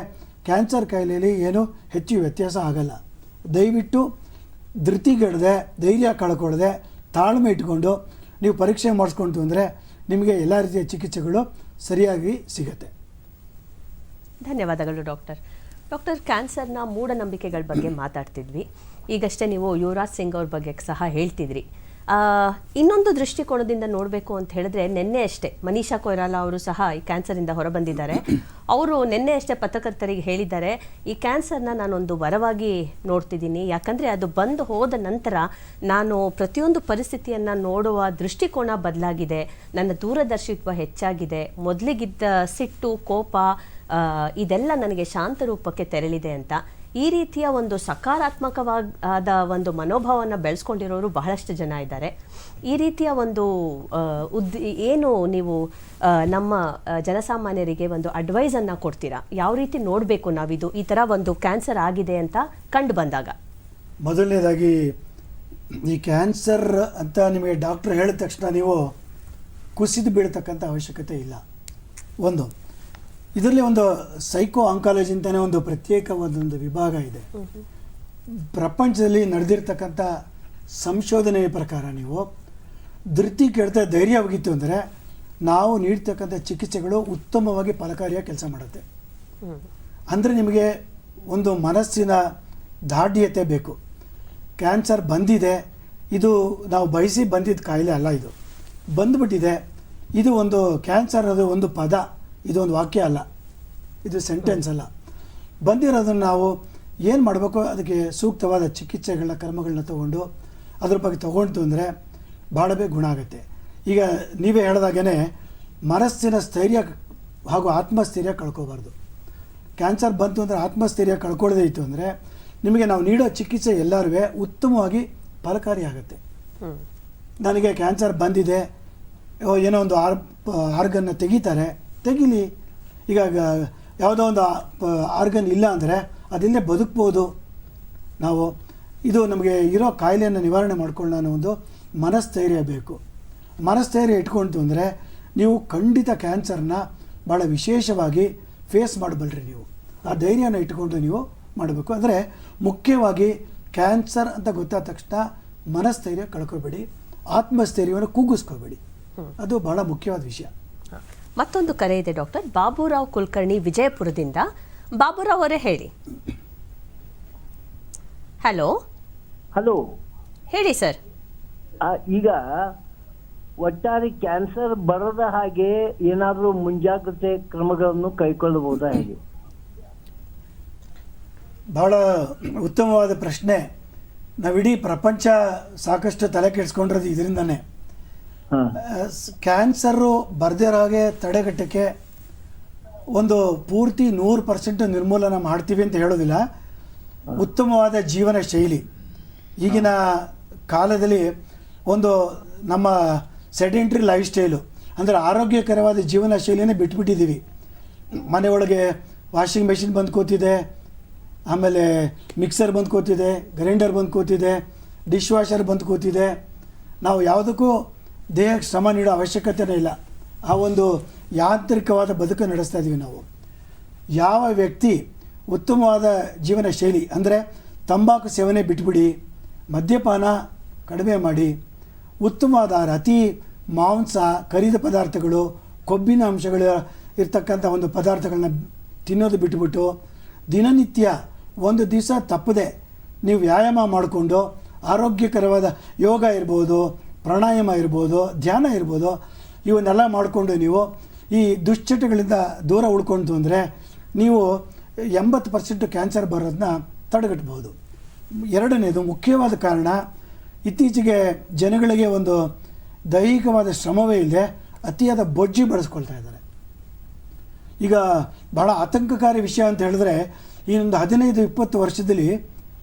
ಕ್ಯಾನ್ಸರ್ ಕಾಯಿಲೆಯಲ್ಲಿ ಏನೂ ಹೆಚ್ಚು ವ್ಯತ್ಯಾಸ ಆಗಲ್ಲ. ದಯವಿಟ್ಟು ಧೃತಿಗೆಡದೆ, ಧೈರ್ಯ ಕಳ್ಕೊಳ್ಳದೆ, ತಾಳ್ಮೆ ಇಟ್ಕೊಂಡು ನೀವು ಪರೀಕ್ಷೆ ಮಾಡಿಸ್ಕೊಂಡು ಅಂದರೆ ನಿಮಗೆ ಎಲ್ಲ ರೀತಿಯ ಚಿಕಿತ್ಸೆಗಳು ಸರಿಯಾಗಿ ಸಿಗುತ್ತೆ. ಧನ್ಯವಾದಗಳು ಡಾಕ್ಟರ್. ಡಾಕ್ಟರ್, ಕ್ಯಾನ್ಸರ್ನ ಮೂಢನಂಬಿಕೆಗಳ ಬಗ್ಗೆ ಮಾತಾಡ್ತಿದ್ವಿ. ಈಗಷ್ಟೇ ನೀವು ಯುವರಾಜ್ ಸಿಂಗ್ ಅವ್ರ ಬಗ್ಗೆ ಸಹ ಹೇಳ್ತಿದ್ರಿ. ಇನ್ನೊಂದು ದೃಷ್ಟಿಕೋನದಿಂದ ನೋಡಬೇಕು ಅಂತ ಹೇಳಿದ್ರೆ, ನಿನ್ನೆ ಅಷ್ಟೇ ಮನೀಷಾ ಕೊಯ್ರಾಲಾ ಅವರು ಸಹ ಈ ಕ್ಯಾನ್ಸರಿಂದ ಹೊರಬಂದಿದ್ದಾರೆ. ಅವರು ನಿನ್ನೆ ಅಷ್ಟೇ ಪತ್ರಕರ್ತರಿಗೆ ಹೇಳಿದ್ದಾರೆ, ಈ ಕ್ಯಾನ್ಸರ್ನ ನಾನೊಂದು ವರವಾಗಿ ನೋಡ್ತಿದ್ದೀನಿ. ಯಾಕಂದರೆ ಅದು ಬಂದು ಹೋದ ನಂತರ ನಾನು ಪ್ರತಿಯೊಂದು ಪರಿಸ್ಥಿತಿಯನ್ನು ನೋಡುವ ದೃಷ್ಟಿಕೋನ ಬದಲಾಗಿದೆ, ನನ್ನ ದೂರದರ್ಶಿತ್ವ ಹೆಚ್ಚಾಗಿದೆ, ಮೊದಲಿಗಿದ್ದ ಸಿಟ್ಟು, ಕೋಪ ಇದೆಲ್ಲ ನನಗೆ ಶಾಂತ ರೂಪಕ್ಕೆ ತೆರಳಿದೆ ಅಂತ. ಈ ರೀತಿಯ ಒಂದು ಸಕಾರಾತ್ಮಕವಾದ ಒಂದು ಮನೋಭಾವವನ್ನು ಬೆಳೆಸ್ಕೊಂಡಿರೋರು ಬಹಳಷ್ಟು ಜನ ಇದ್ದಾರೆ. ಈ ರೀತಿಯ ಒಂದು ಏನು ನೀವು ನಮ್ಮ ಜನಸಾಮಾನ್ಯರಿಗೆ ಒಂದು ಅಡ್ವೈಸನ್ನು ಕೊಡ್ತೀರಾ? ಯಾವ ರೀತಿ ನೋಡಬೇಕು ನಾವಿದು ಈ ಥರ ಒಂದು ಕ್ಯಾನ್ಸರ್ ಆಗಿದೆ ಅಂತ ಕಂಡು ಬಂದಾಗ? ಮೊದಲನೇದಾಗಿ, ಈ ಕ್ಯಾನ್ಸರ್ ಅಂತ ನಿಮಗೆ ಡಾಕ್ಟ್ರ್ ಹೇಳಿದ ತಕ್ಷಣ ನೀವು ಕುಸಿದು ಬೀಳ್ತಕ್ಕಂಥ ಅವಶ್ಯಕತೆ ಇಲ್ಲ. ಇದರಲ್ಲಿ ಒಂದು ಸೈಕೋ ಆಂಕಾಲಜಿ ಅಂತಲೇ ಒಂದು ಪ್ರತ್ಯೇಕವಾದೊಂದು ವಿಭಾಗ ಇದೆ. ಪ್ರಪಂಚದಲ್ಲಿ ನಡೆದಿರ್ತಕ್ಕಂಥ ಸಂಶೋಧನೆಯ ಪ್ರಕಾರ ನೀವು ಧೃತಿ ಕೆಡ್ತಾ ಧೈರ್ಯ ಹೋಗಿತ್ತು ಅಂದರೆ ನಾವು ನೀಡ್ತಕ್ಕಂಥ ಚಿಕಿತ್ಸೆಗಳು ಉತ್ತಮವಾಗಿ ಫಲಕಾರಿಯಾಗಿ ಕೆಲಸ ಮಾಡುತ್ತೆ. ಅಂದರೆ ನಿಮಗೆ ಒಂದು ಮನಸ್ಸಿನ ದಾಢ್ಯತೆ ಬೇಕು. ಕ್ಯಾನ್ಸರ್ ಬಂದಿದೆ, ಇದು ನಾವು ಬಯಸಿ ಬಂದಿದ್ದ ಕಾಯಿಲೆ ಅಲ್ಲ, ಇದು ಬಂದುಬಿಟ್ಟಿದೆ. ಇದು ಒಂದು ಕ್ಯಾನ್ಸರ್, ಅದು ಒಂದು ಪದ, ಇದು ಒಂದು ವಾಕ್ಯ ಅಲ್ಲ, ಇದು ಸೆಂಟೆನ್ಸ್ ಅಲ್ಲ. ಬಂದಿರೋದನ್ನು ನಾವು ಏನು ಮಾಡಬೇಕು, ಅದಕ್ಕೆ ಸೂಕ್ತವಾದ ಚಿಕಿತ್ಸೆಗಳನ್ನ, ಕ್ರಮಗಳನ್ನ ತೊಗೊಂಡು ಅದ್ರ ಬಗ್ಗೆ ತೊಗೊಂಡು ಅಂದರೆ ಭಾಳ ಬೇಗ ಗುಣ ಆಗುತ್ತೆ. ಈಗ ನೀವೇ ಹೇಳಿದಾಗೇ ಮನಸ್ಸಿನ ಸ್ಥೈರ್ಯ ಹಾಗೂ ಆತ್ಮಸ್ಥೈರ್ಯ ಕಳ್ಕೋಬಾರ್ದು. ಕ್ಯಾನ್ಸರ್ ಬಂತು ಅಂದರೆ ಆತ್ಮಸ್ಥೈರ್ಯ ಕಳ್ಕೊಳ್ಳೋದೇ ಇತ್ತು ಅಂದರೆ ನಿಮಗೆ ನಾವು ನೀಡೋ ಚಿಕಿತ್ಸೆ ಎಲ್ಲರೂ ಉತ್ತಮವಾಗಿ ಫಲಕಾರಿ ಆಗುತ್ತೆ. ನನಗೆ ಕ್ಯಾನ್ಸರ್ ಬಂದಿದೆ, ಏನೋ ಒಂದು ಆರ್ಗನ್ನ ತೆಗೀಲಿ. ಈಗ ಯಾವುದೋ ಒಂದು ಆರ್ಗನ್ ಇಲ್ಲ ಅಂದರೆ ಅದಿಲ್ಲೇ ಬದುಕ್ಬೋದು ನಾವು. ಇದು ನಮಗೆ ಇರೋ ಕಾಯಿಲೆಯನ್ನು ನಿವಾರಣೆ ಮಾಡ್ಕೊಳ್ಳೋ ಅನ್ನೋ ಒಂದು ಮನಸ್ಥೈರ್ಯ ಬೇಕು. ಮನಸ್ಥೈರ್ಯ ಇಟ್ಕೊಳ್ತು ಅಂದರೆ ನೀವು ಖಂಡಿತ ಕ್ಯಾನ್ಸರ್ನ ಭಾಳ ವಿಶೇಷವಾಗಿ ಫೇಸ್ ಮಾಡಬಲ್ರಿ. ನೀವು ಆ ಧೈರ್ಯನ ಇಟ್ಕೊಂಡು ನೀವು ಮಾಡಬೇಕು. ಅಂದರೆ ಮುಖ್ಯವಾಗಿ ಕ್ಯಾನ್ಸರ್ ಅಂತ ಗೊತ್ತಾದ ತಕ್ಷಣ ಮನಸ್ಥೈರ್ಯ ಕಳ್ಕೊಬೇಡಿ, ಆತ್ಮಸ್ಥೈರ್ಯವನ್ನು ಕುಗ್ಗಿಸ್ಕೋಬೇಡಿ. ಅದು ಭಾಳ ಮುಖ್ಯವಾದ ವಿಷಯ. ಮತ್ತೊಂದು ಕರೆ ಇದೆ ಡಾಕ್ಟರ್. ಬಾಬುರಾವ್ ಕುಲಕರ್ಣಿ ವಿಜಯಪುರದಿಂದ. ಬಾಬುರಾವ್ ಅವರೇ ಹೇಳಿ. ಹಲೋ ಹಲೋ, ಹೇಳಿ ಸರ್. ಈಗ ಒಟ್ಟಾರೆ ಕ್ಯಾನ್ಸರ್ ಬರದ ಹಾಗೆ ಏನಾದರೂ ಮುಂಜಾಗ್ರತೆ ಕ್ರಮಗಳನ್ನು ಕೈಗೊಳ್ಳಬಹುದಾ ಹೇಗೆ? ಭಾಳ ಉತ್ತಮವಾದ ಪ್ರಶ್ನೆ. ನಾವಿಡೀ ಪ್ರಪಂಚ ಸಾಕಷ್ಟು ತಲೆ ಕೆಡಿಸ್ಕೊಂಡಿರೋದು ಇದರಿಂದನೇ. ಕ್ಯಾನ್ಸರು ಬರ್ದಿರೋ ಹಾಗೆ ತಡೆಗಟ್ಟಕ್ಕೆ ಒಂದು ಪೂರ್ತಿ 100% ನಿರ್ಮೂಲನ ಮಾಡ್ತೀವಿ ಅಂತ ಹೇಳೋದಿಲ್ಲ. ಉತ್ತಮವಾದ ಜೀವನ ಶೈಲಿ ಈಗಿನ ಕಾಲದಲ್ಲಿ ಒಂದು ನಮ್ಮ ಸೆಡೆಂಟ್ರಿ ಲೈಫ್ ಸ್ಟೈಲು ಅಂದರೆ ಆರೋಗ್ಯಕರವಾದ ಜೀವನ ಶೈಲಿನೇ ಬಿಟ್ಬಿಟ್ಟಿದ್ದೀವಿ. ಮನೆಯೊಳಗೆ ವಾಷಿಂಗ್ ಮೆಷಿನ್ ಬಂದು ಕೂತಿದೆ, ಆಮೇಲೆ ಮಿಕ್ಸರ್ ಬಂದು ಕೂತಿದೆ, ಗ್ರೈಂಡರ್ ಬಂದು ಕೂತಿದೆ, ಡಿಶ್ ವಾಷರ್ ಬಂದು ಕೂತಿದೆ. ನಾವು ಯಾವುದಕ್ಕೂ ದೇಹಕ್ಕೆ ಶ್ರಮ ನೀಡೋ ಅವಶ್ಯಕತೆಯೇ ಇಲ್ಲ. ಆ ಒಂದು ಯಾಂತ್ರಿಕವಾದ ಬದುಕು ನಡೆಸ್ತಾ ಇದ್ದೀವಿ ನಾವು. ಯಾವ ವ್ಯಕ್ತಿ ಉತ್ತಮವಾದ ಜೀವನ ಶೈಲಿ ಅಂದರೆ ತಂಬಾಕು ಸೇವನೆ ಬಿಟ್ಬಿಡಿ, ಮದ್ಯಪಾನ ಕಡಿಮೆ ಮಾಡಿ, ಉತ್ತಮವಾದ ಅತಿ ಮಾಂಸ, ಕರಿದ ಪದಾರ್ಥಗಳು, ಕೊಬ್ಬಿನ ಅಂಶಗಳು ಇರ್ತಕ್ಕಂಥ ಒಂದು ಪದಾರ್ಥಗಳನ್ನ ತಿನ್ನೋದು ಬಿಟ್ಬಿಟ್ಟು ದಿನನಿತ್ಯ ಒಂದು ದಿವಸ ತಪ್ಪದೆ ನೀವು ವ್ಯಾಯಾಮ ಮಾಡಿಕೊಂಡು ಆರೋಗ್ಯಕರವಾದ ಯೋಗ ಇರ್ಬೋದು, ಪ್ರಾಣಾಯಾಮ ಇರ್ಬೋದು, ಧ್ಯಾನ ಇರ್ಬೋದು, ಇವನ್ನೆಲ್ಲ ಮಾಡಿಕೊಂಡು ನೀವು ಈ ದುಶ್ಚಟಗಳಿಂದ ದೂರ ಉಳ್ಕೊಂಡು ಅಂದರೆ ನೀವು 80% ಕ್ಯಾನ್ಸರ್ ಬರೋದನ್ನ ತಡೆಗಟ್ಟಬಹುದು. ಎರಡನೇದು ಮುಖ್ಯವಾದ ಕಾರಣ, ಇತ್ತೀಚೆಗೆ ಜನಗಳಿಗೆ ಒಂದು ದೈಹಿಕವಾದ ಶ್ರಮವೇ ಇಲ್ಲದೆ ಅತಿಯಾದ ಬೊಜ್ಜು ಬೆಳೆಸ್ಕೊಳ್ತಾ ಇದ್ದಾರೆ. ಈಗ ಭಾಳ ಆತಂಕಕಾರಿ ವಿಷಯ ಅಂತ ಹೇಳಿದ್ರೆ, ಈ ಒಂದು 15-20 ವರ್ಷದಲ್ಲಿ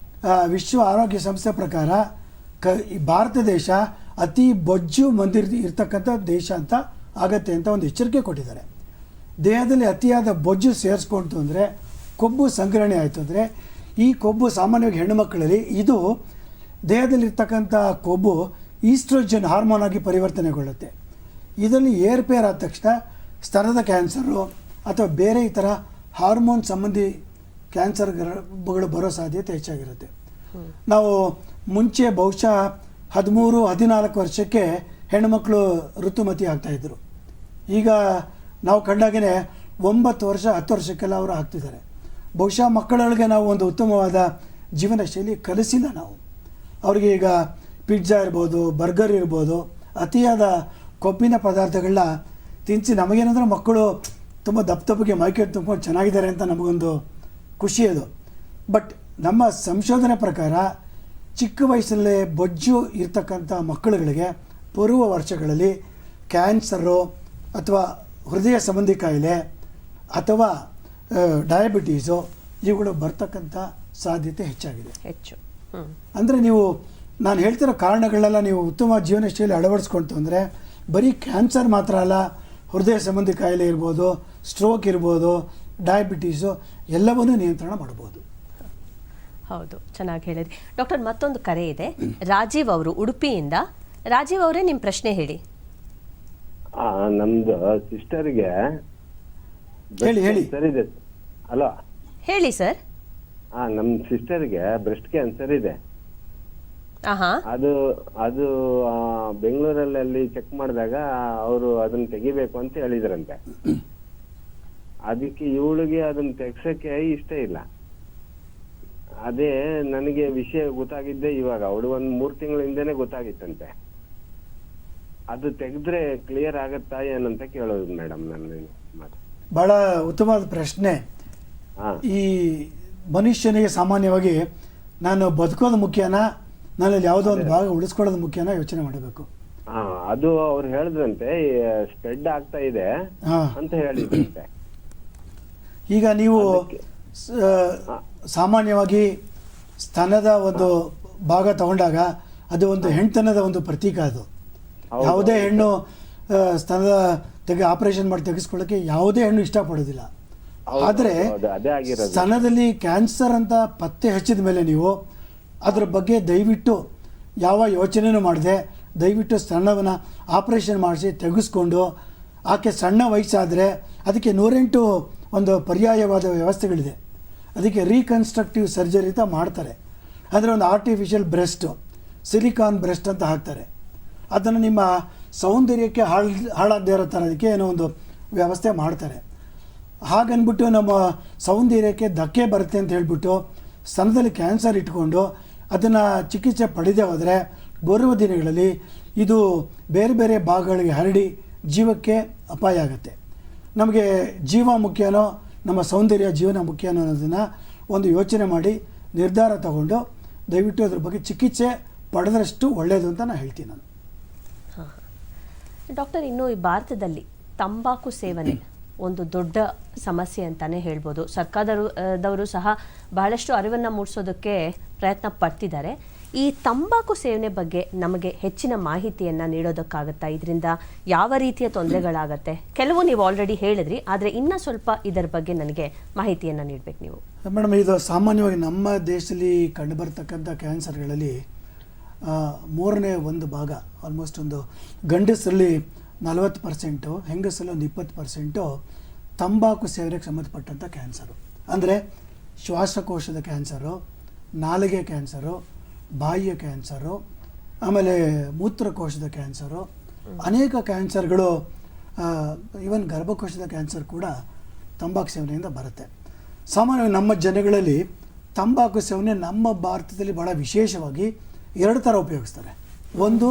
ವಿಶ್ವ ಆರೋಗ್ಯ ಸಂಸ್ಥೆ ಪ್ರಕಾರ ಈ ಭಾರತ ದೇಶ ಅತಿ ಬೊಜ್ಜು ಇರ್ತಕ್ಕಂಥ ದೇಶ ಅಂತ ಆಗತ್ತೆ ಅಂತ ಒಂದು ಎಚ್ಚರಿಕೆ ಕೊಟ್ಟಿದ್ದಾರೆ. ದೇಹದಲ್ಲಿ ಅತಿಯಾದ ಬೊಜ್ಜು ಸೇರಿಸ್ಕೊಂತು ಅಂದರೆ, ಕೊಬ್ಬು ಸಂಗ್ರಹಣೆ ಆಯಿತು ಅಂದರೆ, ಈ ಕೊಬ್ಬು ಸಾಮಾನ್ಯವಾಗಿ ಹೆಣ್ಣು ಮಕ್ಕಳಲ್ಲಿ ಇದು ದೇಹದಲ್ಲಿರ್ತಕ್ಕಂಥ ಕೊಬ್ಬು ಈಸ್ಟ್ರೋಜನ್ ಹಾರ್ಮೋನ್ ಆಗಿ ಪರಿವರ್ತನೆಗೊಳ್ಳುತ್ತೆ. ಇದರಲ್ಲಿ ಏರ್ಪೇರ್ ಆದ ತಕ್ಷಣ ಸ್ತನದ ಕ್ಯಾನ್ಸರು ಅಥವಾ ಬೇರೆ ಈ ಥರ ಹಾರ್ಮೋನ್ ಸಂಬಂಧಿ ಕ್ಯಾನ್ಸರ್ಗಳು ಬರೋ ಸಾಧ್ಯತೆ ಹೆಚ್ಚಾಗಿರುತ್ತೆ. ನಾವು ಮುಂಚೆ ಬಹುಶಃ 13-14 ವರ್ಷಕ್ಕೆ ಹೆಣ್ಣುಮಕ್ಕಳು ಋತುಮತಿ ಆಗ್ತಾಯಿದ್ರು. ಈಗ ನಾವು ಕಂಡಾಗೇ 9 ವರ್ಷ 10 ವರ್ಷಕ್ಕೆಲ್ಲ ಅವರು ಆಗ್ತಿದ್ದಾರೆ. ಬಹುಶಃ ಮಕ್ಕಳೊಳಗೆ ನಾವು ಒಂದು ಉತ್ತಮವಾದ ಜೀವನ ಶೈಲಿ ಕಲಿಸಿಲ್ಲ ನಾವು. ಅವರಿಗೆ ಈಗ ಪಿಜ್ಜಾ ಇರ್ಬೋದು, ಬರ್ಗರ್ ಇರ್ಬೋದು, ಅತಿಯಾದ ಕೊಬ್ಬಿನ ಪದಾರ್ಥಗಳನ್ನ ತಿನ್ನಿಸಿ ನಮಗೇನಂದ್ರೆ ಮಕ್ಕಳು ತುಂಬ ದಪ್ಪಗೆ ಮೈಕೆಟ್ ತುಂಬ್ಕೊಂಡು ಚೆನ್ನಾಗಿದ್ದಾರೆ ಅಂತ ನಮಗೊಂದು ಖುಷಿ ಅದು. ಬಟ್ ನಮ್ಮ ಸಂಶೋಧನೆ ಪ್ರಕಾರ ಚಿಕ್ಕ ವಯಸ್ಸಲ್ಲೇ ಬೊಜ್ಜು ಇರ್ತಕ್ಕಂಥ ಮಕ್ಕಳುಗಳಿಗೆ ಪೂರ್ವ ವರ್ಷಗಳಲ್ಲಿ ಕ್ಯಾನ್ಸರು ಅಥವಾ ಹೃದಯ ಸಂಬಂಧಿ ಕಾಯಿಲೆ ಅಥವಾ ಡಯಾಬಿಟೀಸು ಇವುಗಳು ಬರ್ತಕ್ಕಂಥ ಸಾಧ್ಯತೆ ಹೆಚ್ಚಾಗಿದೆ. ಅಂದರೆ ನೀವು ನಾನು ಹೇಳ್ತಿರೋ ಕಾರಣಗಳೆಲ್ಲ ನೀವು ಉತ್ತಮ ಜೀವನ ಶೈಲಿ ಅಳವಡಿಸ್ಕೊಳ್ತು ಅಂದರೆ ಬರೀ ಕ್ಯಾನ್ಸರ್ ಮಾತ್ರ ಅಲ್ಲ, ಹೃದಯ ಸಂಬಂಧಿ ಕಾಯಿಲೆ ಇರ್ಬೋದು, ಸ್ಟ್ರೋಕ್ ಇರ್ಬೋದು, ಡಯಾಬಿಟೀಸು ಎಲ್ಲವನ್ನೂ ನಿಯಂತ್ರಣ ಮಾಡ್ಬೋದು. ಹೌದು, ಚೆನ್ನಾಗಿ ಹೇಳಿದ್ರಿ ಡಾಕ್ಟರ್. ಮತ್ತೊಂದು ಕರೆ ಇದೆ, ರಾಜೀವ್ ಅವರು ಉಡುಪಿಯಿಂದ. ರಾಜೀವ್ ಅವರೇ, ನಿಮ್ಮ ಪ್ರಶ್ನೆ ಹೇಳಿ. ನಮ್ದು ಸಿಸ್ಟರ್ಗೆ ಹೇಳಿ ಸರ್ ಇದೆ. ಹಲೋ, ಹೇಳಿ ಸರ್. ನಮ್ ಸಿಸ್ಟರ್ಗೆ ಬ್ರೆಸ್ಟ್ ಕ್ಯಾನ್ಸರ್ ಇದೆ. ಅದು ಅದು ಬೆಂಗಳೂರಲ್ಲಿ ಚೆಕ್ ಮಾಡಿದಾಗ ಅವರು ಅದನ್ನ ತೆಗಿಬೇಕು ಅಂತ ಹೇಳಿದ್ರಂತೆ. ಅದಕ್ಕೆ ಇವಳಿಗೆ ಅದನ್ನ ತೆಗ್ಸಕ್ಕೆ ಇಷ್ಟ ಇಲ್ಲ. ಅದೇ ನನಗೆ ವಿಷಯ ಗೊತ್ತಾಗಿದ್ದೆ ಇವಾಗ. ಅವಳು 3 ತಿಂಗಳ ಹಿಂದೆನೆ ಗೊತ್ತಾಗಿತ್ತಂತೆ. ಅದು ತೆಗೆದ್ರೆ ಕ್ಲಿಯರ್ ಆಗತ್ತಾ ಏನಂತ ಕೇಳೋದು ಮೇಡಮ್. ನನ್ನ ಬಹಳ ಉತ್ತಮವಾದ ಪ್ರಶ್ನೆ. ಈ ಮನುಷ್ಯನಿಗೆ ಸಾಮಾನ್ಯವಾಗಿ ನಾನು ಬದುಕೋದು ಮುಖ್ಯನಾ, ನನ್ನಲ್ಲಿ ಯಾವುದೋ ಒಂದು ಭಾಗ ಉಳಿಸ್ಕೊಳ್ಳೋದು ಮುಖ್ಯನಾ ಯೋಚನೆ ಮಾಡಬೇಕು. ಅದು ಅವ್ರು ಹೇಳಿದ್ರಂತೆ ಸ್ಪ್ರೆಡ್ ಆಗ್ತಾ ಇದೆ ಅಂತ ಹೇಳಿದ್ರಂತೆ. ಈಗ ನೀವು ಸಾಮಾನ್ಯವಾಗಿ ಸ್ತನದ ಒಂದು ಭಾಗ ತಗೊಂಡಾಗ ಅದು ಒಂದು ಹೆಣ್ತನದ ಒಂದು ಪ್ರತೀಕ. ಅದು ಯಾವುದೇ ಹೆಣ್ಣು ಸ್ತನದ ಆಪರೇಷನ್ ಮಾಡಿ ತೆಗೆಸ್ಕೊಳ್ಳೋಕೆ ಯಾವುದೇ ಹೆಣ್ಣು ಇಷ್ಟಪಡೋದಿಲ್ಲ. ಆದರೆ ಸ್ತನದಲ್ಲಿ ಕ್ಯಾನ್ಸರ್ ಅಂತ ಪತ್ತೆ ಹಚ್ಚಿದ ಮೇಲೆ ನೀವು ಅದ್ರ ಬಗ್ಗೆ ದಯವಿಟ್ಟು ಯಾವ ಯೋಚನೆಯೂ ಮಾಡದೆ ದಯವಿಟ್ಟು ಸ್ತನವನ್ನು ಆಪರೇಷನ್ ಮಾಡಿಸಿ ತೆಗೆಸ್ಕೊಂಡು, ಆಕೆ ಸಣ್ಣ ವಯಸ್ಸಾದರೆ ಅದಕ್ಕೆ 108 ಒಂದು ಪರ್ಯಾಯವಾದ ವ್ಯವಸ್ಥೆಗಳಿದೆ. ಅದಕ್ಕೆ ರೀಕನ್ಸ್ಟ್ರಕ್ಟಿವ್ ಸರ್ಜರಿ ಅಂತ ಮಾಡ್ತಾರೆ. ಅಂದರೆ ಒಂದು ಆರ್ಟಿಫಿಷಿಯಲ್ ಬ್ರೆಸ್ಟು, ಸಿಲಿಕಾನ್ ಬ್ರೆಸ್ಟ್ ಅಂತ ಹಾಕ್ತಾರೆ. ಅದನ್ನು ನಿಮ್ಮ ಸೌಂದರ್ಯಕ್ಕೆ ಹಾಳಾಗದೇ ಇರೋ ಥರ ಅದಕ್ಕೆ ಏನೋ ಒಂದು ವ್ಯವಸ್ಥೆ ಮಾಡ್ತಾರೆ. ಹಾಗನ್ಬಿಟ್ಟು ನಮ್ಮ ಸೌಂದರ್ಯಕ್ಕೆ ಧಕ್ಕೆ ಬರುತ್ತೆ ಅಂತ ಹೇಳ್ಬಿಟ್ಟು ಸ್ತನದಲ್ಲಿ ಕ್ಯಾನ್ಸರ್ ಇಟ್ಕೊಂಡು ಅದನ್ನು ಚಿಕಿತ್ಸೆ ಪಡೆದೇ ಹೋದರೆ ಬರುವ ದಿನಗಳಲ್ಲಿ ಇದು ಬೇರೆ ಬೇರೆ ಭಾಗಗಳಿಗೆ ಹರಡಿ ಜೀವಕ್ಕೆ ಅಪಾಯ ಆಗುತ್ತೆ. ನಮಗೆ ಜೀವ ಮುಖ್ಯನೋ ನಮ್ಮ ಸೌಂದರ್ಯ ಜೀವನ ಮುಖ್ಯನೋ ಅನ್ನೋದನ್ನು ಒಂದು ಯೋಚನೆ ಮಾಡಿ ನಿರ್ಧಾರ ತಗೊಂಡು ದಯವಿಟ್ಟು ಅದ್ರ ಬಗ್ಗೆ ಚಿಕಿತ್ಸೆ ಪಡೆದಷ್ಟು ಒಳ್ಳೆಯದು ಅಂತ ನಾನು ಹೇಳ್ತೀನಿ ನಾನು. ಡಾಕ್ಟರ್, ಇನ್ನು ಈ ಭಾರತದಲ್ಲಿ ತಂಬಾಕು ಸೇವನೆ ಒಂದು ದೊಡ್ಡ ಸಮಸ್ಯೆ ಅಂತಲೇ ಹೇಳ್ಬೋದು. ಸರ್ಕಾರದವರು ಸಹ ಬಹಳಷ್ಟು ಅರಿವನ್ನು ಮೂಡಿಸೋದಕ್ಕೆ ಪ್ರಯತ್ನ ಪಡ್ತಿದ್ದಾರೆ. ಈ ತಂಬಾಕು ಸೇವನೆ ಬಗ್ಗೆ ನಮಗೆ ಹೆಚ್ಚಿನ ಮಾಹಿತಿಯನ್ನು ನೀಡೋದಕ್ಕಾಗತ್ತಾ? ಇದರಿಂದ ಯಾವ ರೀತಿಯ ತೊಂದರೆಗಳಾಗತ್ತೆ? ಕೆಲವು ನೀವು ಆಲ್ರೆಡಿ ಹೇಳಿದ್ರಿ, ಆದರೆ ಇನ್ನೂ ಸ್ವಲ್ಪ ಇದರ ಬಗ್ಗೆ ನನಗೆ ಮಾಹಿತಿಯನ್ನು ನೀಡಬೇಕು ನೀವು. ಮೇಡಮ್, ಇದು ಸಾಮಾನ್ಯವಾಗಿ ನಮ್ಮ ದೇಶದಲ್ಲಿ ಕಂಡುಬರ್ತಕ್ಕಂಥ ಕ್ಯಾನ್ಸರ್ಗಳಲ್ಲಿ 1/3 ಭಾಗ, ಆಲ್ಮೋಸ್ಟ್ ಒಂದು ಗಂಡಸರಲ್ಲಿ 40%, ಹೆಂಗಸರಲ್ಲಿ ಒಂದು 20% ತಂಬಾಕು ಸೇವನೆಗೆ ಸಂಬಂಧಪಟ್ಟಂಥ ಕ್ಯಾನ್ಸರು. ಅಂದರೆ ಶ್ವಾಸಕೋಶದ ಕ್ಯಾನ್ಸರು, ನಾಲಿಗೆ ಕ್ಯಾನ್ಸರು, ಬಾಯಿಯ ಕ್ಯಾನ್ಸರು, ಆಮೇಲೆ ಮೂತ್ರಕೋಶದ ಕ್ಯಾನ್ಸರು, ಅನೇಕ ಕ್ಯಾನ್ಸರ್ಗಳು, ಈವನ್ ಗರ್ಭಕೋಶದ ಕ್ಯಾನ್ಸರ್ ಕೂಡ ತಂಬಾಕು ಸೇವನೆಯಿಂದ ಬರುತ್ತೆ. ಸಾಮಾನ್ಯವಾಗಿ ನಮ್ಮ ಜನಗಳಲ್ಲಿ ತಂಬಾಕು ಸೇವನೆ ನಮ್ಮ ಭಾರತದಲ್ಲಿ ಭಾಳ ವಿಶೇಷವಾಗಿ 2 ಥರ ಉಪಯೋಗಿಸ್ತಾರೆ. ಒಂದು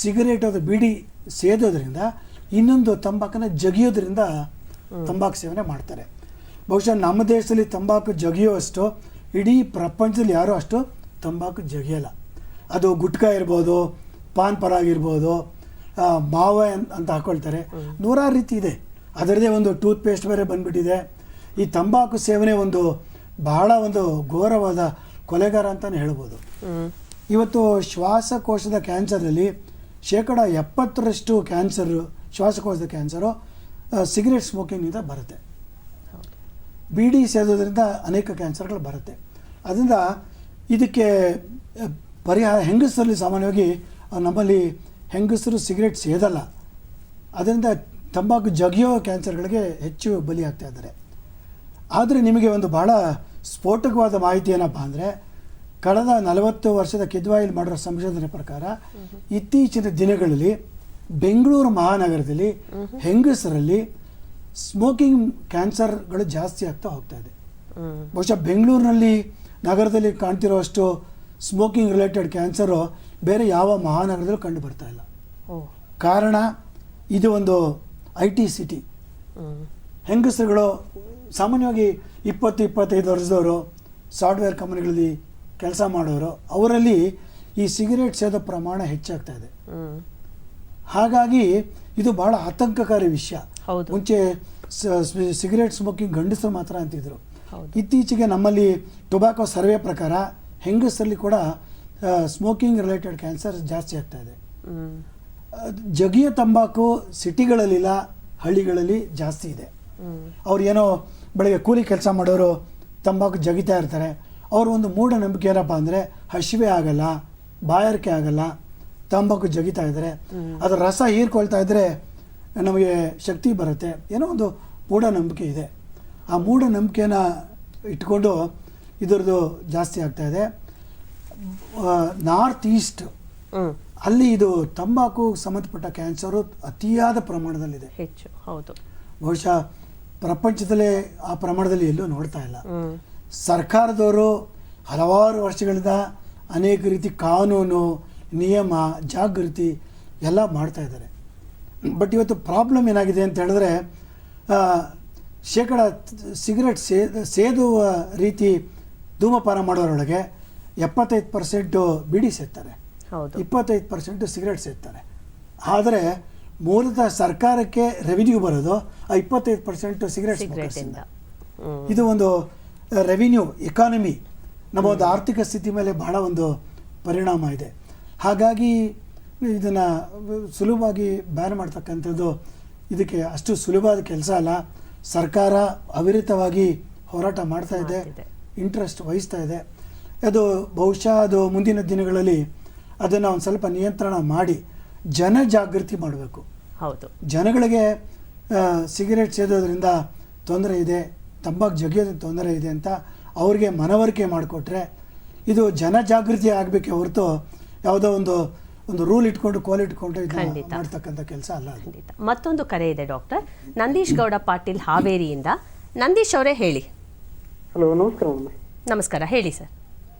ಸಿಗರೇಟ್ ಅದು ಬೀಡಿ ಸೇದೋದ್ರಿಂದ, ಇನ್ನೊಂದು ತಂಬಾಕನ್ನು ಜಗಿಯೋದ್ರಿಂದ ತಂಬಾಕು ಸೇವನೆ ಮಾಡ್ತಾರೆ. ಬಹುಶಃ ನಮ್ಮ ದೇಶದಲ್ಲಿ ತಂಬಾಕು ಜಗಿಯುವಷ್ಟು ಇಡೀ ಪ್ರಪಂಚದಲ್ಲಿ ಯಾರೂ ಅಷ್ಟು ತಂಬಾಕು ಜಗಿಯಲ್ಲ. ಅದು ಗುಟ್ಕಾ ಇರ್ಬೋದು, ಪಾನ್ ಪರಾಗ್ ಇರ್ಬೋದು, ಮಾವ ಅಂತ ಹಾಕ್ಕೊಳ್ತಾರೆ, 100 ರೀತಿ ಇದೆ. ಅದರದೇ ಒಂದು ಟೂತ್ ಪೇಸ್ಟ್ ಬೇರೆ ಬಂದ್ಬಿಟ್ಟಿದೆ. ಈ ತಂಬಾಕು ಸೇವನೆ ಒಂದು ಬಹಳ ಒಂದು ಘೋರವಾದ ಕೊಲೆಗಾರ ಅಂತಲೇ ಹೇಳ್ಬೋದು. ಇವತ್ತು ಶ್ವಾಸಕೋಶದ ಕ್ಯಾನ್ಸರಲ್ಲಿ 70% ಕ್ಯಾನ್ಸರು, ಶ್ವಾಸಕೋಶದ ಕ್ಯಾನ್ಸರು ಸಿಗರೇಟ್ ಸ್ಮೋಕಿಂಗಿಂದ ಬರುತ್ತೆ. ಬೀಡಿ ಸೇದೋದ್ರಿಂದ ಅನೇಕ ಕ್ಯಾನ್ಸರ್ಗಳು ಬರುತ್ತೆ. ಅದರಿಂದ ಇದಕ್ಕೆ ಪರಿಹಾರ ಹೆಂಗಸರಲ್ಲಿ ಸಾಮಾನ್ಯವಾಗಿ ನಮ್ಮಲ್ಲಿ ಹೆಂಗಸರು ಸಿಗರೇಟ್ ಸೇದಲ್ಲ, ಅದರಿಂದ ತಂಬಾಕು ಜಗಿಯೋ ಕ್ಯಾನ್ಸರ್ಗಳಿಗೆ ಹೆಚ್ಚು ಬಲಿಯಾಗ್ತಾ ಇದ್ದಾರೆ. ಆದರೆ ನಿಮಗೆ ಒಂದು ಭಾಳ ಸ್ಫೋಟಕವಾದ ಮಾಹಿತಿ ಏನಪ್ಪ ಅಂದರೆ, ಕಳೆದ 40 ವರ್ಷದ ಕಿದ್ವಾಯಿಲ್ ಮಾಡಿರೋ ಸಂಶೋಧನೆ ಪ್ರಕಾರ ಇತ್ತೀಚಿನ ದಿನಗಳಲ್ಲಿ ಬೆಂಗಳೂರು ಮಹಾನಗರದಲ್ಲಿ ಹೆಂಗಸರಲ್ಲಿ ಸ್ಮೋಕಿಂಗ್ ಕ್ಯಾನ್ಸರ್ಗಳು ಜಾಸ್ತಿ ಆಗ್ತಾ ಹೋಗ್ತಾ ಇದೆ. ಬಹುಶಃ ಬೆಂಗಳೂರಿನಲ್ಲಿ ನಗರದಲ್ಲಿ ಕಾಣ್ತಿರೋಷ್ಟು ಸ್ಮೋಕಿಂಗ್ ರಿಲೇಟೆಡ್ ಕ್ಯಾನ್ಸರು ಬೇರೆ ಯಾವ ಮಹಾನಗರದಲ್ಲೂ ಕಂಡು ಬರ್ತಾ ಇಲ್ಲ. ಕಾರಣ ಇದು ಒಂದು IT ಸಿಟಿ. ಹೆಂಗಸರುಗಳು ಸಾಮಾನ್ಯವಾಗಿ 20-25 ವರ್ಷದವರು ಸಾಫ್ಟ್ವೇರ್ ಕಂಪನಿಗಳಲ್ಲಿ ಕೆಲಸ ಮಾಡೋರು, ಅವರಲ್ಲಿ ಈ ಸಿಗರೇಟ್ ಸೇದೋ ಪ್ರಮಾಣ ಹೆಚ್ಚಾಗ್ತಾ ಇದೆ. ಹಾಗಾಗಿ ಇದು ಬಹಳ ಆತಂಕಕಾರಿ ವಿಷಯ. ಮುಂಚೆ ಸಿಗರೇಟ್ ಸ್ಮೋಕಿಂಗ್ ಗಂಡಸರು ಮಾತ್ರ ಅಂತಿದ್ರು. ಇತ್ತೀಚೆಗೆ ನಮ್ಮಲ್ಲಿ ಟೊಬ್ಯಾಕೋ ಸರ್ವೆ ಪ್ರಕಾರ ಹೆಂಗಸರಲ್ಲಿ ಕೂಡ ಸ್ಮೋಕಿಂಗ್ ರಿಲೇಟೆಡ್ ಕ್ಯಾನ್ಸರ್ ಜಾಸ್ತಿ ಆಗ್ತಾ ಇದೆ. ಜಗಿಯ ತಂಬಾಕು ಸಿಟಿಗಳಲ್ಲಿಲ್ಲ, ಹಳ್ಳಿಗಳಲ್ಲಿ ಜಾಸ್ತಿ ಇದೆ. ಅವ್ರು ಏನೋ ಬೆಳಗ್ಗೆ ಕೂಲಿ ಕೆಲಸ ಮಾಡೋರು ತಂಬಾಕು ಜಗಿತಾ ಇರ್ತಾರೆ. ಅವರು ಒಂದು ಮೂಢನಂಬಿಕೆ ಏನಪ್ಪ ಅಂದರೆ, ಹಸಿವೆ ಆಗಲ್ಲ, ಬಾಯಾರಿಕೆ ಆಗಲ್ಲ, ತಂಬಾಕು ಜಗಿತಾ ಇದ್ದಾರೆ, ಅದರ ರಸ ಹೀರ್ಕೊಳ್ತಾ ಇದ್ದರೆ ನಮಗೆ ಶಕ್ತಿ ಬರುತ್ತೆ, ಏನೋ ಒಂದು ಮೂಢನಂಬಿಕೆ ಇದೆ. ಆ ಮೂಢನಂಬಿಕೆನ ಇಟ್ಕೊಂಡು ಇದರದ್ದು ಜಾಸ್ತಿ ಆಗ್ತಾ ಇದೆ. ನಾರ್ತ್ ಈಸ್ಟ್ ಅಲ್ಲಿ ಇದು ತಂಬಾಕು ಸಂಬಂಧಪಟ್ಟ ಕ್ಯಾನ್ಸರು ಅತಿಯಾದ ಪ್ರಮಾಣದಲ್ಲಿದೆ, ಹೆಚ್ಚು. ಹೌದು, ಬಹುಶಃ ಪ್ರಪಂಚದಲ್ಲೇ ಆ ಪ್ರಮಾಣದಲ್ಲಿ ಎಲ್ಲೂ ನೋಡ್ತಾ ಇಲ್ಲ. ಸರ್ಕಾರದವರು ಹಲವಾರು ವರ್ಷಗಳಿಂದ ಅನೇಕ ರೀತಿ ಕಾನೂನು, ನಿಯಮ, ಜಾಗೃತಿ ಎಲ್ಲ ಮಾಡ್ತಾ ಇದ್ದಾರೆ. ಬಟ್ ಇವತ್ತು ಪ್ರಾಬ್ಲಮ್ ಏನಾಗಿದೆ ಅಂತ ಹೇಳಿದ್ರೆ, ಸಿಗರೆಟ್ ಸೇದುವ ರೀತಿ ಧೂಮಪಾನ ಮಾಡೋರೊಳಗೆ 75% ಬೀಡಿ ಸೇರ್ತಾರೆ, 25% ಸಿಗರೆಟ್ ಸೇರ್ತಾರೆ. ಆದರೆ ಮೂಲತಃ ಸರ್ಕಾರಕ್ಕೆ ರೆವಿನ್ಯೂ ಬರೋದು 25% ಸಿಗರೆಟ್. ಇದು ಒಂದು ರೆವಿನ್ಯೂ ಎಕಾನಮಿ, ನಮ್ಮ ಒಂದು ಆರ್ಥಿಕ ಸ್ಥಿತಿ ಮೇಲೆ ಬಹಳ ಒಂದು ಪರಿಣಾಮ ಇದೆ. ಹಾಗಾಗಿ ಇದನ್ನು ಸುಲಭವಾಗಿ ಬ್ಯಾನ್ ಮಾಡ್ತಕ್ಕಂಥದ್ದು ಇದಕ್ಕೆ ಅಷ್ಟು ಸುಲಭವಾದ ಕೆಲಸ ಅಲ್ಲ. ಸರ್ಕಾರ ಅವಿರತವಾಗಿ ಹೋರಾಟ ಮಾಡ್ತಾ ಇದೆ, ಇಂಟ್ರೆಸ್ಟ್ ವಹಿಸ್ತಾ ಇದೆ. ಅದು ಬಹುಶಃ ಅದು ಮುಂದಿನ ದಿನಗಳಲ್ಲಿ ಅದನ್ನು ಒಂದು ಸ್ವಲ್ಪ ನಿಯಂತ್ರಣ ಮಾಡಿ ಜನಜಾಗೃತಿ ಮಾಡಬೇಕು. ಹೌದು, ಜನಗಳಿಗೆ ಸಿಗರೇಟ್ ಸೇದೋದ್ರಿಂದ ತೊಂದರೆ ಇದೆ, ತಂಬಾಕು ಜಗಿಯೋದ್ರಿಂದ ತೊಂದರೆ ಇದೆ ಅಂತ ಅವ್ರಿಗೆ ಮನವರಿಕೆ ಮಾಡಿಕೊಟ್ರೆ ಇದು ಜನಜಾಗೃತಿ ಆಗಬೇಕೆ ಹೊರತು ಯಾವುದೋ ಒಂದು ರೂಲ್ ಇಟ್ಕೊಂಡು ಕೋಲ್ ಇಟ್ಕೊಂಡು ಮಾಡ್ತಕ್ಕಂಥ ಕೆಲಸ ಅಲ್ಲ. ಮತ್ತೊಂದು ಕರೆ ಇದೆ ಡಾಕ್ಟರ್. ನಂದೀಶ್ ಗೌಡ ಪಾಟೀಲ್ ಹಾವೇರಿಯಿಂದ. ನಂದೀಶ್ ಅವರೇ ಹೇಳಿ. ಹಲೋ, ನಮಸ್ಕಾರ. ನಮಸ್ಕಾರ, ಹೇಳಿ ಸರ್.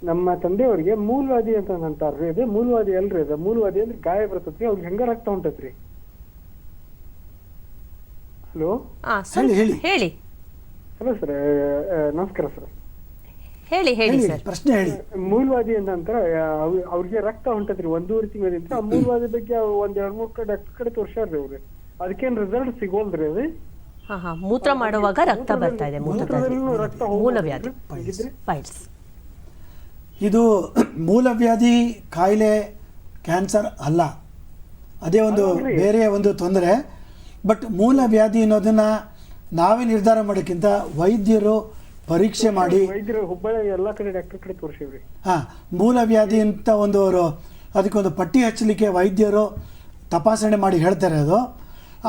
ನಮ್ಮ ತಂದೆಯವ್ರಿಗೆ ಮೂಲವಾದಿ ಅಂತ ಅಂತಾರ್ರಿ. ಅದೇ ಮೂಲವಾದಿ ಅಲ್ರಿ, ಅದ ಮೂಲವಾದಿ ಅಂದ್ರೆ ಗಾಯ ಬರ್ತೈತ್ರಿ, ಅವ್ರಿಗೆ ಹೆಂಗ ರಕ್ತ ಹೊಂಟೈತ್ರಿ? ಹಲೋ ಹೇಳಿ ಹಲೋ ಸರ್, ನಮಸ್ಕಾರ ಸರ್. ಹೇಳಿ ಸರ್, ಪ್ರಶ್ನೆ ಹೇಳಿ. ಮೂಲವಾದಿ ಅಂತ ಅವ್ರಿಗೆ ರಕ್ತ ಹೊಂಟೈತ್ರಿ 1.5 ತಿಂಗಳಿಂದ. ಆ ಮೂಲವಾದಿ ಬಗ್ಗೆ ಒಂದ್ 2-3 ಕಡೆ ಡಾಕ್ಟರ್ ಕಡೆ ತೋರ್ಸ್ಯಾರ್ರಿ ಅವ್ರು. ಅದಕ್ಕೇನ್ ರಿಸಲ್ಟ್ ಸಿಗೋಲ್ರಿ ಅದು? ಮೂತ್ರ ಮಾಡುವಾಗ ರಕ್ತ ಬರ್ತಾ ಇದೆ, ಮೂಲವ್ಯಾಧಿ ಪೈಲ್ಸ್. ಇದು ಮೂಲವ್ಯಾಧಿ ಕಾಯಿಲೆ, ಕ್ಯಾನ್ಸರ್ ಅಲ್ಲ, ಅದೇ ಒಂದು ಬೇರೆ ಒಂದು ತೊಂದರೆ. ಬಟ್ ಮೂಲವ್ಯಾಧಿ ಅನ್ನೋದನ್ನ ನಾವೇ ನಿರ್ಧಾರ ಮಾಡೋಕ್ಕಿಂತ ವೈದ್ಯರು ಪರೀಕ್ಷೆ ಮಾಡಿ, ಹುಬ್ಬಳ್ಳಿ ಎಲ್ಲಾ ಕಡೆ ಡಾಕ್ಟರ್ ಕಡೆ ತೋರಿಸಿವ್ರಿ. ಮೂಲವ್ಯಾಧಿ ಅಂತ ಅವರು ಅದಕ್ಕೊಂದು ಪಟ್ಟಿ ಹಚ್ಚಲಿಕ್ಕೆ ವೈದ್ಯರು ತಪಾಸಣೆ ಮಾಡಿ ಹೇಳ್ತಾರೆ.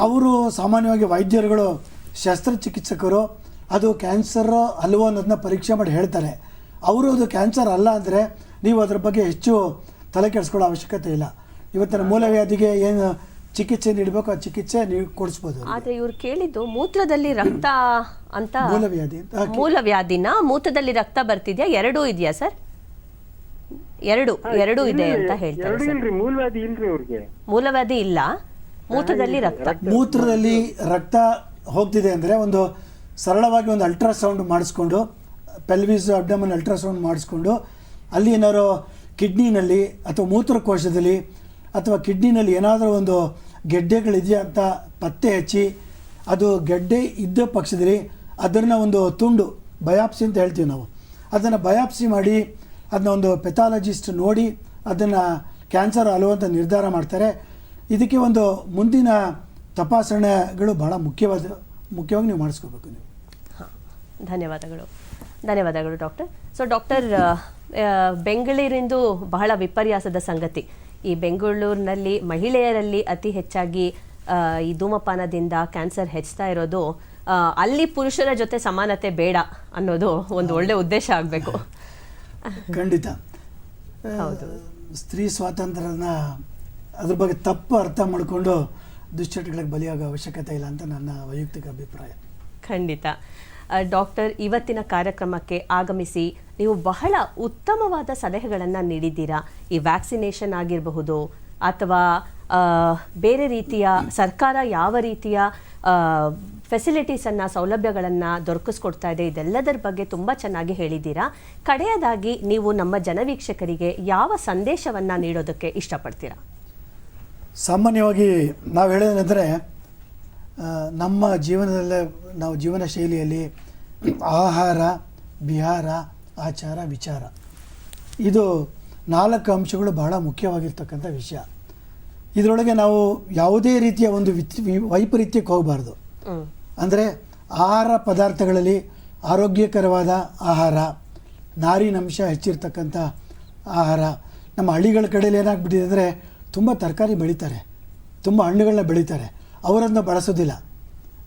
ಅವರು ಸಾಮಾನ್ಯವಾಗಿ ವೈದ್ಯರುಗಳು, ಶಸ್ತ್ರಚಿಕಿತ್ಸಕರು ಅದು ಕ್ಯಾನ್ಸರ್ ಅಲ್ವೋ ಅನ್ನೋದನ್ನ ಪರೀಕ್ಷೆ ಮಾಡಿ ಹೇಳ್ತಾರೆ. ಅವರು ಅದು ಕ್ಯಾನ್ಸರ್ ಅಲ್ಲ ಅಂದರೆ ನೀವು ಅದರ ಬಗ್ಗೆ ಹೆಚ್ಚು ತಲೆ ಕೆಡಿಸ್ಕೊಳ್ಳೋ ಅವಶ್ಯಕತೆ ಇಲ್ಲ. ಇವತ್ತಿನ ಮೂಲವ್ಯಾಧಿಗೆ ಏನು ಚಿಕಿತ್ಸೆ ನೀಡಬೇಕು ಆ ಚಿಕಿತ್ಸೆ ನೀವು ಕೊಡಿಸ್ಬೋದು. ಆದರೆ ಇವ್ರು ಕೇಳಿದ್ದು ಮೂತ್ರದಲ್ಲಿ ರಕ್ತ ಅಂತ. ಮೂಲವ್ಯಾಧಿನ ಮೂತ್ರದಲ್ಲಿ ರಕ್ತ ಬರ್ತಿದ್ಯಾ? ಎರಡೂ ಇದೆಯಾ ಸರ್? ಎರಡು ಇದೆ ಅಂತ ಹೇಳ್ತಾರೆ. ಮೂಲವ್ಯಾಧಿ ಇಲ್ಲ, ಮೂತ್ರದಲ್ಲಿ ರಕ್ತ ಹೋಗ್ತಿದೆ ಅಂದರೆ ಒಂದು ಸರಳವಾಗಿ ಒಂದು ಅಲ್ಟ್ರಾಸೌಂಡ್ ಮಾಡಿಸ್ಕೊಂಡು, ಪೆಲ್ವಿಸ್ ಅಬ್ಡಮನ್ ಅಲ್ಟ್ರಾಸೌಂಡ್ ಮಾಡಿಸ್ಕೊಂಡು ಅಲ್ಲಿ ಏನಾದ್ರು ಕಿಡ್ನಿನಲ್ಲಿ ಅಥವಾ ಮೂತ್ರಕೋಶದಲ್ಲಿ ಅಥವಾ ಕಿಡ್ನಿನಲ್ಲಿ ಏನಾದರೂ ಒಂದು ಗೆಡ್ಡೆಗಳಿದೆಯಾ ಅಂತ ಪತ್ತೆ ಹಚ್ಚಿ, ಅದು ಗೆಡ್ಡೆ ಇದ್ದ ಪಕ್ಷದಲ್ಲಿ ಅದನ್ನು ಒಂದು ತುಂಡು ಬಯಾಪ್ಸಿ ಅಂತ ಹೇಳ್ತೀವಿ ನಾವು, ಅದನ್ನು ಬಯಾಪ್ಸಿ ಮಾಡಿ ಅದನ್ನ ಒಂದು ಪೆಥಾಲಜಿಸ್ಟ್ ನೋಡಿ ಅದನ್ನು ಕ್ಯಾನ್ಸರ್ ಅಲ್ವೋ ಅಂತ ನಿರ್ಧಾರ ಮಾಡ್ತಾರೆ. ಇದಕ್ಕೆ ಒಂದು ಮುಂದಿನ ತಪಾಸಣೆಗಳು ಬಹಳ ಮುಖ್ಯವಾಗಿ ನೀವು ಮಾಡಿಸ್ಕೋಬೇಕು ನೀವು. ಧನ್ಯವಾದಗಳು ಡಾಕ್ಟರ್. ಸೊ ಡಾಕ್ಟರ್, ಬೆಂಗಳೂರಿಂದು ಬಹಳ ವಿಪರ್ಯಾಸದ ಸಂಗತಿ. ಈ ಬೆಂಗಳೂರಿನಲ್ಲಿ ಮಹಿಳೆಯರಲ್ಲಿ ಅತಿ ಹೆಚ್ಚಾಗಿ ಈ ಧೂಮಪಾನದಿಂದ ಕ್ಯಾನ್ಸರ್ ಹೆಚ್ಚುತ್ತಾ ಇರೋದು. ಅಲ್ಲಿ ಪುರುಷರ ಜೊತೆ ಸಮಾನತೆ ಬೇಡ ಅನ್ನೋದು ಒಂದು ಒಳ್ಳೆ ಉದ್ದೇಶ ಆಗಬೇಕು. ಖಂಡಿತ. ಸ್ತ್ರೀ ಸ್ವಾತಂತ್ರ್ಯನ ಅದ್ರ ಬಗ್ಗೆ ತಪ್ಪು ಅರ್ಥ ಮಾಡಿಕೊಂಡು ದುಶ್ಚಟಗಳಿಗೆ ಬಲಿಯಾಗೋ ಅವಶ್ಯಕತೆ ಇಲ್ಲ ಅಂತ ನನ್ನ ವೈಯಕ್ತಿಕ ಅಭಿಪ್ರಾಯ. ಖಂಡಿತ. ಡಾಕ್ಟರ್, ಇವತ್ತಿನ ಕಾರ್ಯಕ್ರಮಕ್ಕೆ ಆಗಮಿಸಿ ನೀವು ಬಹಳ ಉತ್ತಮವಾದ ಸಲಹೆಗಳನ್ನು ನೀಡಿದ್ದೀರಾ. ಈ ವ್ಯಾಕ್ಸಿನೇಷನ್ ಆಗಿರಬಹುದು ಅಥವಾ ಬೇರೆ ರೀತಿಯ ಸರ್ಕಾರ ಯಾವ ರೀತಿಯ ಫೆಸಿಲಿಟೀಸನ್ನು, ಸೌಲಭ್ಯಗಳನ್ನು ದೊರಕಿಸ್ಕೊಡ್ತಾ ಇದೆ, ಇದೆಲ್ಲದರ ಬಗ್ಗೆ ತುಂಬ ಚೆನ್ನಾಗಿ ಹೇಳಿದ್ದೀರಾ. ಕಡೆಯದಾಗಿ ನೀವು ನಮ್ಮ ಜನವೀಕ್ಷಕರಿಗೆ ಯಾವ ಸಂದೇಶವನ್ನು ನೀಡೋದಕ್ಕೆ ಇಷ್ಟಪಡ್ತೀರಾ? ಸಾಮಾನ್ಯವಾಗಿ ನಾವು ಹೇಳೋದಂದರೆ, ನಮ್ಮ ಜೀವನದಲ್ಲೇ ನಾವು ಜೀವನ ಶೈಲಿಯಲ್ಲಿ ಆಹಾರ, ವಿಹಾರ, ಆಚಾರ, ವಿಚಾರ, ಇದು 4 ಅಂಶಗಳು ಬಹಳ ಮುಖ್ಯವಾಗಿರ್ತಕ್ಕಂಥ ವಿಷಯ. ಇದರೊಳಗೆ ನಾವು ಯಾವುದೇ ರೀತಿಯ ಒಂದು ವೈಪರೀತ್ಯಕ್ಕೆ ಹೋಗಬಾರ್ದು. ಅಂದರೆ ಆಹಾರ ಪದಾರ್ಥಗಳಲ್ಲಿ ಆರೋಗ್ಯಕರವಾದ ಆಹಾರ, ನಾರಿನಂಶ ಹೆಚ್ಚಿರ್ತಕ್ಕಂಥ ಆಹಾರ. ನಮ್ಮ ಹಳ್ಳಿಗಳ ಕಡೆಯಲ್ಲಿ ಏನಾಗ್ಬಿಟ್ಟಿದೆ ಅಂದರೆ ತುಂಬ ತರಕಾರಿ ಬೆಳೀತಾರೆ, ತುಂಬ ಹಣ್ಣುಗಳನ್ನ ಬೆಳೀತಾರೆ, ಅವರನ್ನ ಬಳಸೋದಿಲ್ಲ,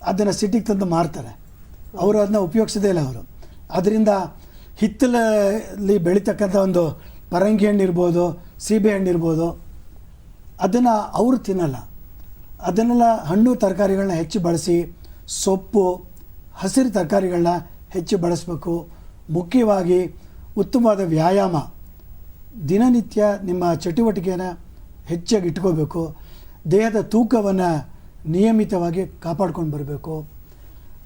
ಅದನ್ನು ಸಿಟಿಗೆ ತಂದು ಮಾರ್ತಾರೆ, ಅವರು ಅದನ್ನ ಉಪಯೋಗಿಸೋದೇ ಇಲ್ಲ ಅವರು. ಅದರಿಂದ ಹಿತ್ತಲಲ್ಲಿ ಬೆಳೀತಕ್ಕಂಥ ಒಂದು ಪರಂಗಿ ಹಣ್ಣು ಇರ್ಬೋದು, ಸೀಬೆ ಹಣ್ಣು ಇರ್ಬೋದು, ಅದನ್ನು ಅವರು ತಿನ್ನಲ್ಲ. ಅದನ್ನೆಲ್ಲ ಹಣ್ಣು ತರಕಾರಿಗಳನ್ನ ಹೆಚ್ಚು ಬಳಸಿ, ಸೊಪ್ಪು, ಹಸಿರು ತರಕಾರಿಗಳನ್ನ ಹೆಚ್ಚು ಬಳಸಬೇಕು. ಮುಖ್ಯವಾಗಿ ಉತ್ತಮವಾದ ವ್ಯಾಯಾಮ, ದಿನನಿತ್ಯ ನಿಮ್ಮ ಚಟುವಟಿಕೆಯನ್ನು ಹೆಚ್ಚಾಗಿ ಇಟ್ಕೋಬೇಕು. ದೇಹದ ತೂಕವನ್ನು ನಿಯಮಿತವಾಗಿ ಕಾಪಾಡ್ಕೊಂಡು ಬರಬೇಕು.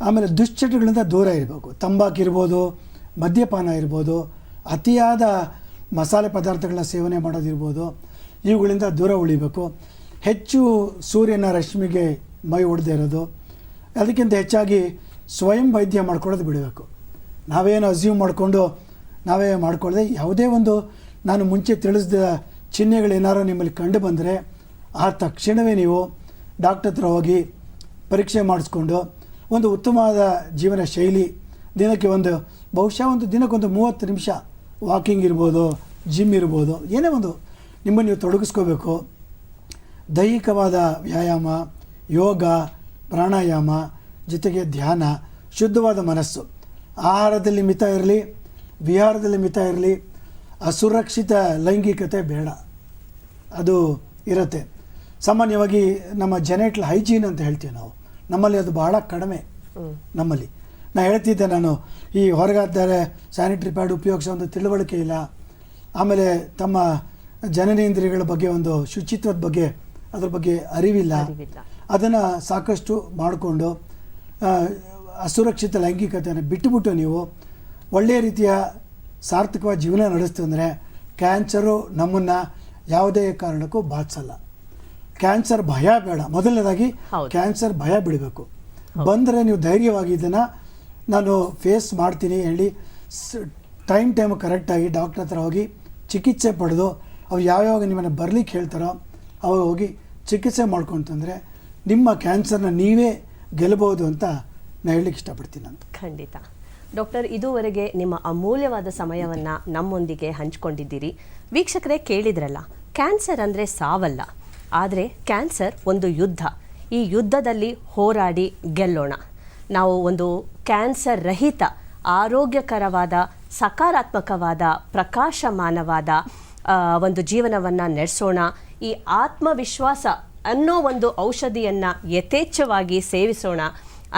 ಆಮೇಲೆ ದುಶ್ಚಟಗಳಿಂದ ದೂರ ಇರಬೇಕು. ತಂಬಾಕಿರ್ಬೋದು, ಮದ್ಯಪಾನ ಇರ್ಬೋದು, ಅತಿಯಾದ ಮಸಾಲೆ ಪದಾರ್ಥಗಳನ್ನ ಸೇವನೆ ಮಾಡೋದಿರ್ಬೋದು, ಇವುಗಳಿಂದ ದೂರ ಉಳಿಬೇಕು. ಹೆಚ್ಚು ಸೂರ್ಯನ ರಶ್ಮಿಗೆ ಮೈ ಒಡೆದೇ ಇರೋದು, ಅದಕ್ಕಿಂತ ಹೆಚ್ಚಾಗಿ ಸ್ವಯಂ ವೈದ್ಯ ಮಾಡ್ಕೊಳ್ಳೋದು ಬಿಡಬೇಕು. ನಾವೇನು ಅಸ್ಯೂಮ್ ಮಾಡಿಕೊಂಡು ನಾವೇ ಮಾಡ್ಕೊಳ್ಳದೆ, ಯಾವುದೇ ಒಂದು ನಾನು ಮುಂಚೆ ತಿಳಿಸಿದ ಚಿಹ್ನೆಗಳೇನಾರು ನಿಮ್ಮಲ್ಲಿ ಕಂಡು ಬಂದರೆ ಆ ತಕ್ಷಣವೇ ನೀವು ಡಾಕ್ಟರ್ ಹತ್ರ ಹೋಗಿ ಪರೀಕ್ಷೆ ಮಾಡಿಸ್ಕೊಂಡು ಒಂದು ಉತ್ತಮವಾದ ಜೀವನ ಶೈಲಿ, ದಿನಕ್ಕೆ ಬಹುಶಃ ದಿನಕ್ಕೊಂದು 30 ನಿಮಿಷ ವಾಕಿಂಗ್ ಇರ್ಬೋದು, ಜಿಮ್ ಇರ್ಬೋದು, ಏನೇ ಒಂದು ನಿಮ್ಮನ್ನು ನೀವು ತೊಡಗಿಸ್ಕೋಬೇಕು. ದೈಹಿಕವಾದ ವ್ಯಾಯಾಮ, ಯೋಗ, ಪ್ರಾಣಾಯಾಮ, ಜೊತೆಗೆ ಧ್ಯಾನ, ಶುದ್ಧವಾದ ಮನಸ್ಸು. ಆಹಾರದಲ್ಲಿ ಮಿತ ಇರಲಿ, ವಿಹಾರದಲ್ಲಿ ಮಿತ ಇರಲಿ. ಅಸುರಕ್ಷಿತ ಲೈಂಗಿಕತೆ ಬೇಡ, ಅದು ಇರುತ್ತೆ. ಸಾಮಾನ್ಯವಾಗಿ ನಮ್ಮ ಜೆನೆಟಲ್ ಹೈಜೀನ್ ಅಂತ ಹೇಳ್ತೀವಿ ನಾವು, ನಮ್ಮಲ್ಲಿ ಅದು ಬಹಳ ಕಡಿಮೆ. ನಮ್ಮಲ್ಲಿ ನಾನು ಹೇಳ್ತಿದ್ದೆ, ನಾನು ಈ ಹೊರಗಾದರೆ ಸ್ಯಾನಿಟ್ರಿ ಪ್ಯಾಡ್ ಉಪಯೋಗಿಸೋ ಒಂದು ತಿಳುವಳಿಕೆ ಇಲ್ಲ, ಆಮೇಲೆ ತಮ್ಮ ಜನನೇಂದ್ರಿಯಗಳ ಬಗ್ಗೆ ಒಂದು ಶುಚಿತ್ವದ ಬಗ್ಗೆ ಅದ್ರ ಬಗ್ಗೆ ಅರಿವಿಲ್ಲ. ಅದನ್ನು ಸಾಕಷ್ಟು ಮಾಡಿಕೊಂಡು ಅಸುರಕ್ಷಿತ ಲೈಂಗಿಕತೆಯನ್ನು ಬಿಟ್ಟುಬಿಟ್ಟು ನೀವು ಒಳ್ಳೆಯ ರೀತಿಯ ಸಾರ್ಥಕವಾದ ಜೀವನ ನಡೆಸ್ತಂದರೆ ಕ್ಯಾನ್ಸರು ನಮ್ಮನ್ನು ಯಾವುದೇ ಕಾರಣಕ್ಕೂ ಬಾಧಿಸಲ್ಲ. ಕ್ಯಾನ್ಸರ್ ಭಯ ಬೇಡ. ಮೊದಲನೇದಾಗಿ ಕ್ಯಾನ್ಸರ್ ಭಯ ಬಿಡಬೇಕು. ಬಂದರೆ ನೀವು ಧೈರ್ಯವಾಗಿ ಇದನ್ನು ನಾನು ಫೇಸ್ ಮಾಡ್ತೀನಿ ಹೇಳಿ ಟೈಮ್ ಕರೆಕ್ಟಾಗಿ ಡಾಕ್ಟ್ರ್ ಹತ್ರ ಹೋಗಿ ಚಿಕಿತ್ಸೆ ಪಡೆದು ಅವ್ರು ಯಾವ್ಯಾವ ನಿಮ್ಮನ್ನು ಬರಲಿಕ್ಕೆ ಹೇಳ್ತಾರೋ ಅವಾಗ ಹೋಗಿ ಚಿಕಿತ್ಸೆ ಮಾಡ್ಕೊಂತಂದರೆ ನಿಮ್ಮ ಕ್ಯಾನ್ಸರ್ನ ನೀವೇ ಗೆಲ್ಲಬಹುದು ಅಂತ ನಾನು ಹೇಳಲಿಕ್ಕೆ ಇಷ್ಟಪಡ್ತೀನಿ. ನಾನು ಖಂಡಿತ ಡಾಕ್ಟರ್, ಇದುವರೆಗೆ ನಿಮ್ಮ ಅಮೂಲ್ಯವಾದ ಸಮಯವನ್ನು ನಮ್ಮೊಂದಿಗೆ ಹಂಚಿಕೊಂಡಿದ್ದೀರಿ. ವೀಕ್ಷಕರೇ, ಕೇಳಿದ್ರಲ್ಲ, ಕ್ಯಾನ್ಸರ್ ಅಂದರೆ ಸಾವಲ್ಲ, ಆದರೆ ಕ್ಯಾನ್ಸರ್ ಒಂದು ಯುದ್ಧ. ಈ ಯುದ್ಧದಲ್ಲಿ ಹೋರಾಡಿ ಗೆಲ್ಲೋಣ. ನಾವು ಒಂದು ಕ್ಯಾನ್ಸರ್ ರಹಿತ, ಆರೋಗ್ಯಕರವಾದ, ಸಕಾರಾತ್ಮಕವಾದ, ಪ್ರಕಾಶಮಾನವಾದ ಒಂದು ಜೀವನವನ್ನು ನಡೆಸೋಣ. ಈ ಆತ್ಮವಿಶ್ವಾಸ ಅನ್ನೋ ಒಂದು ಔಷಧಿಯನ್ನು ಯಥೇಚ್ಛವಾಗಿ ಸೇವಿಸೋಣ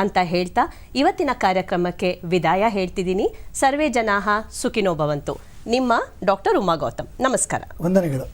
ಅಂತ ಹೇಳ್ತಾ ಇವತ್ತಿನ ಕಾರ್ಯಕ್ರಮಕ್ಕೆ ವಿದಾಯ ಹೇಳ್ತಿದ್ದೀನಿ. ಸರ್ವೇ ಜನಾಃ ಸುಖಿನೋ ಭವಂತು. ನಿಮ್ಮ ಡಾಕ್ಟರ್ ಉಮಾ ಗೌತಮ್. ನಮಸ್ಕಾರ. ವಂದನೆಗಳು.